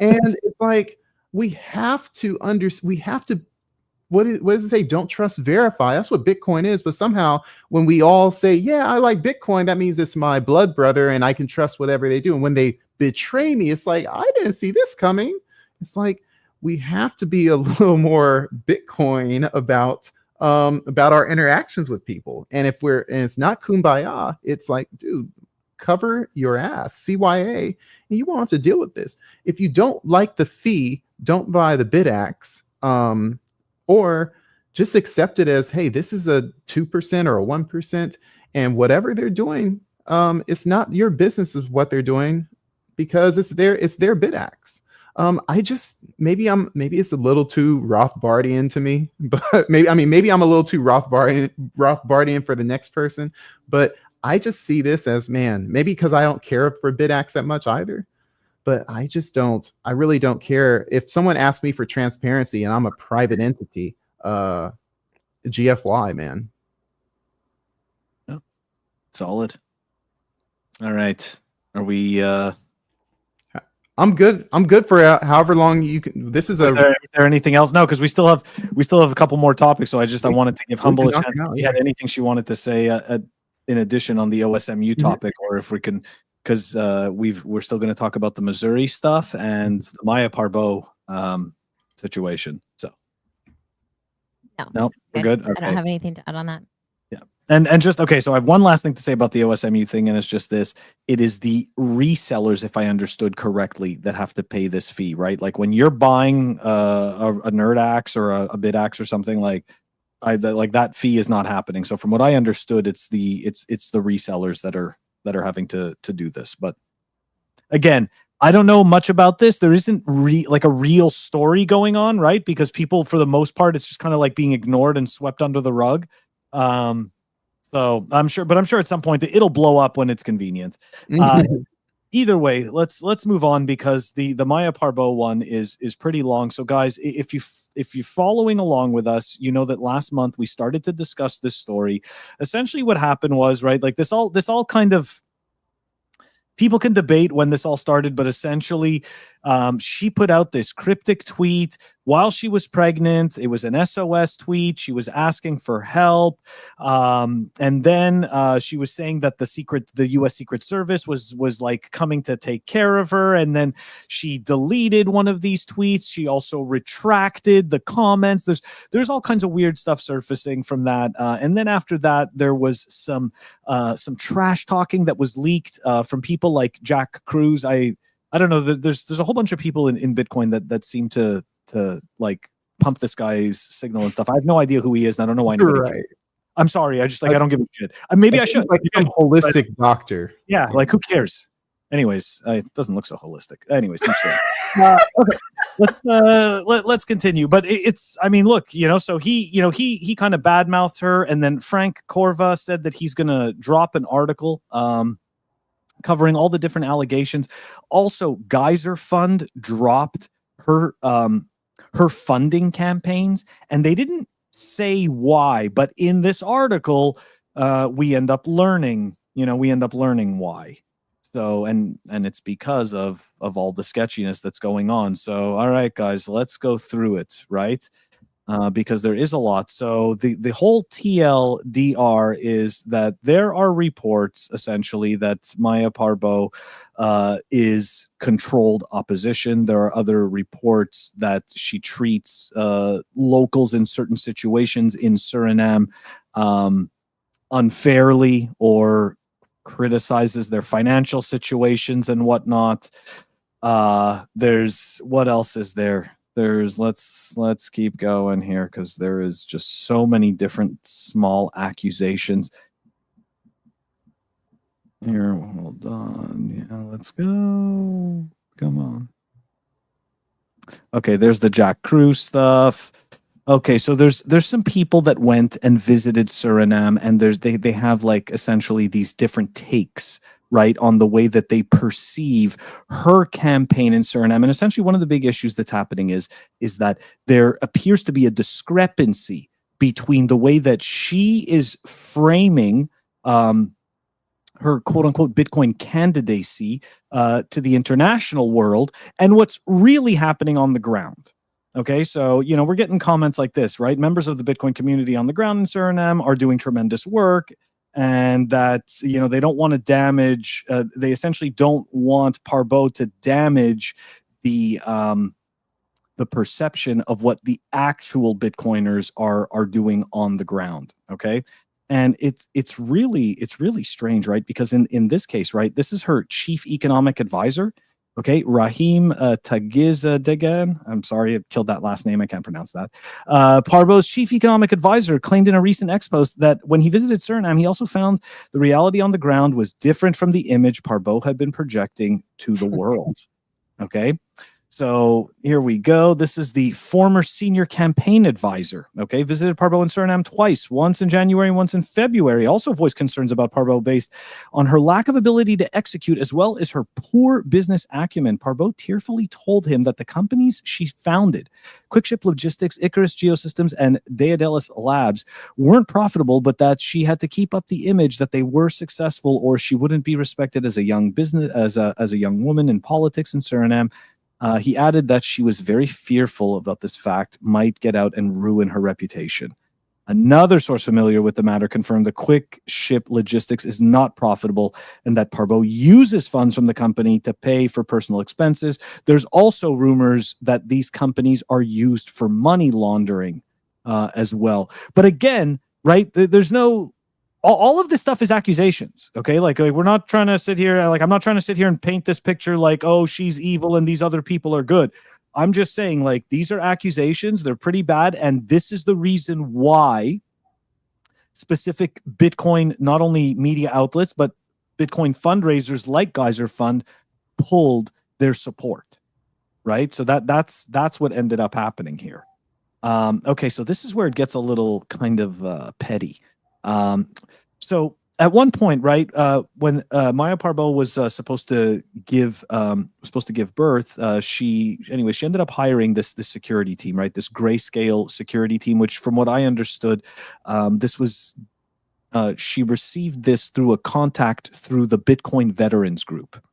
And it's like, we have to what does it say? Don't trust, verify. That's what Bitcoin is. But somehow when we all say, yeah, I like Bitcoin, that means it's my blood brother and I can trust whatever they do. And when they betray me, it's like, I didn't see this coming. It's like, we have to be a little more Bitcoin about our interactions with people. And if it's not kumbaya, it's like, dude, cover your ass, CYA, and you won't have to deal with this. If you don't like the fee, don't buy the BitAx, or just accept it as, hey, this is a 2% or a 1%, and whatever they're doing, it's not your business is what they're doing, because it's their BitAx. Maybe it's a little too Rothbardian to me, but maybe I'm a little too Rothbardian for the next person, but I just see this as, man, maybe because I don't care for BitAx that much either, but I really don't care. If someone asks me for transparency and I'm a private entity, GFY, man. Oh, solid. All right. Are we, I'm good. I'm good for however long you can. This is is there anything else? No, because we still have a couple more topics. So I wanted to give Humble a chance. If she had anything she wanted to say in addition on the OSMU topic, or if we can, because we're still going to talk about the Missouri stuff and the Maya Parbhoe situation. So no, we're good. Okay. I don't have anything to add on that. Yeah. And just, okay, so I have one last thing to say about the OSMU thing, and it's just this. It is the resellers, if I understood correctly, that have to pay this fee, right? Like when you're buying a NerdAx or a BitAx or something, like that fee is not happening. So from what I understood, it's the resellers that are having to do this. But again, I don't know much about this. There isn't a real story going on, right? Because people, for the most part, it's just kind of like being ignored and swept under the rug. So I'm sure at some point it'll blow up when it's convenient. Either way, let's move on, because the Maya Parbhoe one is pretty long. So guys, if you're following along with us, you know that last month we started to discuss this story. Essentially what happened was, right, like this all kind of, people can debate when this all started, but essentially she put out this cryptic tweet while she was pregnant. It was an SOS tweet. She was asking for help. And then she was saying that the U.S. Secret Service was like coming to take care of her. And then she deleted one of these tweets. She also retracted the comments. There's all kinds of weird stuff surfacing from that. And then after that, there was some trash talking that was leaked from people like Jack Cruz. I don't know. There's a whole bunch of people in Bitcoin that seem to like pump this guy's signal and stuff. I have no idea who he is, and I don't know why anybody cares. I'm sorry. I don't give a shit. Maybe I should. Like some holistic doctor. Yeah, like who cares? Anyways, it doesn't look so holistic. Anyways, okay. Let's continue. But it's, I mean, look, so he kind of badmouthed her, and then Frank Corva said that he's gonna drop an article covering all the different allegations. Also, Geyser Fund dropped her funding campaigns, and they didn't say why, but in this article, we end up learning why. So, and it's because of all the sketchiness that's going on. So, all right, guys, let's go through it, right? Because there is a lot. So the whole TLDR is that there are reports essentially that Maya Parbhoe is controlled opposition. There are other reports that she treats locals in certain situations in Suriname unfairly, or criticizes their financial situations and whatnot. There's, what else is there? Let's keep going here, because there is just so many different small accusations. Here, hold on. Yeah, let's go. Come on. Okay, there's the Jack Cruz stuff. Okay, so there's some people that went and visited Suriname, and they have like essentially these different takes, right, on the way that they perceive her campaign in Suriname. And essentially one of the big issues that's happening is that there appears to be a discrepancy between the way that she is framing her quote-unquote Bitcoin candidacy to the international world and what's really happening on the ground. Okay, so, we're getting comments like this, right? Members of the Bitcoin community on the ground in Suriname are doing tremendous work, and that, they don't want to damage, they essentially don't want Parbhoe to damage the perception of what the actual Bitcoiners are doing on the ground, okay? And it's really strange, right? Because in this case, right, this is her chief economic advisor. Okay, Rahim Tagizadeghan. I'm sorry, I killed that last name. I can't pronounce that. Parbhoe's chief economic advisor claimed in a recent X post that when he visited Suriname, he also found the reality on the ground was different from the image Parbhoe had been projecting to the world. Okay. So here we go. This is the former senior campaign advisor. Okay, visited Parbhoe in Suriname twice, once in January and once in February. Also voiced concerns about Parbhoe based on her lack of ability to execute as well as her poor business acumen. Parbhoe tearfully told him that the companies she founded, Quickship Logistics, Icarus Geosystems, and Daedalus Labs, weren't profitable, but that she had to keep up the image that they were successful, or she wouldn't be respected as a young business, as a young woman in politics in Suriname. He added that she was very fearful about this fact might get out and ruin her reputation. Another source familiar with the matter confirmed the Quick Ship Logistics is not profitable and that Parbhoe uses funds from the company to pay for personal expenses. There's also rumors that these companies are used for money laundering as well. But again, right, there's no... All of this stuff is accusations, okay? Like we're not trying to sit here, like I'm not trying to sit here and paint this picture like, oh, she's evil and these other people are good. I'm just saying, like, these are accusations. They're pretty bad. And this is the reason why specific Bitcoin, not only media outlets, but Bitcoin fundraisers like Geyser Fund pulled their support, right? So that's what ended up happening here. Okay, so this is where it gets a little kind of petty. So at one point, right, when Maya Parbhoe was supposed to give birth, she ended up hiring this security team, right? This grayscale security team, which, from what I understood, she received this through a contact through the Bitcoin Veterans Group.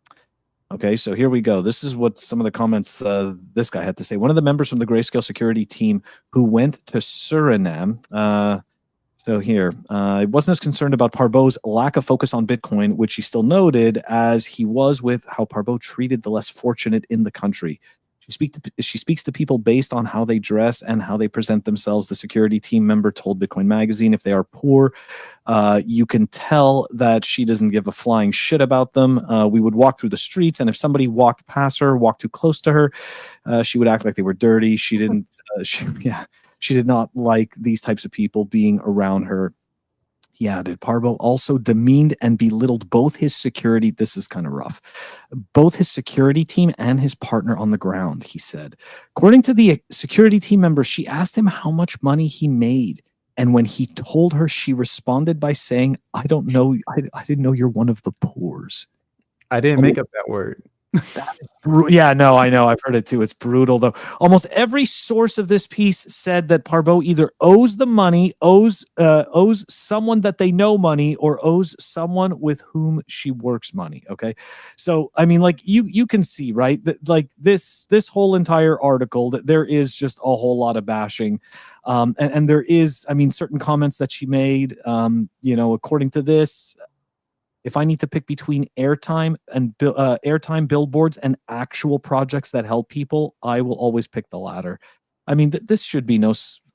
Okay, so here we go. This is what some of the comments this guy had to say. One of the members from the grayscale security team who went to Suriname. So here, I wasn't as concerned about Parbhoe's lack of focus on Bitcoin, which he still noted, as he was with how Parbhoe treated the less fortunate in the country. She speaks to people based on how they dress and how they present themselves. The security team member told Bitcoin Magazine if they are poor, you can tell that she doesn't give a flying shit about them. We would walk through the streets, and if somebody walked past her, walked too close to her, she would act like they were dirty. She didn't, She did not like these types of people being around her. He added, Parbhoe also demeaned and belittled both his security. This is kind of rough. Both his security team and his partner on the ground, he said. According to the security team member, she asked him how much money he made. And when he told her, she responded by saying, I don't know. I didn't know you're one of the poors. I didn't make up that word. Yeah, no, I know. I've heard it too. It's brutal, though. Almost every source of this piece said that Parbhoe either owes the money, owes someone that they know money, or owes someone with whom she works money. Okay, so I mean, like you can see, right, that like this whole entire article, that there is just a whole lot of bashing. And there is, I mean, certain comments that she made, according to this, if I need to pick between airtime billboards and actual projects that help people, I will always pick the latter. I mean, this should be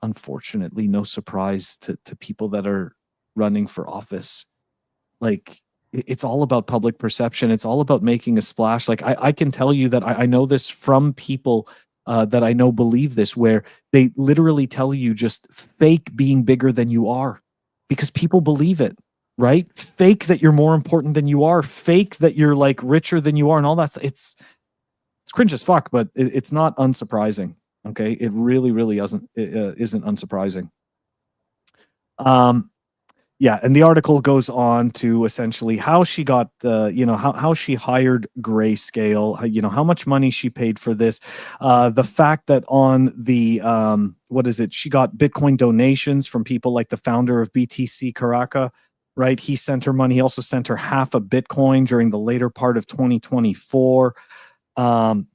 unfortunately, no surprise to people that are running for office. Like, it's all about public perception. It's all about making a splash. Like, I can tell you that I know this from people that I know believe this, where they literally tell you just fake being bigger than you are because people believe it. Right? Fake that you're more important than you are. Fake that you're like richer than you are, and all that. It's cringe as fuck, but it's not unsurprising. Okay, it really isn't unsurprising. Yeah, and the article goes on to essentially how she got, how she hired Grayscale, how much money she paid for this, the fact that on the she got Bitcoin donations from people like the founder of BTC Karaka. Right, he sent her money. He also sent her half a Bitcoin during the later part of 2024. The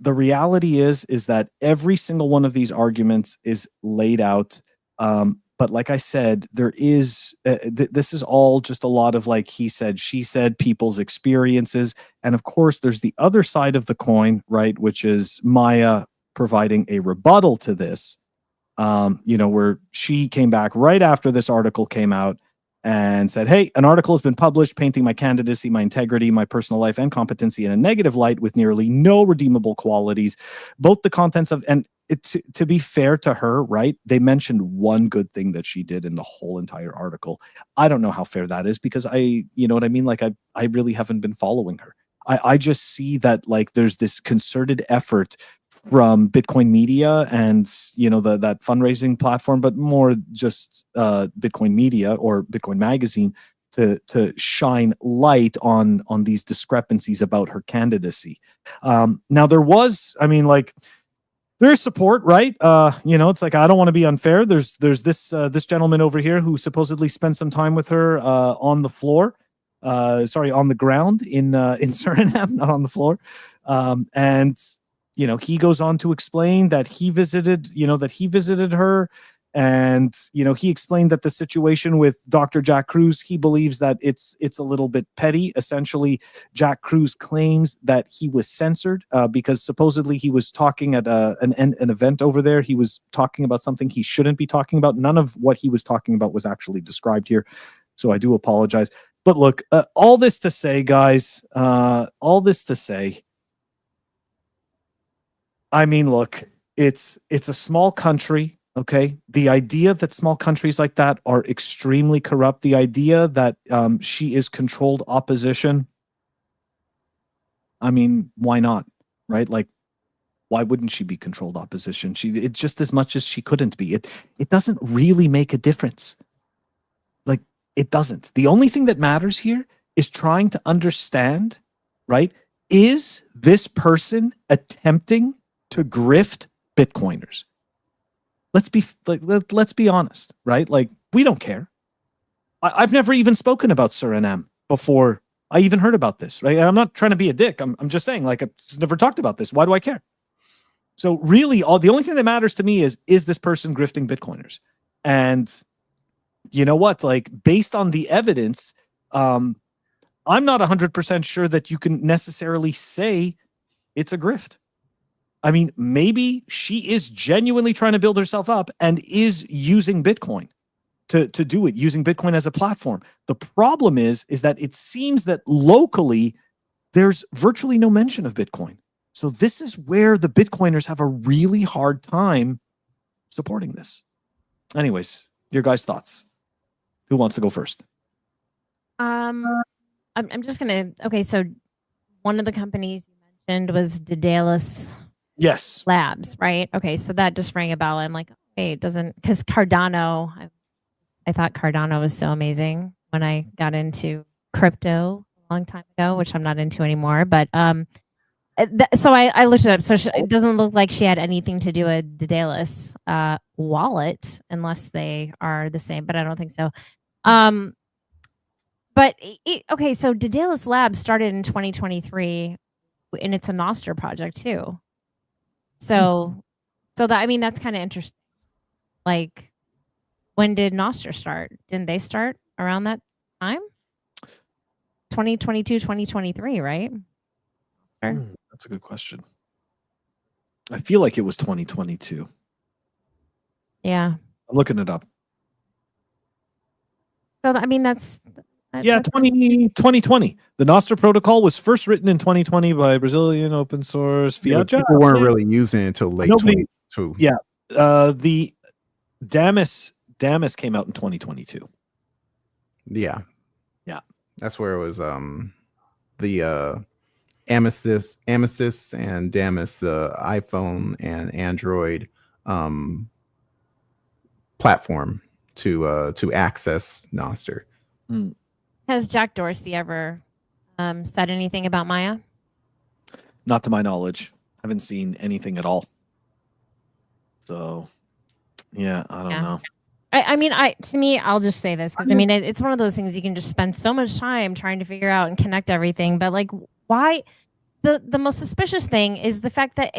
reality is that every single one of these arguments is laid out. But like I said, there is this is all just a lot of like he said, she said, people's experiences, and of course, there's the other side of the coin, right, which is Maya providing a rebuttal to this. where she came back right after this article came out and said, hey, an article has been published painting my candidacy, my integrity, my personal life, and competency in a negative light with nearly no redeemable qualities. Both the contents of, and to be fair to her, right, they mentioned one good thing that she did in the whole entire article. I don't know how fair that is because I really haven't been following her. I just see that like there's this concerted effort from Bitcoin Media and that fundraising platform, but more just Bitcoin Media or Bitcoin Magazine to shine light on these discrepancies about her candidacy. Now there was, there's support, right? It's like I don't want to be unfair. There's this gentleman over here who supposedly spent some time with her on the floor. On the ground in Suriname, not on the floor. And he goes on to explain that he visited her, and he explained that the situation with Dr. Jack Cruz, he believes that it's a little bit petty. Essentially, Jack Cruz claims that he was censored because supposedly he was talking at an event over there. He was talking about something he shouldn't be talking about. None of what he was talking about was actually described here, so I do apologize. But look, all this to say, guys, look, it's a small country, okay? The idea that small countries like that are extremely corrupt, the idea that she is controlled opposition, why not, right? Like, why wouldn't she be controlled opposition? It's just as much as she couldn't be. It doesn't really make a difference. Like, it doesn't. The only thing that matters here is trying to understand, right? Is this person attempting to grift Bitcoiners? Let's be honest, right? Like, we don't care. I've never even spoken about Suriname before I even heard about this, right? And I'm not trying to be a dick. I'm just saying, like, I've just never talked about this. Why do I care? So really, the only thing that matters to me is this person grifting Bitcoiners? And you know what? Like, based on the evidence, I'm not 100% sure that you can necessarily say it's a grift. Maybe she is genuinely trying to build herself up and is using Bitcoin to do it, using Bitcoin as a platform. The problem is that it seems that locally there's virtually no mention of Bitcoin. So this is where the Bitcoiners have a really hard time supporting this. Anyways, your guys' thoughts. Who wants to go first? I'm just gonna. Okay, so one of the companies you mentioned was Daedalus. Yes. Labs, right? Okay, so that just rang a bell. I'm like, okay, it doesn't, because Cardano. I thought Cardano was so amazing when I got into crypto a long time ago, which I'm not into anymore. But so I looked it up. So it doesn't look like she had anything to do with Daedalus wallet, unless they are the same. But I don't think so. Okay, so Daedalus Labs started in 2023, and it's a Nostr project too. So that's kind of interesting. Like, when did Nostr start? Didn't they start around that time? 2022, 2023, right? That's a good question. I feel like it was 2022. Yeah. I'm looking it up. So, that's... Yeah, 2020. The Nostr protocol was first written in 2020 by Brazilian open source Fiat. People weren't really using it until late 2022. Yeah. The Damus came out in 2022. Yeah. Yeah. That's where it was the Amethyst and Damus, the iPhone and Android platform to access Nostr. Has Jack Dorsey ever said anything about Maya? Not to my knowledge. I haven't seen anything at all. So, yeah, I don't know. To me, I'll just say this because it's one of those things you can just spend so much time trying to figure out and connect everything. But like, why? The most suspicious thing is the fact that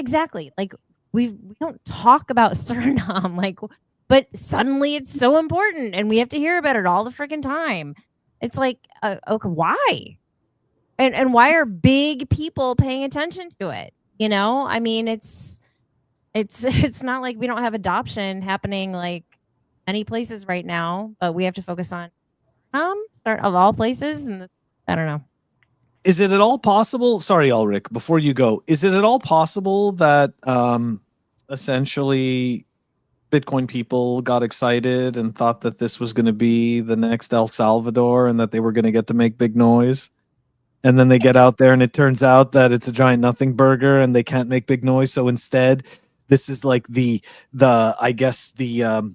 we don't talk about Suriname, but suddenly it's so important and we have to hear about it all the freaking time. It's like, okay, why? And why are big people paying attention to it? It's it's not like we don't have adoption happening like many places right now, but we have to focus on start of all places, and I don't know. Is it at all possible? Sorry, Ulric, before you go, is it at all possible that essentially Bitcoin people got excited and thought that this was going to be the next El Salvador and that they were going to get to make big noise? And then they get out there and it turns out that it's a giant nothing burger and they can't make big noise. So instead, this is like the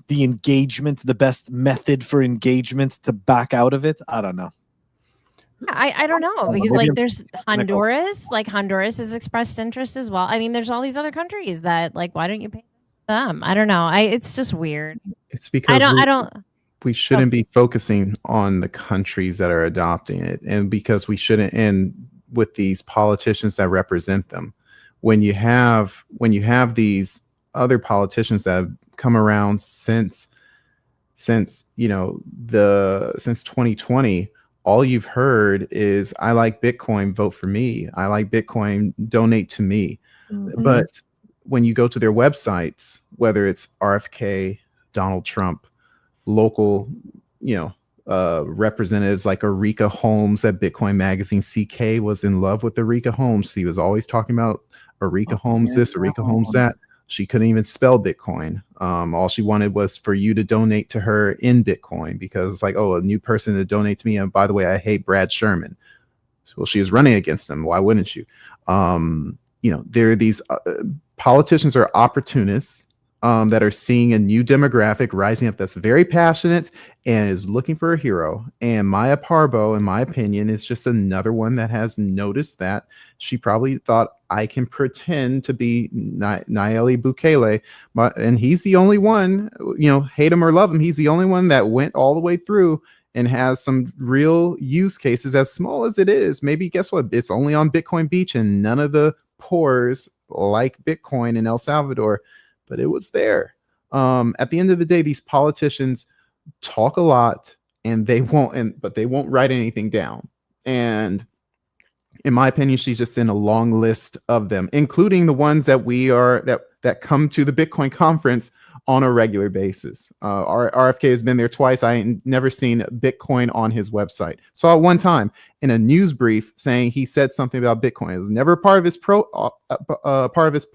engagement, the best method for engagement to back out of it. I don't know. I don't know, because like there's Honduras, like Honduras has expressed interest as well. I mean, there's all these other countries that like, why don't you pay them? I don't know. It's just weird. It's because we shouldn't Oh. be focusing on the countries that are adopting it, and because we shouldn't end with these politicians that represent them. When you have these other politicians that have come around since 2020, all you've heard is, I like Bitcoin, vote for me. I like Bitcoin, donate to me. Mhm. But when you go to their websites, whether it's RFK, Donald Trump, local, representatives like Eureka Holmes at Bitcoin Magazine, CK was in love with Eureka Holmes. He was always talking about Eureka Holmes this, Eureka Holmes that. She couldn't even spell Bitcoin. All she wanted was for you to donate to her in Bitcoin, because it's like, oh, a new person to donate to me. And by the way, I hate Brad Sherman. Well, she was running against him. Why wouldn't you? There are these politicians are opportunists that are seeing a new demographic rising up that's very passionate and is looking for a hero. And Maya Parbhoe, in my opinion, is just another one that has noticed that. She probably thought, I can pretend to be Nayeli Bukele, and he's the only one, hate him or love him, he's the only one that went all the way through and has some real use cases, as small as it is. Maybe, guess what? It's only on Bitcoin Beach and none of the pores like Bitcoin in El Salvador, but it was there. At the end of the day, these politicians talk a lot and they won't write anything down. And in my opinion, she's just in a long list of them, including the ones that that come to the Bitcoin conference on a regular basis. RFK has been there twice. I ain't never seen Bitcoin on his website. Saw it one time in a news brief saying he said something about Bitcoin. It was never part of his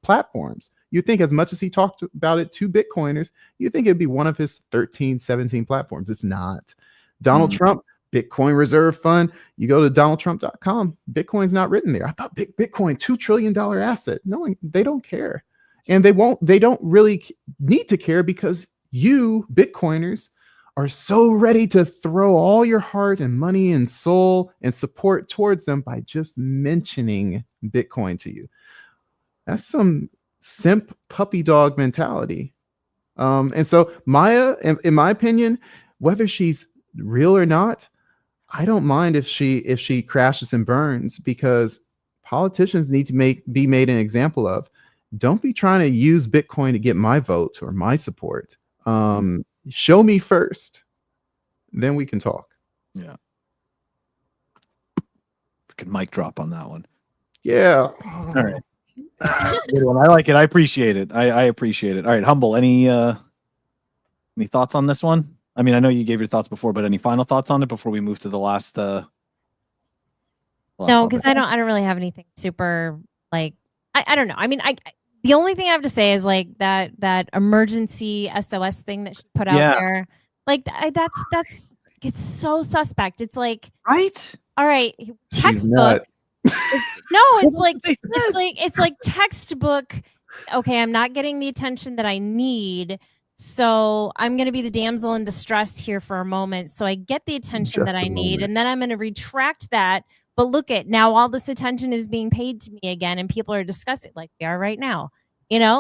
platforms. You think as much as he talked about it to Bitcoiners, you think it'd be one of his 13, 17 platforms. It's not. Donald Trump, Bitcoin Reserve Fund. You go to donaldtrump.com. Bitcoin's not written there. I thought Bitcoin, $2 trillion asset. No, they don't care. And they don't really need to care, because you Bitcoiners are so ready to throw all your heart and money and soul and support towards them by just mentioning Bitcoin to you. That's some simp puppy dog mentality. And so Maya, in my opinion, whether she's real or not, I don't mind if she crashes and burns, because politicians need to be made an example of. Don't be trying to use Bitcoin to get my vote or my support. Show me first, then we can talk. Yeah. Freaking mic drop on that one. Yeah. All right. Good one. I like it. I appreciate it. I appreciate it. All right, Humble. Any thoughts on this one? I mean, I know you gave your thoughts before, but any final thoughts on it before we move to the last? No, topic? because I don't really have anything super like. I don't know. I mean, the only thing I have to say is like that emergency SOS thing that she put out there. Like that's it's so suspect. It's like, right. All right, textbook. No, it's like textbook. Okay, I'm not getting the attention that I need, so I'm going to be the damsel in distress here for a moment, so I get the attention that I need, and then I'm going to retract that. But look at now, all this attention is being paid to me again, and people are discussing like they are right now.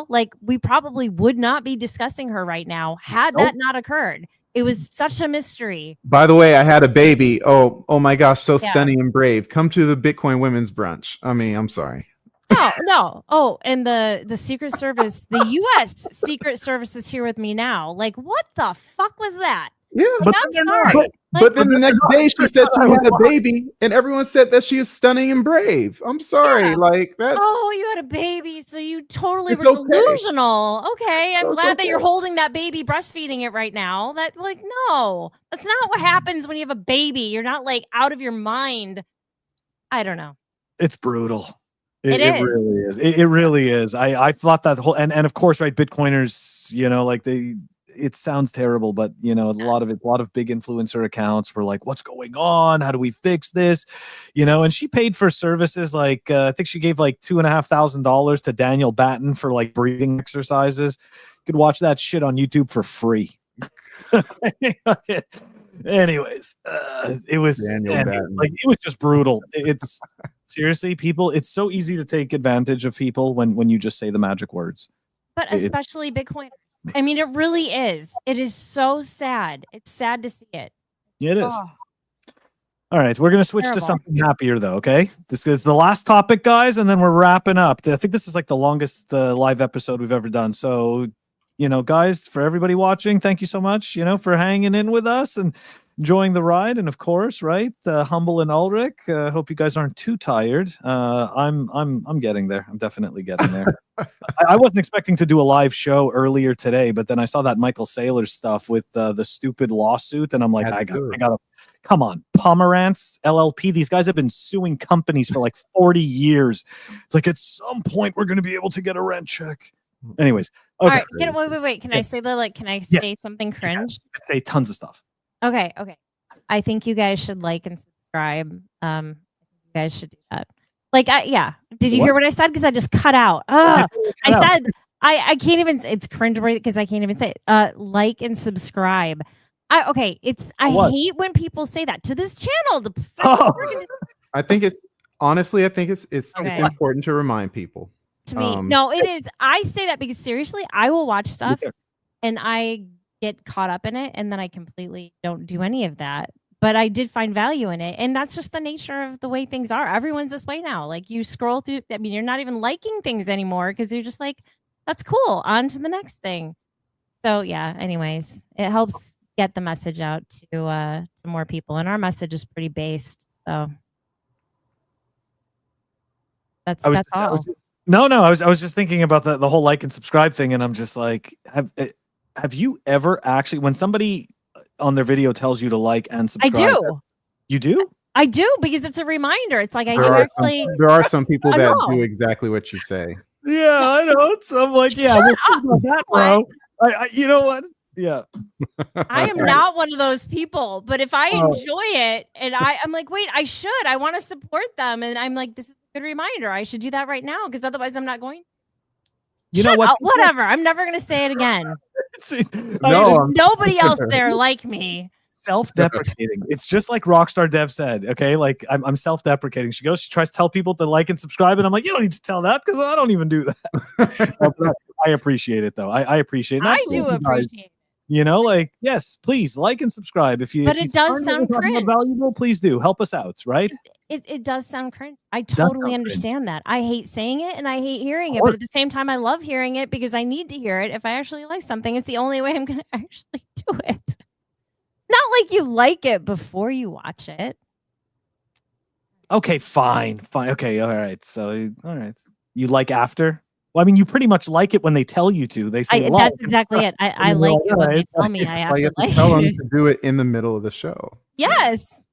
Like we probably would not be discussing her right now had that not occurred. It was such a mystery. By the way, I had a baby. Oh my gosh, so stunning and brave. Come to the Bitcoin Women's Brunch. I mean, I'm sorry. No. Oh, and the Secret Service, the U.S. Secret Service is here with me now. Like, what the fuck was that? Yeah, Like, I'm they're sorry. not. but then the next day she said she had a baby, and everyone said that she is stunning and brave. I'm sorry, Yeah. like that's Oh, you had a baby, so you totally It's were okay. delusional. Okay, I'm It's glad that you're okay. holding that baby, breastfeeding it right now. That like, no, that's not what happens when you have a baby. You're not like out of your mind. I don't know. It's brutal. It It is. really is. It really is. I thought that whole and of course, right, Bitcoiners, like it sounds terrible, but a lot of big influencer accounts were like, what's going on? How do we fix this? And she paid for services like I think she gave like $2,500 to Daniel Batten for like breathing exercises. You could watch that shit on YouTube for free. Anyways, it was it was just brutal. It's seriously, people, it's so easy to take advantage of people when you just say the magic words. But especially Bitcoin. I mean, it really is. It is so sad. It's sad to see it. It is. Oh. All right, we're going to switch to something happier, though, okay? This is the last topic, guys, and then we're wrapping up. I think this is like the longest live episode we've ever done. So, guys, for everybody watching, thank you so much, for hanging in with us and enjoying the ride. And of course, right, Humble and Ulric, hope you guys aren't too tired. I'm getting there. I'm definitely getting there. I wasn't expecting to do a live show earlier today, but then I saw that Michael Saylor's stuff with the stupid lawsuit, and I'm like, I gotta come on, Pomerantz LLP. These guys have been suing companies for like 40 years. It's like at some point we're going to be able to get a rent check. Anyways, okay. All right, wait. Can I say that? Can I say something cringe? Yeah, say tons of stuff. Okay. I think you guys should like and subscribe. You guys should do that. Did you hear what I said? Because I just cut out. I said I can't even. It's cringeworthy because I can't even say it. Like and subscribe. I hate when people say that to this channel. I think it's important to remind people. To me, no, it is. I say that because seriously, I will watch stuff and I get caught up in it, and then I completely don't do any of that. But I did find value in it, and that's just the nature of the way things are. Everyone's this way now. Like you scroll through. I mean, you're not even liking things anymore because you're just like, "That's cool." On to the next thing. So yeah. Anyways, it helps get the message out to more people, and our message is pretty based. So that's all. No, I was just thinking about the whole like and subscribe thing, and I'm just like, have you ever actually, when somebody on their video tells you to like and subscribe? I do. You do? I do, because it's a reminder. It's like there are some people that do exactly what you say. Yeah, I know. So I'm like, yeah, Shut up. That, bro. I you know what? Yeah. I am not one of those people, but if I enjoy it and I'm like, wait, I want to support them. And I'm like, this is a good reminder. I should do that right now, because otherwise I'm not going. Shut up, whatever. I'm never going to say it again. Nobody else there like me. Self-deprecating. It's just like Rockstar Dev said, okay? Like I'm self-deprecating. She tries to tell people to like and subscribe, and I'm like, you don't need to tell that because I don't even do that. I appreciate it though. I appreciate it. I do appreciate it. Yes, please like and subscribe. But it does sound cringe. Valuable, please do help us out, right? It does sound cringe. I totally understand that. I hate saying it and I hate hearing it, but at the same time, I love hearing it because I need to hear it. If I actually like something, it's the only way I'm going to actually do it. Not like you like it before you watch it. Okay, fine. Okay, all right. So, all right. You like after? Well, I mean, you pretty much like it when they tell you to. They say that's exactly it. I like it when they tell me I have to like tell them to do it in the middle of the show. Yes.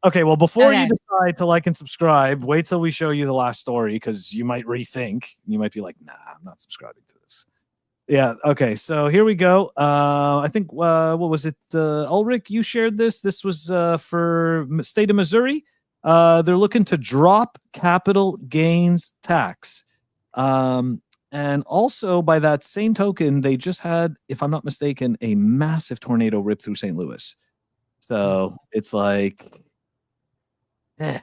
Okay, well, before you decide to like and subscribe, wait till we show you the last story, because you might rethink. You might be like, nah, I'm not subscribing to this. Yeah, okay, so here we go. I think, what was it? Ulric, you shared this. This was for state of Missouri. They're looking to drop capital gains tax. And also, by that same token, they just had, if I'm not mistaken, a massive tornado rip through St. Louis. So it's like, I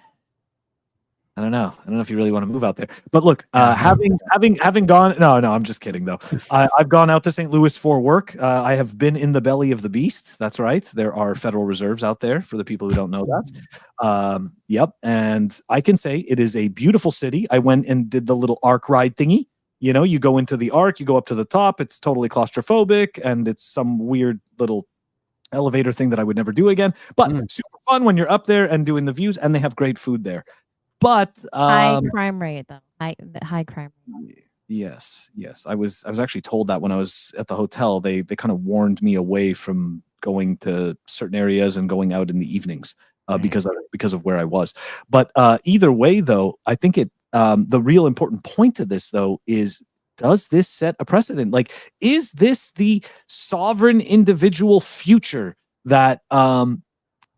don't know if you really want to move out there. But look, having gone, no, I'm just kidding though. I've gone out to St. Louis for work. I have been in the belly of the beast. That's right. There are Federal Reserves out there for the people who don't know that. Yep. And I can say it is a beautiful city. I went and did the little arc ride thingy. You go into the arc, you go up to the top, it's totally claustrophobic, and it's some weird little elevator thing that I would never do again. But super fun when you're up there and doing the views, and they have great food there. But high crime rate though. High crime rate. Yes. I was actually told that when I was at the hotel. They kind of warned me away from going to certain areas and going out in the evenings because of where I was. But either way, though, I think the real important point to this, though, is, does this set a precedent? Like, is this the sovereign individual future that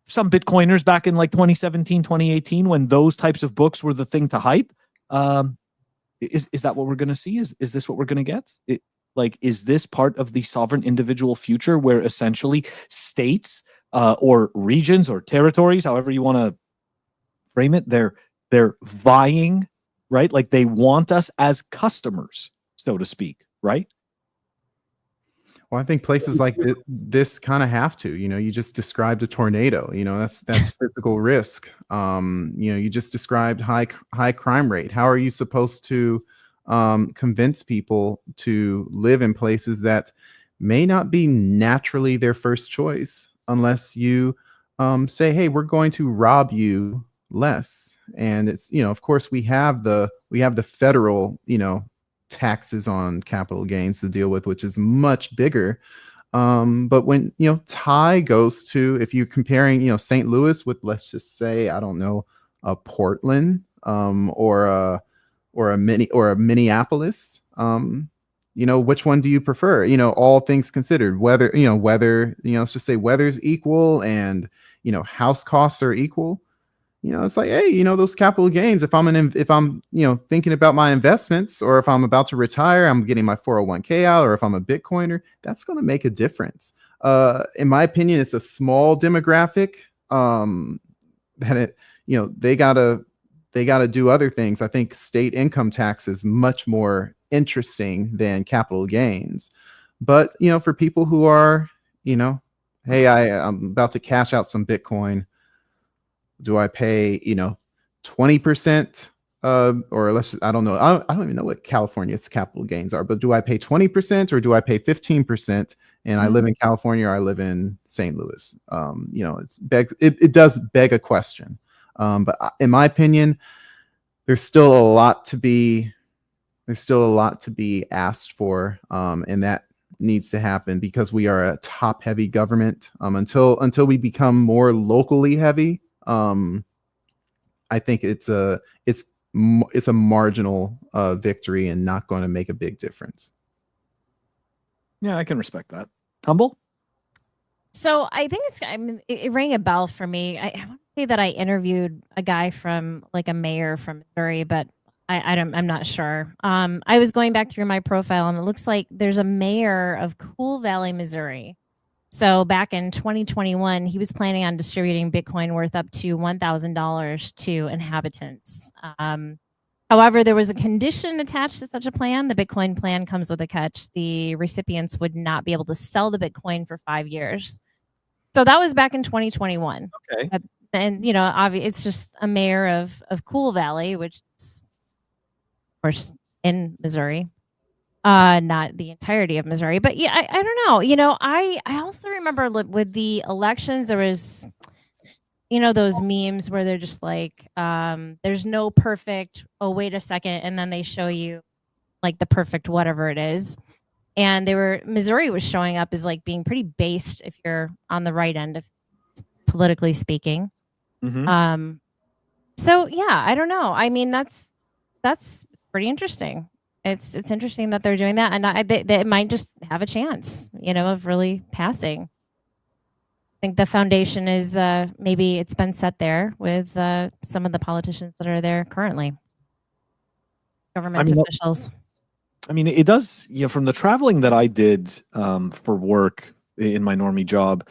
some Bitcoiners back in like 2017, 2018, when those types of books were the thing to hype? Is that what we're going to see? Is this what we're going to get? Is this part of the sovereign individual future where essentially states or regions or territories, however you want to frame it, they're vying, right? Like they want us as customers, so to speak, right? Well, I think places like this kind of have to, you just described a tornado, that's physical risk. You just described high crime rate. How are you supposed to convince people to live in places that may not be naturally their first choice unless you say, hey, we're going to rob you less? And it's, of course we have the federal, taxes on capital gains to deal with, which is much bigger. But when, Ty goes to, if you're comparing, St. Louis with, let's just say, I don't know, a Portland, or a Minneapolis, which one do you prefer? All things considered, weather, let's just say weather's equal and, house costs are equal. It's like, hey, those capital gains, if I'm thinking about my investments, or if I'm about to retire, I'm getting my 401k out, or if I'm a Bitcoiner, that's going to make a difference. In my opinion, it's a small demographic that they gotta do other things. I think state income tax is much more interesting than capital gains. But, for people who are, hey, I'm about to cash out some Bitcoin. Do I pay, 20%? Or I don't know. I don't even know what California's capital gains are, but do I pay 20% or do I pay 15%? And I live in California, or I live in St. Louis. It does beg a question. But in my opinion, there's still a lot to be asked for. And that needs to happen because we are a top heavy government. Until we become more locally heavy, I think it's a marginal victory and not going to make a big difference. Yeah, I can respect that. Humble? So I think it rang a bell for me. I want to say that I interviewed a guy from like a mayor from Missouri, but I'm not sure. I was going back through my profile and it looks like there's a mayor of Cool Valley, Missouri. So back in 2021, he was planning on distributing Bitcoin worth up to $1,000 to inhabitants. However, there was a condition attached to such a plan. The Bitcoin plan comes with a catch. The recipients would not be able to sell the Bitcoin for 5 years. So that was back in 2021. Okay. And, it's just a mayor of Cool Valley, which is, of course, in Missouri. Not the entirety of Missouri, but yeah, I don't know. I also remember with the elections, there was, those memes where they're just like, there's no perfect, oh, wait a second. And then they show you like the perfect, whatever it is. And Missouri was showing up as like being pretty based if you're on the right end of politically speaking. Mm-hmm. So yeah, I don't know. I mean, that's pretty interesting. It's interesting that they're doing that, and they might just have a chance, of really passing. I think the foundation is maybe it's been set there with some of the politicians that are there currently, government officials. I mean, it does, from the traveling that I did for work in my normie job,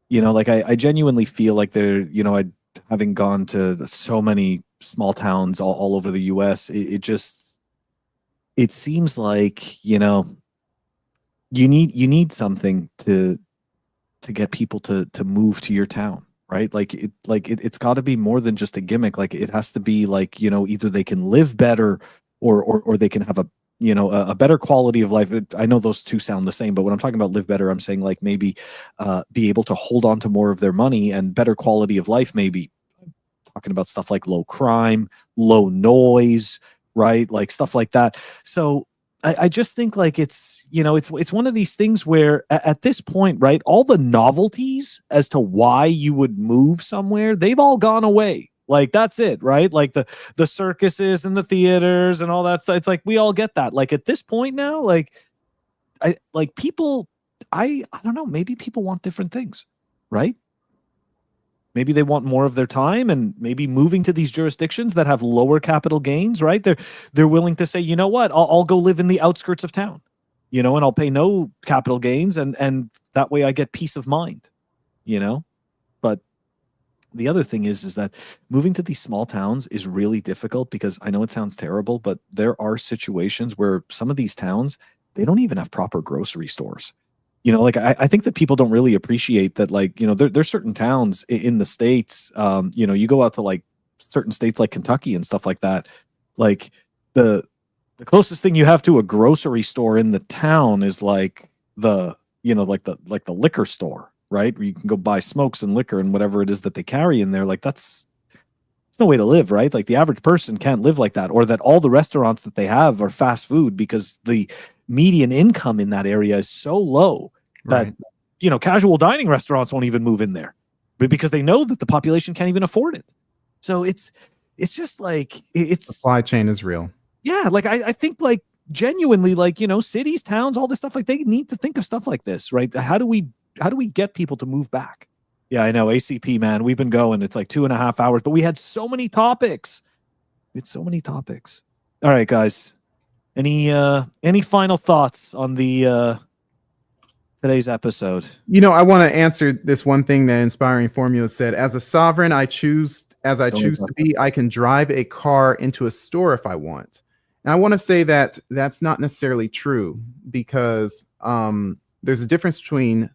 like I genuinely feel like they're, having gone to so many small towns all over the U.S., it seems like, you need something to get people to move to your town, right? It's got to be more than just a gimmick. Like it has to be like, either they can live better or they can have a better quality of life. I know those two sound the same, but when I'm talking about live better, I'm saying like maybe be able to hold on to more of their money, and better quality of life, maybe talking about stuff like low crime, low noise, right? Like stuff like that. So I just think like it's one of these things where at this point, right, all the novelties as to why you would move somewhere, they've all gone away. Like that's it, right? Like the circuses and the theaters and all that stuff. It's like we all get that. Like at this point now, like I don't know, maybe people want different things, right? Maybe they want more of their time, and maybe moving to these jurisdictions that have lower capital gains, right? They're willing to say, you know what, I'll go live in the outskirts of town, and I'll pay no capital gains, and that way I get peace of mind, But the other thing is that moving to these small towns is really difficult, because I know it sounds terrible, but there are situations where some of these towns, they don't even have proper grocery stores. Like I think that people don't really appreciate that, like, there's certain towns in the States, you go out to like certain states like Kentucky and stuff like that. Like the closest thing you have to a grocery store in the town is like the liquor store, right? Where you can go buy smokes and liquor and whatever it is that they carry in there. Like it's no way to live, right? Like the average person can't live like that, or that all the restaurants that they have are fast food, because the median income in that area is so low that casual dining restaurants won't even move in there, but because they know that the population can't even afford it. So it's just like it's supply chain is real. Yeah, like I think like genuinely, like cities, towns, all this stuff, like they need to think of stuff like this, right? How do we get people to move back? Yeah, I know, ACP, man, we've been going. It's like 2.5 hours, but we had so many topics. All right, guys. Any final thoughts on the today's episode? I want to answer this one thing that Inspiring Formula said. As a sovereign, I choose to be. I can drive a car into a store if I want. And I want to say that that's not necessarily true, because there's a difference between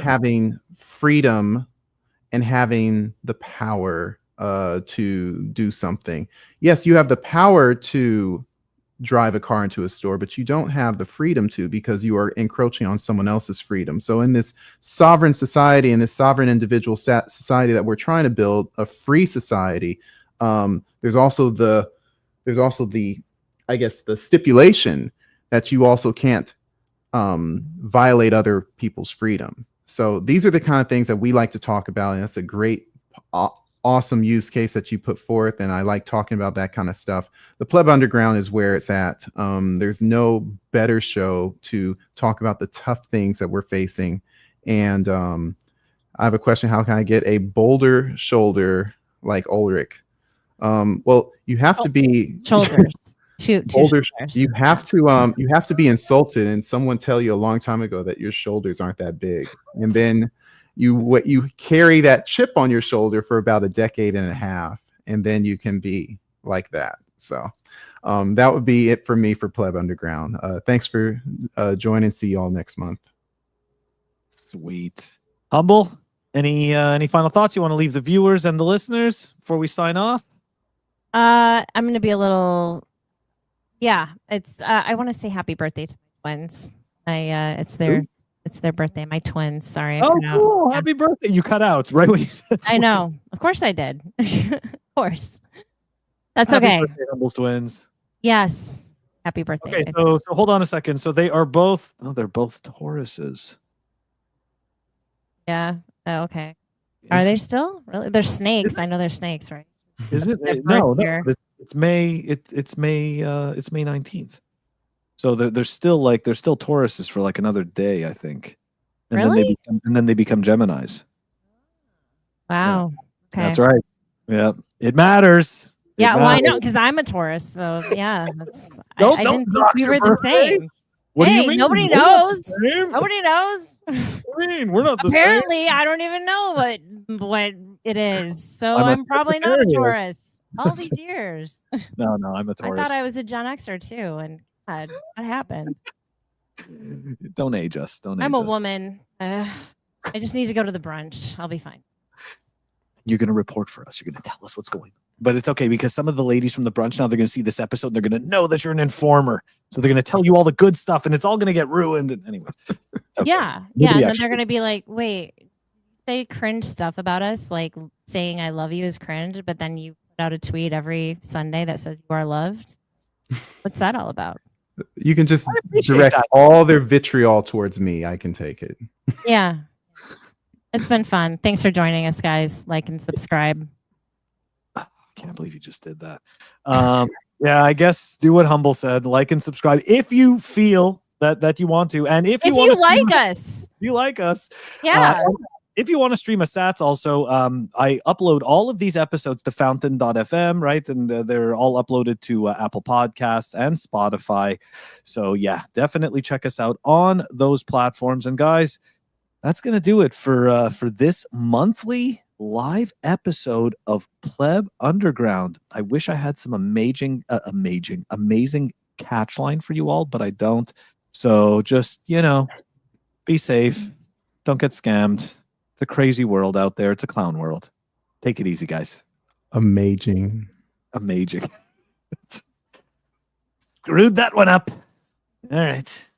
having freedom and having the power to do something. Yes, you have the power to drive a car into a store, but you don't have the freedom to, because you are encroaching on someone else's freedom. So in this sovereign society, in this sovereign individual society that we're trying to build, a free society, there's also the I guess the stipulation that you also can't violate other people's freedom. So these are the kind of things that we like to talk about, and that's a great awesome use case that you put forth, and I like talking about that kind of stuff. The Pleb Underground is where it's at. There's no better show to talk about the tough things that we're facing. And I have a question: how can I get a bolder shoulder like Ulric? Well, you have to be shoulders. Two shoulders. You have to be insulted and someone tell you a long time ago that your shoulders aren't that big, and then you carry that chip on your shoulder for about a decade and a half, and then you can be like that. So that would be it for me for Pleb Underground. Thanks for joining. See you all next month. Sweet. Humble, any final thoughts you want to leave the viewers and the listeners before we sign off? I'm going to be a little, it's I want to say happy birthday to my twins. It's their birthday, my twins. Sorry. Oh, cool. Happy birthday. You cut out right when you said I know. Of course I did. Of course. That's happy okay. Birthday, Humble's twins. Yes. Happy birthday. Okay, so hold on a second. So they are both, they're both Tauruses. Yeah. Oh, okay. Are they still? Really? They're snakes. I know they're snakes, right? Is it? No. It's May. It's May 19th. So they're still Tauruses for like another day, I think. And really? Then they become Geminis. Wow. Yeah. Okay. That's right. Yeah. It matters. Well, I know, because I'm a Taurus. So yeah, I didn't think we were the same. What do you mean? Nobody knows. Nobody knows. What do you mean? We're not the Apparently, same. I don't even know what it is. So I'm probably not a Taurus. All these years. No, I'm a Taurus. I thought I was a Gen Xer too, and God, what happened? Don't age us. I'm a woman. I just need to go to the brunch. I'll be fine. you're going to report for us. You're going to tell us what's going on. But it's okay because some of the ladies from the brunch now, they're going to see this episode and they're going to know that you're an informer. So they're going to tell you all the good stuff and it's all going to get ruined. And anyways. Okay. Yeah. And then they're going to be like, wait, say cringe stuff about us, like saying I love you is cringe, but then you put out a tweet every Sunday that says you are loved. What's that all about? You can just direct all their vitriol towards me. I can take it. Yeah. It's been fun. Thanks for joining us, guys. Like and subscribe. I can't believe you just did that. Yeah, I guess do what Humble said. Like and subscribe if you feel that you want to. And if you like us. You like us. Yeah. If you want to stream a Sats also, I upload all of these episodes to fountain.fm, right? And they're all uploaded to Apple Podcasts and Spotify. So yeah, definitely check us out on those platforms. And guys, that's going to do it for this monthly live episode of Pleb Underground. I wish I had some amazing catch line for you all, but I don't. So just, be safe. Don't get scammed. It's a crazy world out there. It's a clown world. Take it easy, guys. Amazing. Screwed that one up. All right.